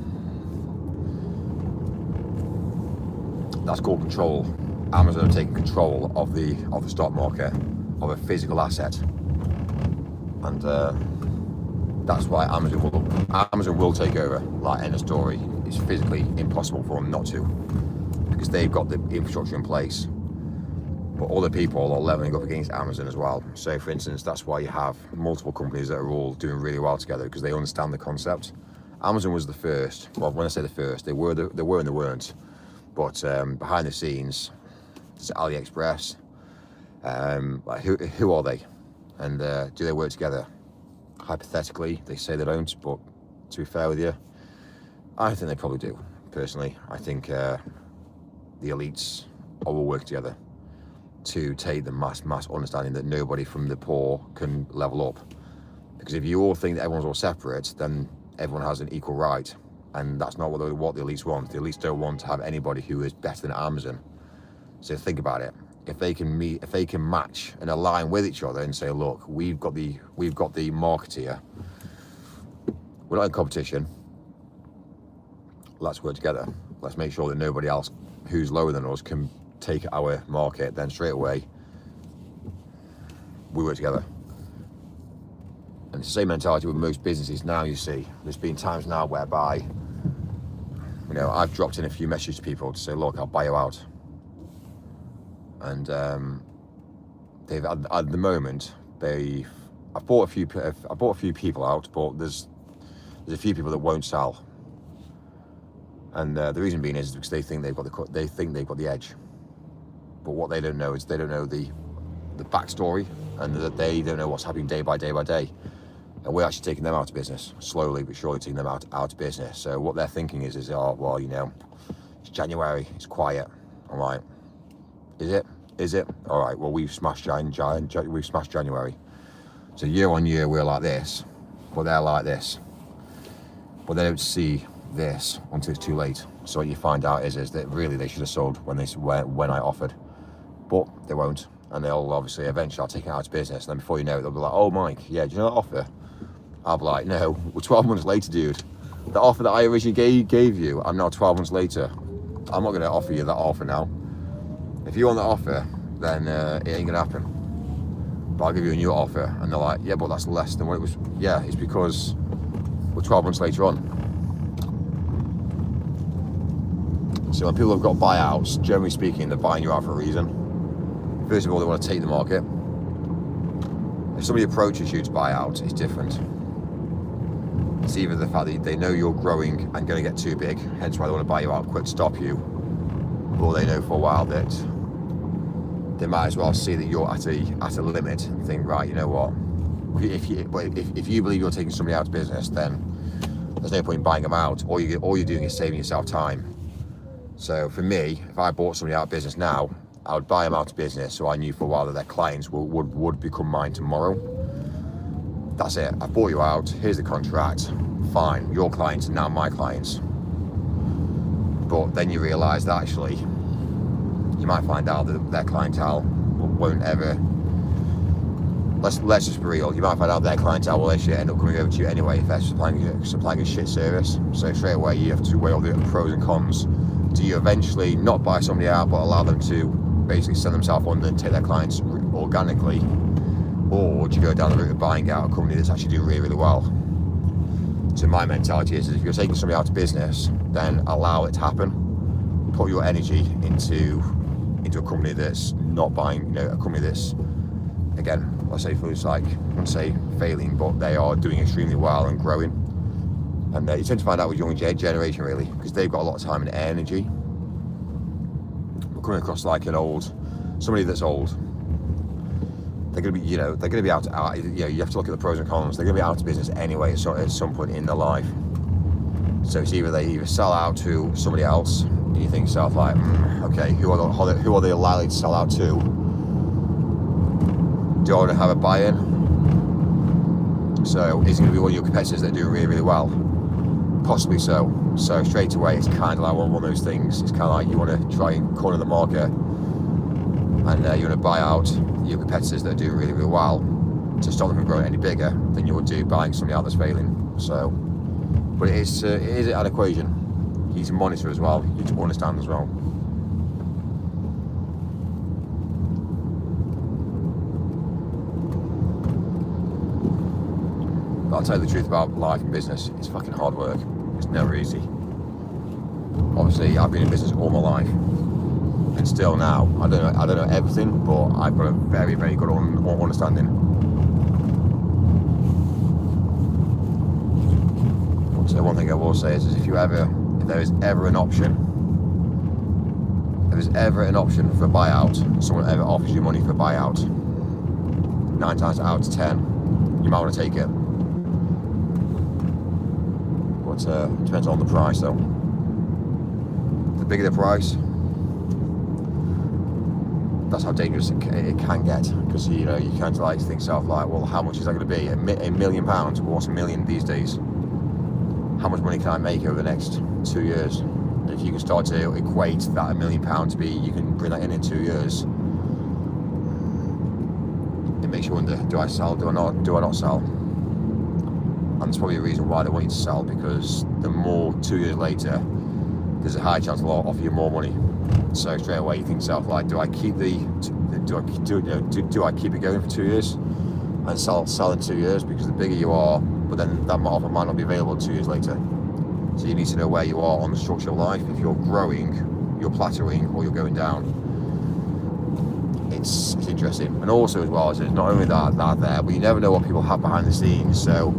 that's called control. Amazon have taken control of the stock market, of a physical asset, and that's why Amazon will take over. Like, end of story. It's physically impossible for them not to, because they've got the infrastructure in place. But other people are leveling up against Amazon as well. So for instance, that's why you have multiple companies that are all doing really well together, because they understand the concept. Amazon was the first. Well, when I say the first, they were and they weren't. But behind the scenes, it's AliExpress. Like who are they? And do they work together? Hypothetically, they say they don't, but to be fair with you, I think they probably do. Personally, I think the elites all will work together to take the mass understanding that nobody from the poor can level up. Because if you all think that everyone's all separate, then everyone has an equal right, and that's not what the elites want. The elites don't want to have anybody who is better than Amazon. So think about it. If they can match and align with each other and say, look, we've got the market here. We're not in competition. Let's work together. Let's make sure that nobody else who's lower than us can take our market. Then straight away, we work together. And it's the same mentality with most businesses now. You see, there's been times now whereby You know, I've dropped in a few messages to people to say, look, I'll buy you out. And they've at the moment I bought a few people out, but there's a few people that won't sell. And the reason being is because they think they've got the edge. But what they don't know is they don't know the backstory, and that they don't know what's happening day by day by day. And we're actually taking them out of business, slowly but surely taking them out of business. So what they're thinking is, oh, well, you know, it's January, it's quiet. I'm like, is it? All right, well, we've smashed January. So year on year, we're like this, but they're like this. But they don't see this until it's too late. So what you find out is that really they should have sold when I offered, but they won't. And they'll obviously eventually I'll take it out of business. And then before you know it, they'll be like, oh, Mike, yeah, do you know that offer? I'll be like, no, we're 12 months later, dude. The offer that I originally gave you, I'm now 12 months later. I'm not going to offer you that offer now. If you want that offer, then it ain't going to happen. But I'll give you a new offer. And they're like, yeah, but that's less than what it was. Yeah, it's because we're 12 months later on. So when people have got buyouts, generally speaking, they're buying you out for a reason. First of all, they want to take the market. If somebody approaches you to buy out, it's different. It's either the fact that they know you're growing and going to get too big, hence why they want to buy you out quick to stop you, or they know for a while that they might as well see that you're at a limit and think, right, you know what? If you believe you're taking somebody out of business, then there's no point in buying them out. All you're doing is saving yourself time. So for me, if I bought somebody out of business now, I would buy them out of business so I knew for a while that their clients would become mine tomorrow. That's it. I bought you out. Here's the contract. Fine. Your clients are now my clients. But then you realise that actually you might find out that their clientele won't ever. Let's just be real. You might find out their clientele will actually end up coming over to you anyway if they're supplying a shit service. So straight away you have to weigh all the pros and cons. Do you eventually not buy somebody out but allow them to basically send themselves on and take their clients organically, or do you go down the route of buying out a company that's actually doing really, really well? So my mentality is if you're taking somebody out of business, then allow it to happen. Put your energy into a company that's not buying, you know, a company that's, again, let's say for like, I wouldn't say failing, but they are doing extremely well and growing. And you tend to find out with young generation really, because they've got a lot of time and energy. We're coming across like somebody that's old. They're going to be, you know, they're going to be out. You know, you have to look at the pros and cons. They're going to be out of business anyway at some point in their life. So it's either they sell out to somebody else, and you think to yourself like, okay, who are they likely to sell out to? Do I want to have a buy-in? So is it going to be one of your competitors that do really, really well? Possibly so. So straight away, it's kind of like one of those things. It's kind of like you want to try and corner the market, and you want to buy out your competitors that do really, really well to stop them from growing any bigger than you would do buying somebody out that's failing. So, but it is an equation. You need to monitor as well. You need to understand as well. But I'll tell you the truth about life and business. It's fucking hard work. It's never easy. Obviously, I've been in business all my life, and still now, I don't know everything, but I've got a very, very good understanding. So one thing I will say is if there is ever an option for a buyout, someone ever offers you money for a buyout, 9 times out of 10, you might want to take it. But depends on the price though. The bigger the price, that's how dangerous it can get, because you know you can't like think yourself like, well, how much is that going to be? £1 million? Well, what's a million these days? How much money can I make over the next 2 years? And if you can start to equate that £1 million to be, you can bring that in 2 years. It makes you wonder: do I sell? Do I not? Do I not sell? And there's probably a reason why they want you to sell, because the more 2 years later, there's a high chance they'll offer you more money. So straight away you think to yourself like, do I keep do I keep it going for 2 years and sell in 2 years? Because the bigger you are, but then that offer might not be available 2 years later. So you need to know where you are on the structure of life. If you're growing, you're plateauing, or you're going down. It's interesting. And also as well, it's not only that there, but you never know what people have behind the scenes. So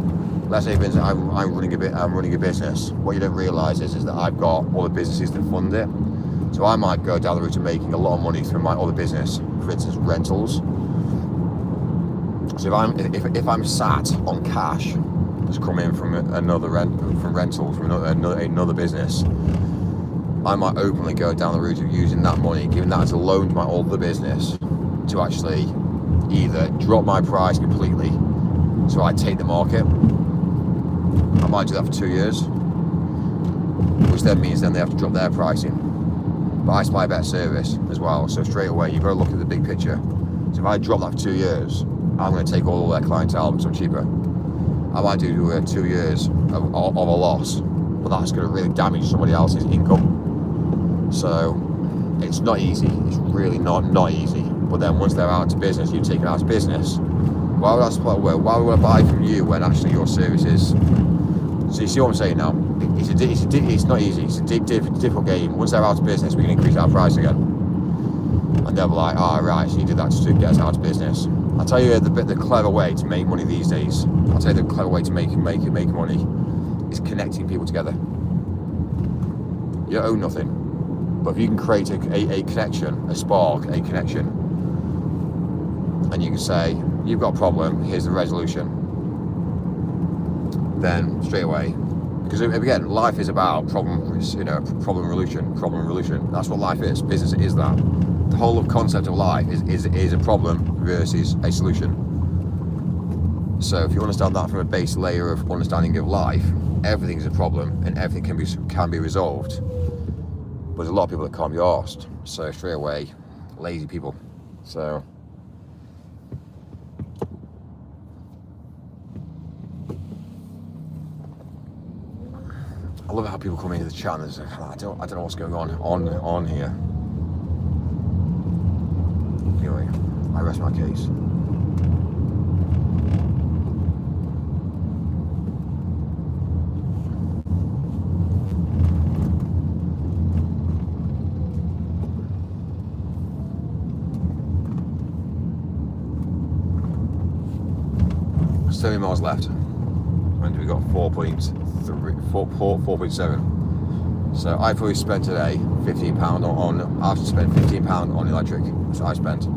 let's say, for instance, I'm running a business. What you don't realise is that I've got other businesses that fund it. So I might go down the route of making a lot of money through my other business, for instance, rentals. So if I'm sat on cash that's come in from rentals from another business, I might openly go down the route of using that money, giving that as a loan to my other business, to actually either drop my price completely, so I take the market. I might do that for 2 years, which then means then they have to drop their pricing. But I supply a better service as well, so straight away you've got to look at the big picture. So if I drop that for 2 years, I'm going to take all their clientele because I'm cheaper. I might do 2 years of a loss, but that's going to really damage somebody else's income. So it's not easy. It's really not easy. But then once they're out of business, you take it out of business. Why would I buy from you when actually your service is? So you see what I'm saying now? It's not easy. It's a difficult game. Once they're out of business, we can increase our price again. And they'll be like, right, so you did that to get us out of business. I'll tell you the clever way to make money these days. I'll tell you the clever way to make money is connecting people together. You don't own nothing. But if you can create a connection, a spark, a connection, and you can say, you've got a problem, here's the resolution, then straight away, because again, life is about problem resolution. That's what life is. Business is that. The whole concept of life is a problem versus a solution. So if you understand that from a base layer of understanding of life, everything's a problem and everything can be resolved. But there's a lot of people that can't be arsed. So straight away, lazy people. So I love how people come into the chat and there's like, I don't know what's going on here. Anyway, I rest my case. There's 30 miles left. And we got 4.7. So I probably spent today £15 on. I have to spend £15 on electric. That's what I spent.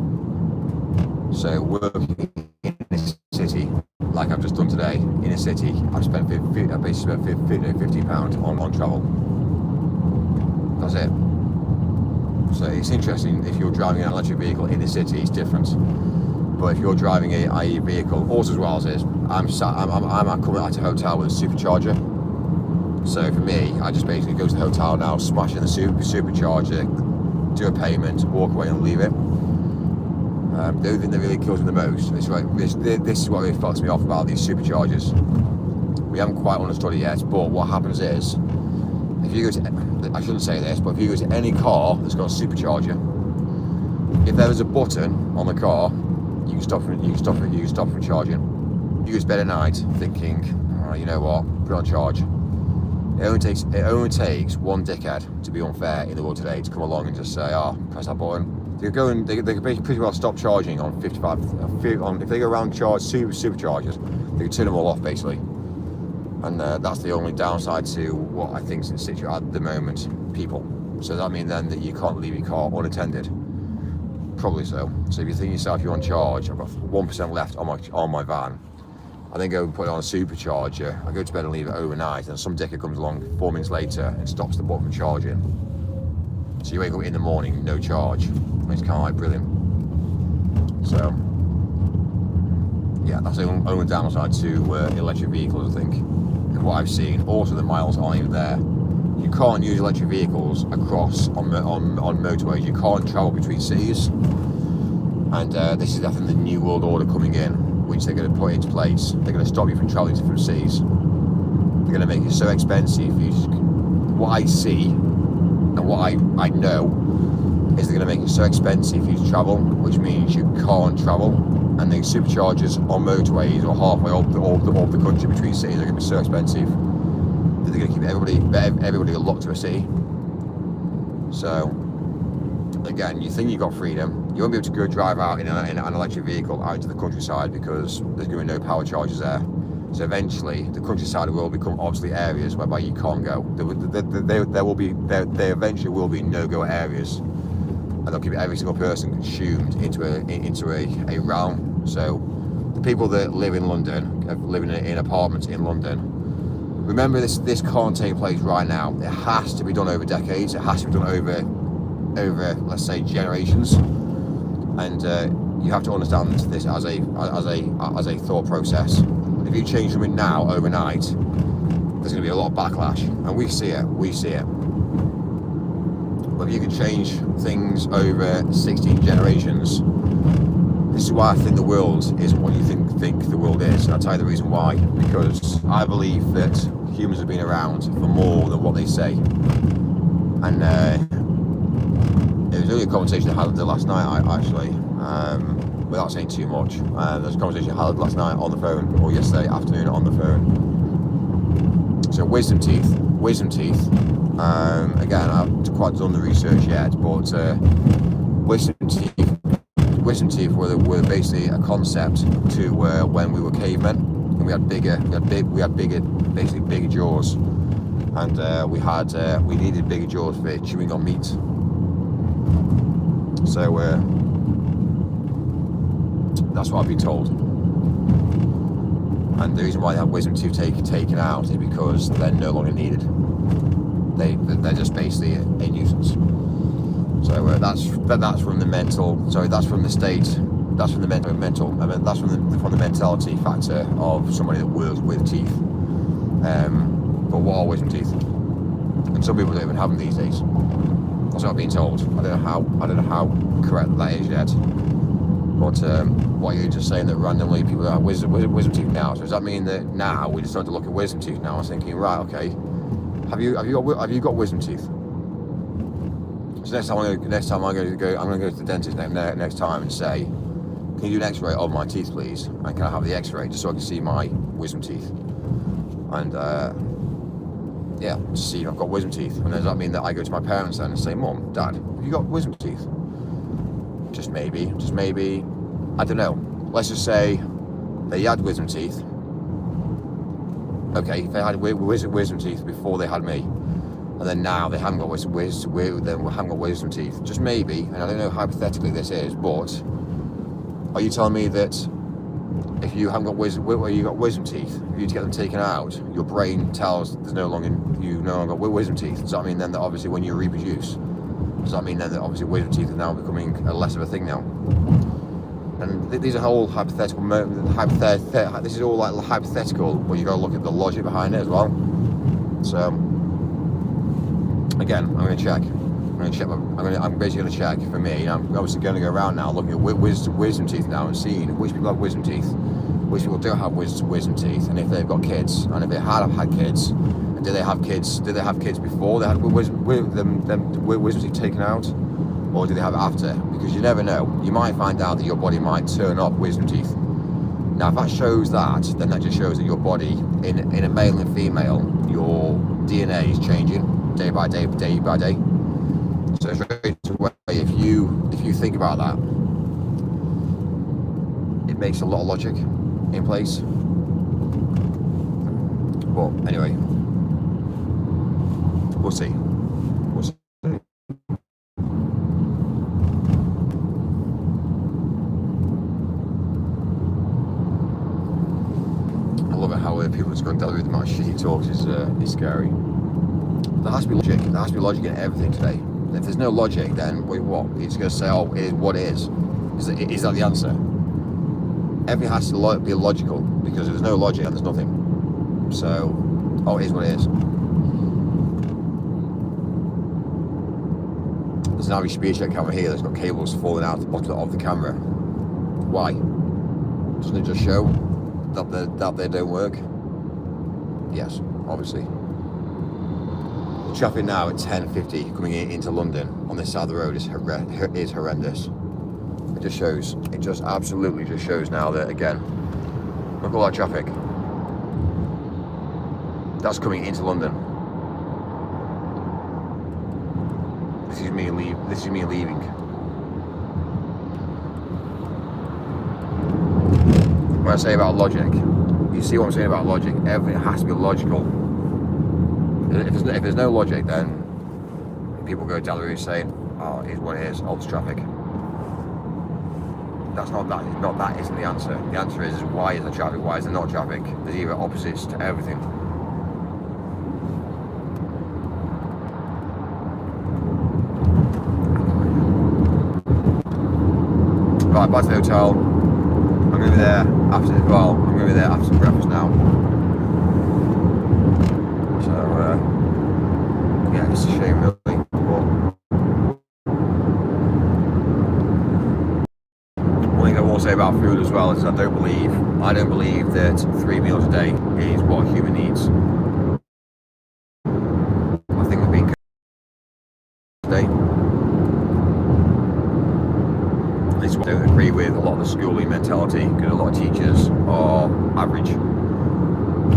So working in a city, like I've just done today, in a city, I've basically spent £15 on travel. That's it. So it's interesting. If you're driving an electric vehicle in a city, it's different. But if you're driving a vehicle, also as well as this, I'm currently at a hotel with a supercharger. So for me, I just basically go to the hotel now, smash in the supercharger, do a payment, walk away and leave it. The only thing that really kills me the most is this is what really fucks me off about these superchargers. We haven't quite understood it yet, but what happens is, if you go to, I shouldn't say this, but if you go to any car that's got a supercharger, if there is a button on the car, you can stop from charging. You go to bed at night thinking, you know what, put it on charge. It only takes one dickhead, to be unfair in the world today, to come along and just say, press that button. They can pretty well stop charging on 55. If they go around charge superchargers, they can turn them all off basically. And that's the only downside to what I think is in situ at the moment, people. So that means then that you can't leave your car unattended. Probably so. So if you think yourself you're on charge, I've got 1% left on my van. I then go and put it on a supercharger. I go to bed and leave it overnight, and some dickhead comes along 4 minutes later and stops the button from charging. So you wake up in the morning, no charge. It's kind of like brilliant. So yeah, that's the only downside to electric vehicles, I think, and what I've seen. Also, the miles aren't even there. You can't use electric vehicles across on motorways. You can't travel between cities, and this is definitely the new world order coming in, which they're going to put into place. They're going to stop you from travelling to different cities. They're going to make it so expensive. What I see and what I know is they're going to make it so expensive for you to travel, which means you can't travel. And the superchargers on motorways or halfway up the country between cities are going to be so expensive they're going to keep everybody locked to a city. So again, you think you've got freedom. You won't be able to go drive out in an electric vehicle out into the countryside because there's going to be no power charges there. So eventually, the countryside will become obsolete areas whereby you can't go. There eventually will be no-go areas, and they'll keep every single person consumed into a realm. So the people that live in London, living in apartments in London, remember this can't take place right now. It has to be done over decades. It has to be done over let's say generations, and you have to understand this as a thought process. If you change something now overnight, there's going to be a lot of backlash, and we see it. But if you can change things over 16 generations, this is why I think the world isn't what you think the world is. And I'll tell you the reason why. Because I believe that humans have been around for more than what they say. And it was only a conversation I had last night, actually, without saying too much. There's a conversation I had last night on the phone, or yesterday afternoon on the phone. So wisdom teeth. Again, I haven't quite done the research yet, but wisdom teeth were basically a concept to when we were cavemen, and we had bigger jaws, and we needed bigger jaws for chewing on meat. So that's what I've been told. And the reason why they have wisdom teeth taken out is because they're no longer needed. They're just basically a nuisance. So that's from the mental. Sorry, that's from the state. That's from the mental. I mean, that's from the mentality factor of somebody that works with teeth. But what are wisdom teeth? And some people don't even have them these days. That's what I've been told. I don't know how correct that is yet. But what you're just saying that randomly people have wisdom teeth now. So does that mean that now we just start to look at wisdom teeth now and thinking, right, okay, have you got wisdom teeth? So next time I'm going to go to the dentist next time and say, can you do an X-ray of my teeth, please? And can I have the X-ray just so I can see my wisdom teeth? And yeah, see if I've got wisdom teeth. And does that mean that I go to my parents then and say, Mum, Dad, have you got wisdom teeth? Just maybe, I don't know. Let's just say they had wisdom teeth. Okay, if they had wisdom teeth before they had me, and then now they haven't got wisdom teeth. Just maybe, and I don't know how hypothetically this is, but are you telling me that if you haven't got wisdom teeth, if you get them taken out, your brain tells you no longer got wisdom teeth? Does that mean then that obviously when you reproduce, does that mean then that obviously wisdom teeth are now becoming less of a thing now? And these are whole hypothetical. This is all like hypothetical, but you got to look at the logic behind it as well. So again, I'm going to check. I'm basically going to check for me. I'm obviously going to go around now looking at wisdom teeth now and seeing which people have wisdom teeth, which people don't have wisdom teeth, and if they've got kids, and if they have had kids, and did they have kids before they had wisdom teeth taken out, or do they have it after? Because you never know. You might find out that your body might turn up wisdom teeth. Now, if that shows that, then that just shows that your body, in a male and female, your DNA is changing day by day. So straight away, if you think about that, it makes a lot of logic in place. But anyway, we'll see. I love it how people just go and tell you the amount of shit he talks is scary. There has to be logic. There has to be logic in everything today. If there's no logic, then what? He's going to say, oh, it is what it is. Is that the answer? Everything has to be logical, because if there's no logic, then there's nothing. So, oh, it is what it is. There's an average speed check camera here that's got cables falling out the bottom of the camera. Why? Doesn't it just show that they don't work? Yes, obviously. Traffic now at 10:50 coming into London on this side of the road is horrendous. It just absolutely shows now that, again, look at all that traffic. That's coming into London. This is me leaving. When I say about logic, you see what I'm saying about logic? Everything has to be logical. If there's no logic, then people go down the road saying, "Oh, here's what it is. All this traffic." That's not that. Not that isn't the answer. The answer is why is there traffic? Why is there not traffic? There's either opposites to everything. Right, back to the hotel. I'm going to be there after. Well, I'm going to be there after some breakfast now. So yeah, it's a shame, really. But one thing I will say about food as well is I don't believe that 3 meals a day is what a human needs. I think we're being today. I don't agree with a lot of the schooling mentality because a lot of teachers are average.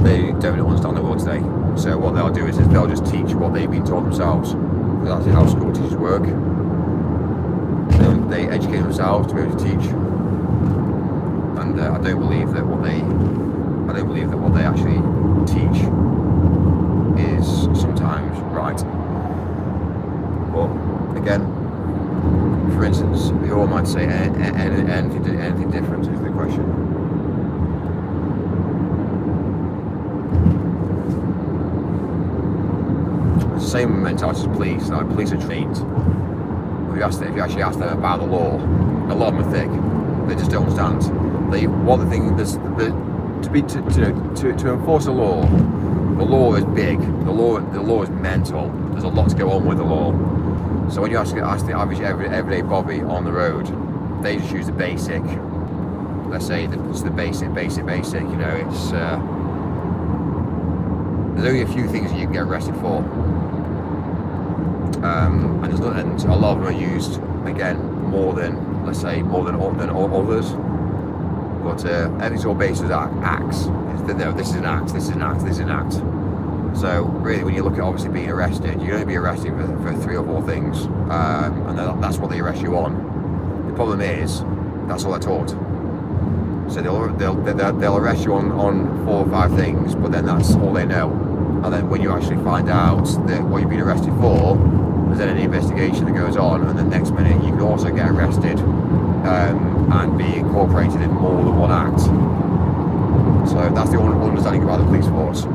They don't understand the world today. So what they'll do is they'll just teach what they've been taught themselves. That's how school teachers work. They educate themselves to be able to teach. And I don't believe that what they actually teach is sometimes right. But again, for instance, we all might say anything different is the question. It's the same mentality as police. Like, police are trained. If you actually ask them about the law, a lot of them are thick. They just don't understand. To enforce a law, the law is big. The law is mental. There's a lot to go on with the law. So when you actually ask the average everyday bobby on the road, they just use the basic. Let's say it's the basic. You know, it's there's only a few things that you can get arrested for, and a lot of them are used again more than others. But everything's all based on acts. This is an act. This is an act. This is an act. So really, when you look at obviously being arrested, you're going to be arrested for 3 or 4 things, and that's what they arrest you on. The problem is, that's all they're taught. So they'll arrest you on 4 or 5 things, but then that's all they know. And then when you actually find out that what you've been arrested for, there's then an investigation that goes on, and the next minute you can also get arrested and be incorporated in more than one act. So that's the understanding about the police force.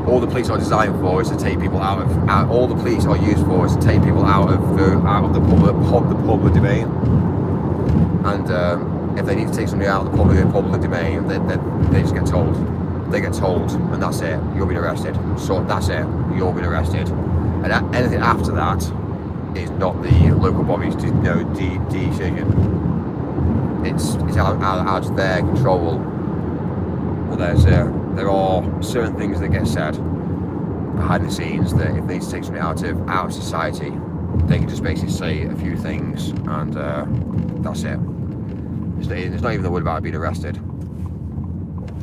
All the police are designed for is to take people all the police are used for is to take people out of the public domain. And if they need to take somebody out of the public domain, they just get told. They get told, and that's it. You're being arrested. So that's it. You're being arrested. And anything after that is not the local body's decision. It's out of their control. But there are certain things that get said behind the scenes that if they need to take something out of society, they can just basically say a few things, and that's it. It's not even the word about being arrested.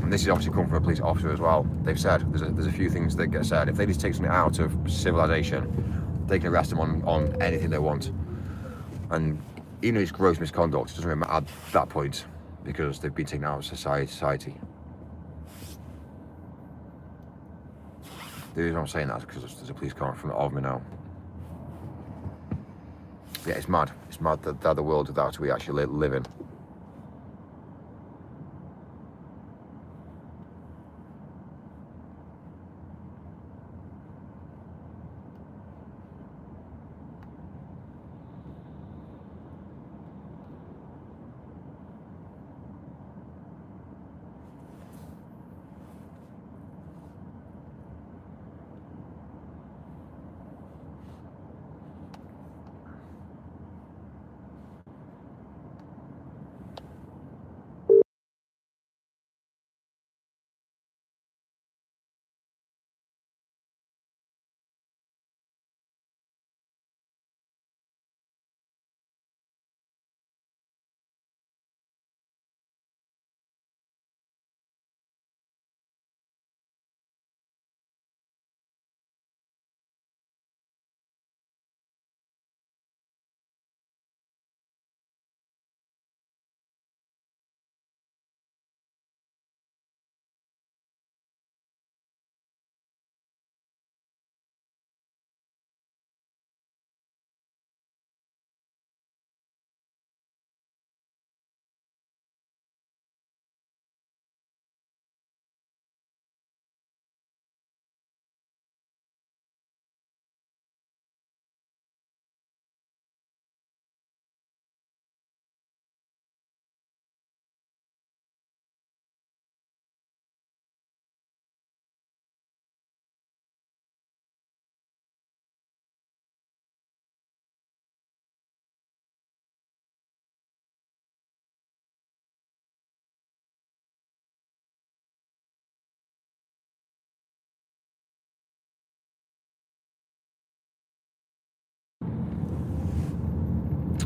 And this is obviously come from a police officer as well. They've said there's a few things that get said. If they need to take something out of civilization, they can arrest them on anything they want. And even if it's gross misconduct, it doesn't really matter at that point because they've been taken out of society. The reason I'm saying that is because there's a police car in front of me now. Yeah, it's mad. It's mad that the world that we actually live in.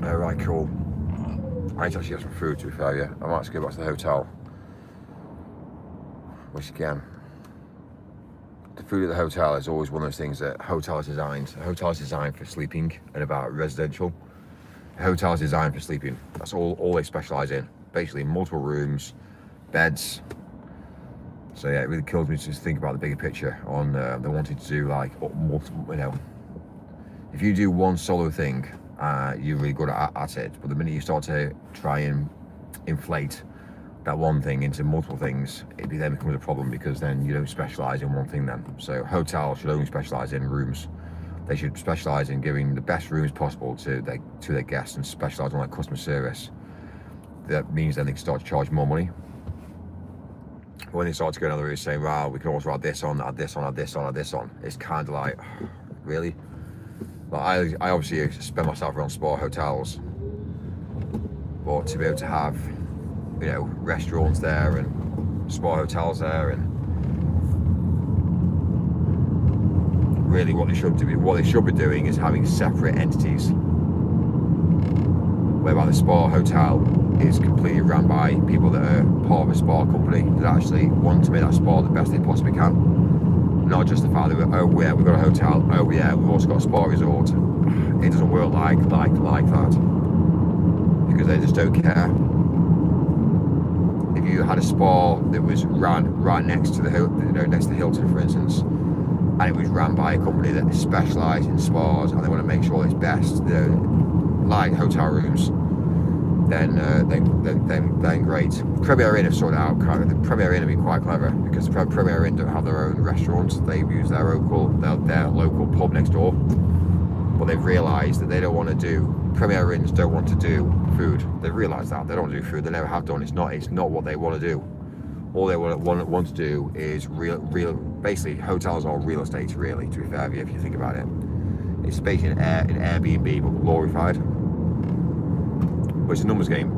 Right, cool. I need to actually get some food, to be fair, yeah. I might just go back to the hotel. Which again, the food at the hotel is always one of those things that a hotel is designed for sleeping and about residential. A hotel is designed for sleeping. That's all they specialise in. Basically, multiple rooms, beds. So yeah, it really kills me to just think about the bigger picture on they wanted to do like multiple, you know, if you do one solo thing, you're really good at it. But the minute you start to try and inflate that one thing into multiple things, it then becomes a problem, because then you don't specialise in one thing then. So hotels should only specialise in rooms. They should specialise in giving the best rooms possible to their guests and specialise on like customer service. That means then they can start to charge more money. But when they start to go down the route saying, wow, we can also add this on, add this on, add this on, add this on, it's kind of like, really? Like I obviously spend myself around spa hotels, but to be able to have, you know, restaurants there and spa hotels there, and really what they should be doing is having separate entities, whereby the spa hotel is completely run by people that are part of a spa company that actually want to make that spa the best they possibly can. Not just the fact that oh yeah, we've got a hotel, oh yeah, we've also got a spa resort. It doesn't work like that, because they just don't care. If you had a spa that was run right next to the next to Hilton, for instance, and it was run by a company that specialise in spas and they want to make sure it's best, like hotel rooms, then great. Premier Inn have sorted out the Premier Inn have been quite clever, because the Premier Inn don't have their own restaurants. They use their local pub next door, but they've realised that they don't want to do. Premier Inns don't want to do food. They've realised that they don't want to do food. They never have done. It's not what they want to do. All they want to do is real. Basically, hotels are real estate, really. To be fair, if you think about it, it's basically an Airbnb but glorified. But it's a numbers game.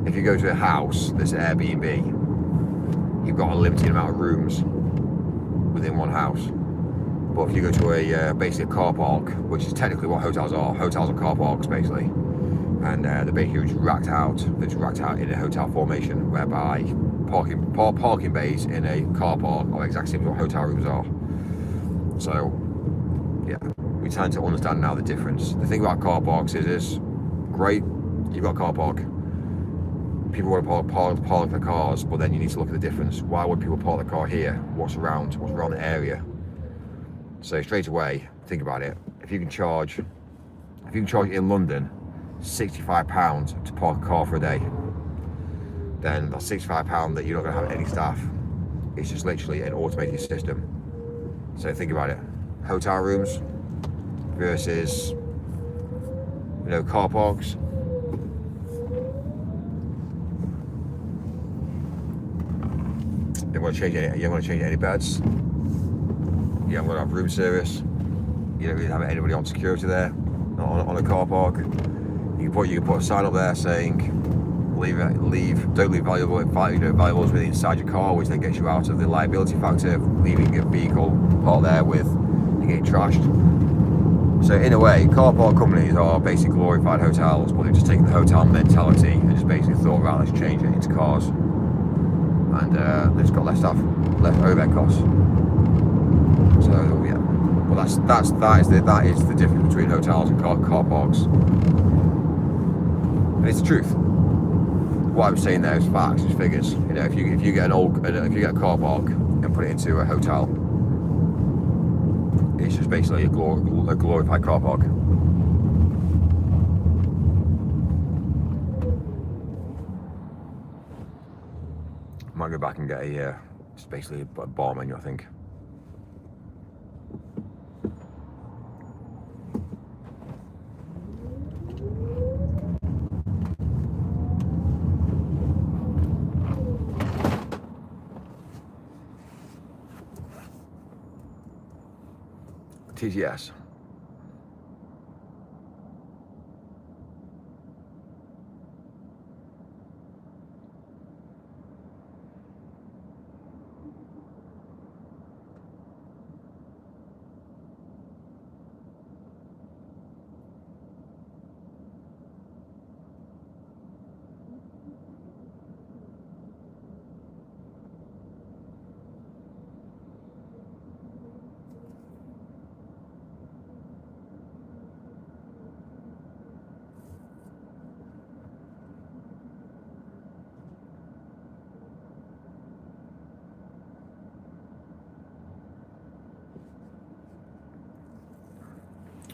If you go to a house that's Airbnb, you've got a limited amount of rooms within one house. But if you go to basically a car park, which is technically what hotels are car parks basically, and they're basically just racked out in a hotel formation, whereby parking bays in a car park are exactly what hotel rooms are. So yeah, we tend to understand now the difference. The thing about car parks is great, you've got a car park, people want to park their cars, but then you need to look at the difference. Why would people park their car here? What's around the area? So straight away, think about it. If you can charge in London £65 to park a car for a day, then that's £65 that you're not going to have any staff. It's just literally an automated system. So think about it. Hotel rooms versus, car parks. You don't want to change any beds. You haven't got to have room service. You don't really have anybody on security there on a car park. You can put a sign up there saying don't leave valuables within inside your car, which then gets you out of the liability factor of leaving a vehicle parked there with you getting trashed. So in a way, car park companies are basically glorified hotels, but they've just taken the hotel mentality and just basically thought, right, let's change it into cars, and they've just got less staff, less overhead costs. So yeah, well that is the difference between hotels and car parks. And it's the truth. What I'm saying there is facts, it's figures. If you get a car park and put it into a hotel, it's just basically a glorified car park. Might go back and get just basically a bar menu, I think. TTS.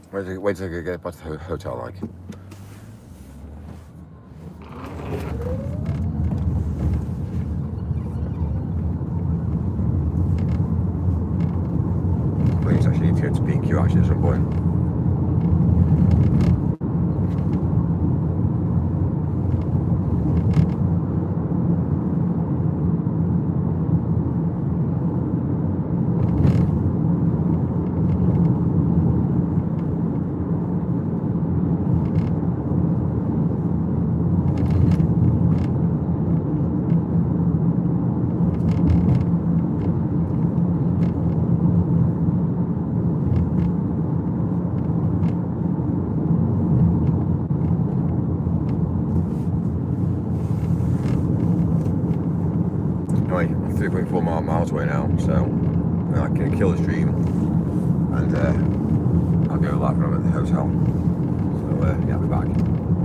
Wait till I get back to the hotel, like. Please actually need to go to B&Q actually at some point. Anyway, I'm 3.4 miles away now, so I can kill the stream and I'll go live when I'm at the hotel. So yeah, I'll be back.